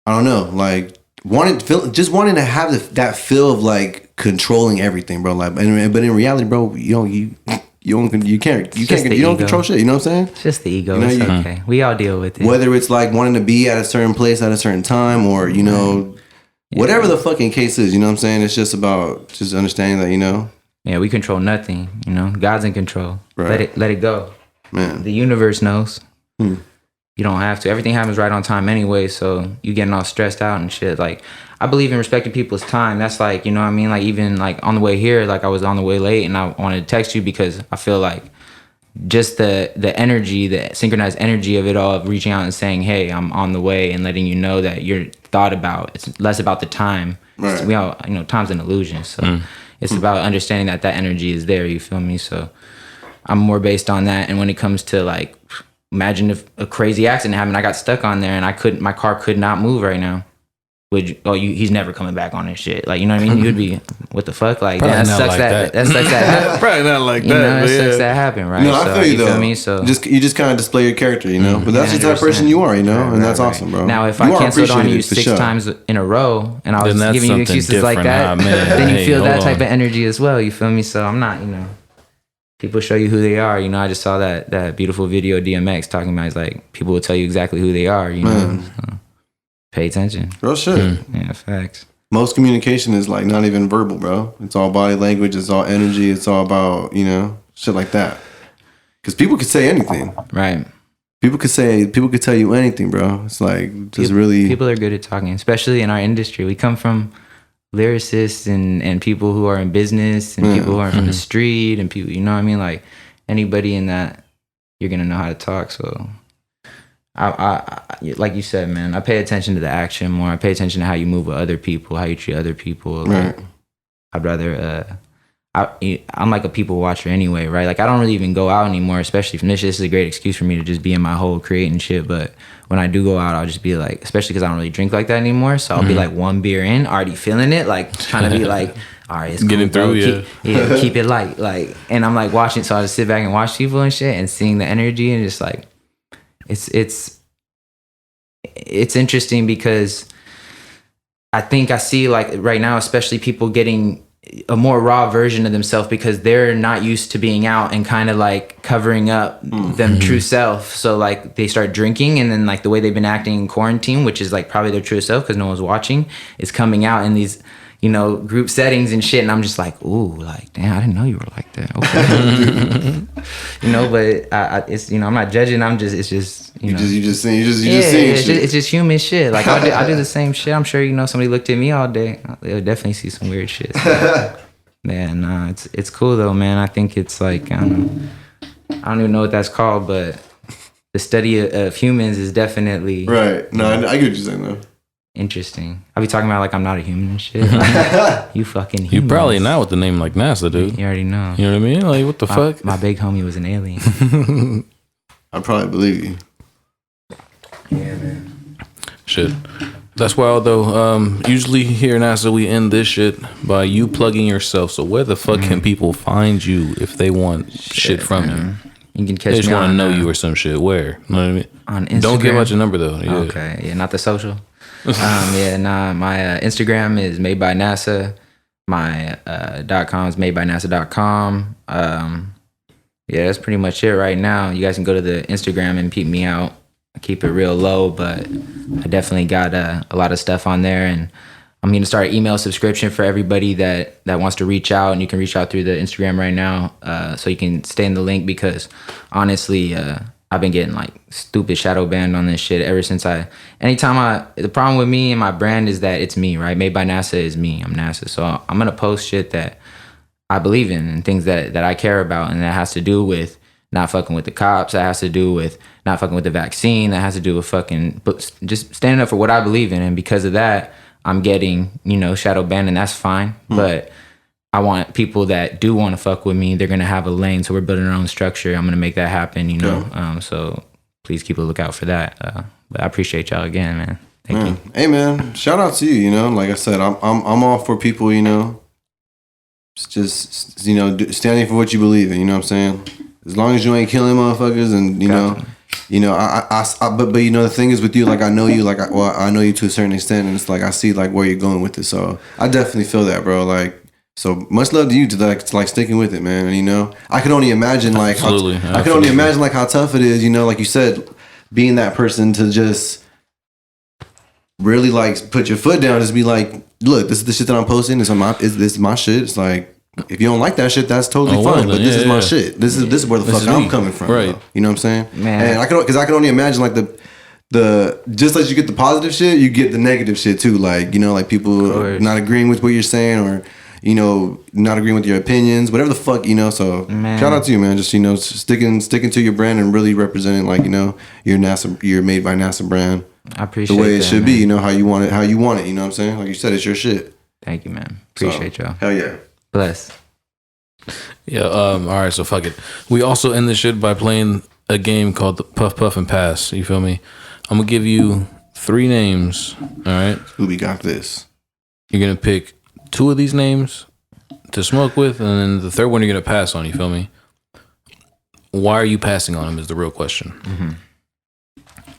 I don't know, like wanting to have that feel of like controlling everything, bro. Like, but in reality, bro, you you can't the you don't ego. control shit. You know what I'm saying? It's just the ego. You know, It's you- okay. We all deal with it. Whether it's like wanting to be at a certain place at a certain time, or you know, whatever the fucking case is. You know what I'm saying? It's just about just understanding that, you know. Yeah, we control nothing. You know, God's in control. Right. Let it go. Man. The universe knows. You don't have to. Everything happens right on time anyway, so you getting all stressed out and shit. Like, I believe in respecting people's time. That's like, you know what I mean? Like, even like on the way here, like I was on the way late and I wanted to text you because I feel like just the energy, the synchronized energy of it all, of reaching out and saying, hey, I'm on the way, and letting you know that you're thought about. It's less about the time. Right. We all, you know, time's an illusion. So it's about understanding that that energy is there. You feel me? So I'm more based on that. And when it comes to like, imagine if a crazy accident happened, I got stuck on there and my car could not move right now. He's never coming back on this shit. Like, you know what I mean? You'd be, what the fuck? Like, Probably that not sucks like that that. sucks that happened. Probably not like You know, that. that But sucks yeah. that happened, right? No, I So, feel you though. feel me? So you just kind of display your character, you know. But that's just the type of person 100%. you are, you know, and that's Right. awesome, bro. Now, if You I are canceled on you appreciated, for 6 sure. times in a row and I was Then that's giving you something excuses like different. that, Nah, man. then you Hey, feel that hold type on. of energy as well. You feel me? So I'm not, you know, people show you who they are. You know, I just saw that beautiful video DMX talking about. It's like people will tell you exactly who they are. You know, so pay attention. Real shit. Yeah, facts. Most communication is like not even verbal, bro. It's all body language. It's all energy. It's all about, you know, shit like that. Because people could say anything. Right. People could tell you anything, bro. It's like just really. People are good at talking, especially in our industry. We come from lyricists and people who are in business and people who are from the street and people, you know what I mean? Like anybody in that, you're gonna know how to talk. So I like you said, man, I pay attention to the action more. I pay attention to how you move with other people, how you treat other people. Like, Right. I'd rather I'm like a people watcher anyway, right? Like I don't really even go out anymore, especially from this shit. This is a great excuse for me to just be in my hole creating shit. But when I do go out, I'll just be like, especially because I don't really drink like that anymore. So I'll be like 1 beer in, already feeling it, like trying to be like, all right, it's Getting cool, bro. through, Keep it light, like. And I'm like watching, so I just sit back and watch people and shit, and seeing the energy, and just like, it's interesting because I think I see like right now, especially people getting a more raw version of themselves because they're not used to being out and kind of like covering up them true self. So like they start drinking, and then like the way they've been acting in quarantine, which is like probably their true self because no one's watching, is coming out in these, you know, group settings and shit. And I'm just like, ooh, like, damn, I didn't know you were like that. Okay. You know, but I it's, you know, I'm not judging. It's just, you know. You just saying shit. It's just human shit. Like I do the same shit. I'm sure, you know, somebody looked at me all day, they'll definitely see some weird shit. So, man, nah, it's cool though, man. I think it's like I don't even know what that's called, but the study of humans is definitely Right. No, I get what you're saying though. interesting. I be talking about like I'm not a human and shit. Like, you fucking You humans. probably not with the name like NASA, dude. You already know. You know what I mean? Like, what the fuck? My big homie was an alien. I probably believe you. Yeah, man. Shit. That's wild though. Usually here in NASA we end this shit by you plugging yourself. So where the fuck can people find you if they want shit from you? You can They catch just me want to on know you or some shit. Where? You know what I mean? on Instagram. Don't give out your number though. Yeah. Okay, yeah, not the social. My Instagram is made by NASA. My .com is madebynasa.com. Yeah, that's pretty much it right now. You guys can go to the Instagram and peep me out. I keep it real low, but I definitely got a lot of stuff on there, and I'm going to start an email subscription for everybody that wants to reach out, and you can reach out through the Instagram right now, so you can stay in the link, because honestly, I've been getting like stupid shadow banned on this shit ever since the problem with me and my brand is that it's me, right? Made by NASA is me. I'm NASA. So I'm going to post shit that I believe in and things that I care about, and that has to do with not fucking with the cops. That has to do with not fucking with the vaccine. That has to do with fucking just standing up for what I believe in. And because of that, I'm getting, shadow banned, and that's fine. But I want people that do want to fuck with me. They're going to have a lane. So we're building our own structure. I'm going to make that happen, so please keep a lookout for that. But I appreciate y'all again, man. Thank you. Hey man, shout out to you. Like I said, I'm all for people. Just standing for what you believe in. You know what I'm saying? As long as you ain't killing motherfuckers, and but the thing is with you, like I know you, I know you to a certain extent, and it's like I see like where you're going with it. So I definitely feel that, bro. Like So much love to you to like sticking with it, man. And you know, I can only imagine like Absolutely. I can only imagine like how tough it is. You know, like you said, being that person to just really like put your foot down, just be like, look, this is the shit that I'm posting. This is my shit. It's like, if you don't like that shit, that's totally fine. But this is my shit. This is where the fuck I'm coming from. Right. Bro. You know what I'm saying? Man. And I can only imagine like the just as you get the positive shit, you get the negative shit too. Like, you know, like people not agreeing with what you're saying, or you know, not agreeing with your opinions, whatever the fuck, you know. So shout out to you, man. Just, you know, sticking to your brand and really representing, like, you know, your Made by NASA brand. I appreciate the way it that, should man. be. You know how you want it. You know what I'm saying? Like you said, it's your shit. Thank you, man. Appreciate y'all. Hell yeah. Bless. Yeah. All right. So fuck it. We also end this shit by playing a game called the Puff Puff and Pass. You feel me? I'm gonna give you 3 names. All right. Scooby got this. You're gonna pick 2 of these names to smoke with, and then the third one you're gonna pass on. You feel me? Why are you passing on them is the real question.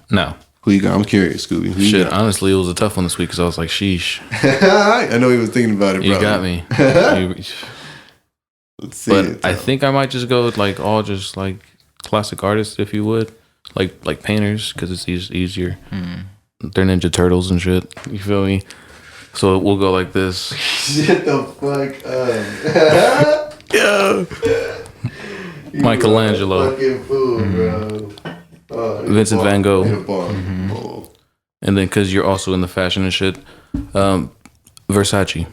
Now, who you got? I'm curious, Scooby. Who shit, honestly, it was a tough one this week because I was like, sheesh. I know he was thinking about it, bro. You got me. Let's see. But I think I might just go with like all just like classic artists, if you would, like painters, because it's easier. They're Ninja Turtles and shit. You feel me? So we'll go like this. Shut the fuck up. Yeah. Michelangelo. Fucking fool, bro. Vincent Van Gogh. Oh. And then because you're also in the fashion and shit, Versace.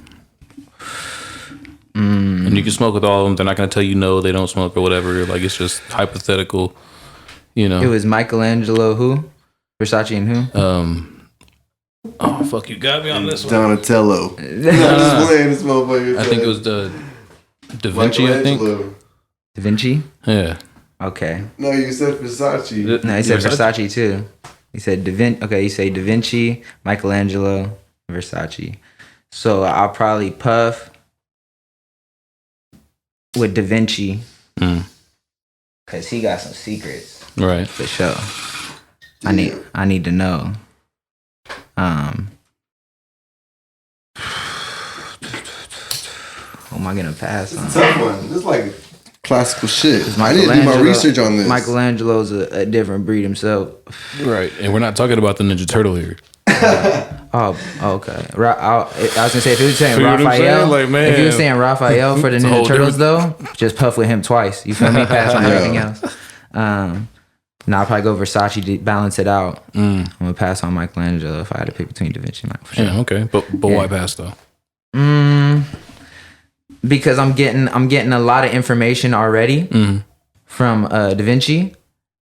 And you can smoke with all of them. They're not going to tell you no, they don't smoke or whatever. Like, it's just hypothetical, you know. It was Michelangelo who? Versace and who? Oh, fuck, you got me on this one. Donatello. I'm just playing this motherfucker. I think it was Da Vinci, I think. Da Vinci? Yeah. Okay. No, you said Versace. No, he said Versace too. He said you say Da Vinci, Michelangelo, Versace. So I'll probably puff with Da Vinci. Cause he got some secrets. Right. For sure. I need to know. Who am I gonna pass on? Tough one. This is like classical shit. I didn't do my research on this. Michelangelo's a different breed himself. Right. And we're not talking about the Ninja Turtle here. Oh, okay. I was gonna say if he was saying You know what I'm saying? Raphael, Like, man. if he was saying Raphael for the It's a Ninja whole Turtles though, just puff with him twice. You feel me? Pass on everything else. Now I'll probably go Versace to balance it out. I'm gonna pass on Michelangelo if I had to pick between Da Vinci and Mike for sure. Yeah, okay. But why pass though? Because I'm getting a lot of information already from Da Vinci.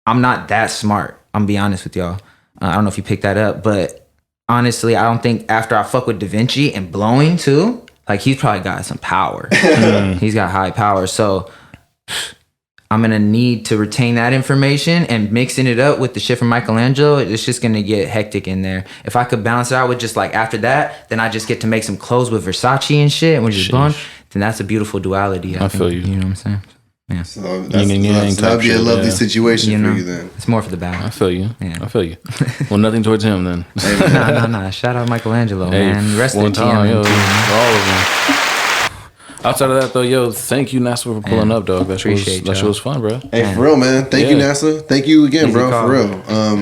I'm not that smart. I'm gonna be honest with y'all. I don't know if you picked that up, but honestly, I don't think after I fuck with Da Vinci and blowing too, like he's probably got some power. He's got high power, so I'm gonna need to retain that information, and mixing it up with the shit from Michelangelo, it's just gonna get hectic in there. If I could balance it out with just like after that, then I just get to make some clothes with Versace and shit, and we're just blowing, then that's a beautiful duality. I feel you. You know what I'm saying? Yeah. So Yin and yang that'd be a type shit, lovely yeah. situation for you then. It's more for the I balance. feel you. Yeah. I feel you. Well, nothing towards him then. Nah. Shout out Michelangelo, Hey, man. Rest one in time, yo, TM. all of them. Outside of that though, yo, thank you NASA for pulling up, dog. That shit was fun, bro. Hey, for real, man. Thank you, NASA. Thank you again, Easy bro. call. For real.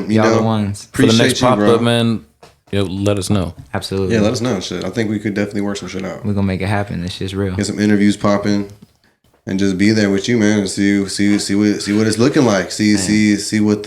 You Y'all know, the ones. For the appreciate next you, pop bro. up, man, yo, let us know. Absolutely. Yeah, let us know shit. I think we could definitely work some shit out. We're gonna make it happen. This shit's real. Get some interviews popping, and just be there with you, man, and see what it's looking like. See what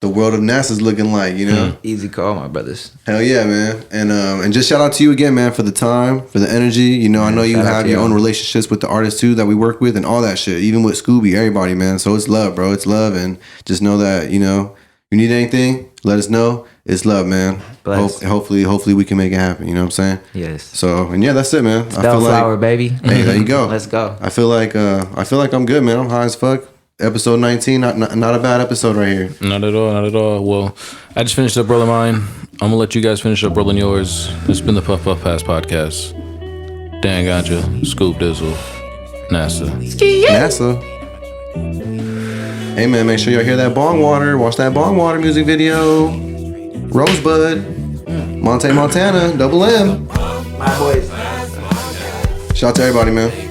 the world of NASA's looking like. You know. Easy call, my brothers. Hell yeah, man. And just shout out to you again, man, for the time, for the energy. You know, I know you shout out have to your y'all. own relationships with the artists too that we work with and all that shit. Even with Scooby, everybody, man. So it's love, bro. It's love, and just know that, you know, you need anything, let us know. It's love, man. Bless. Hopefully we can make it happen. You know what I'm saying? Yes. So, and yeah, that's it, man. I feel Bellflower, like, baby. hey, there you go. Let's go. I feel like I'm good, man. I'm high as fuck. Episode 19, not a bad episode right here. Not at all. Well, I just finished up rolling mine. I'm gonna let you guys finish up rolling yours. It's been the Puff Puff Pass podcast. Dan-GANJA, Scoobdizzle, NASA. NASA. Hey man, make sure y'all hear that Bong Water. Watch that Bong Water music video. Rosebud. Montana, Double M. My boys. Shout out to everybody, man.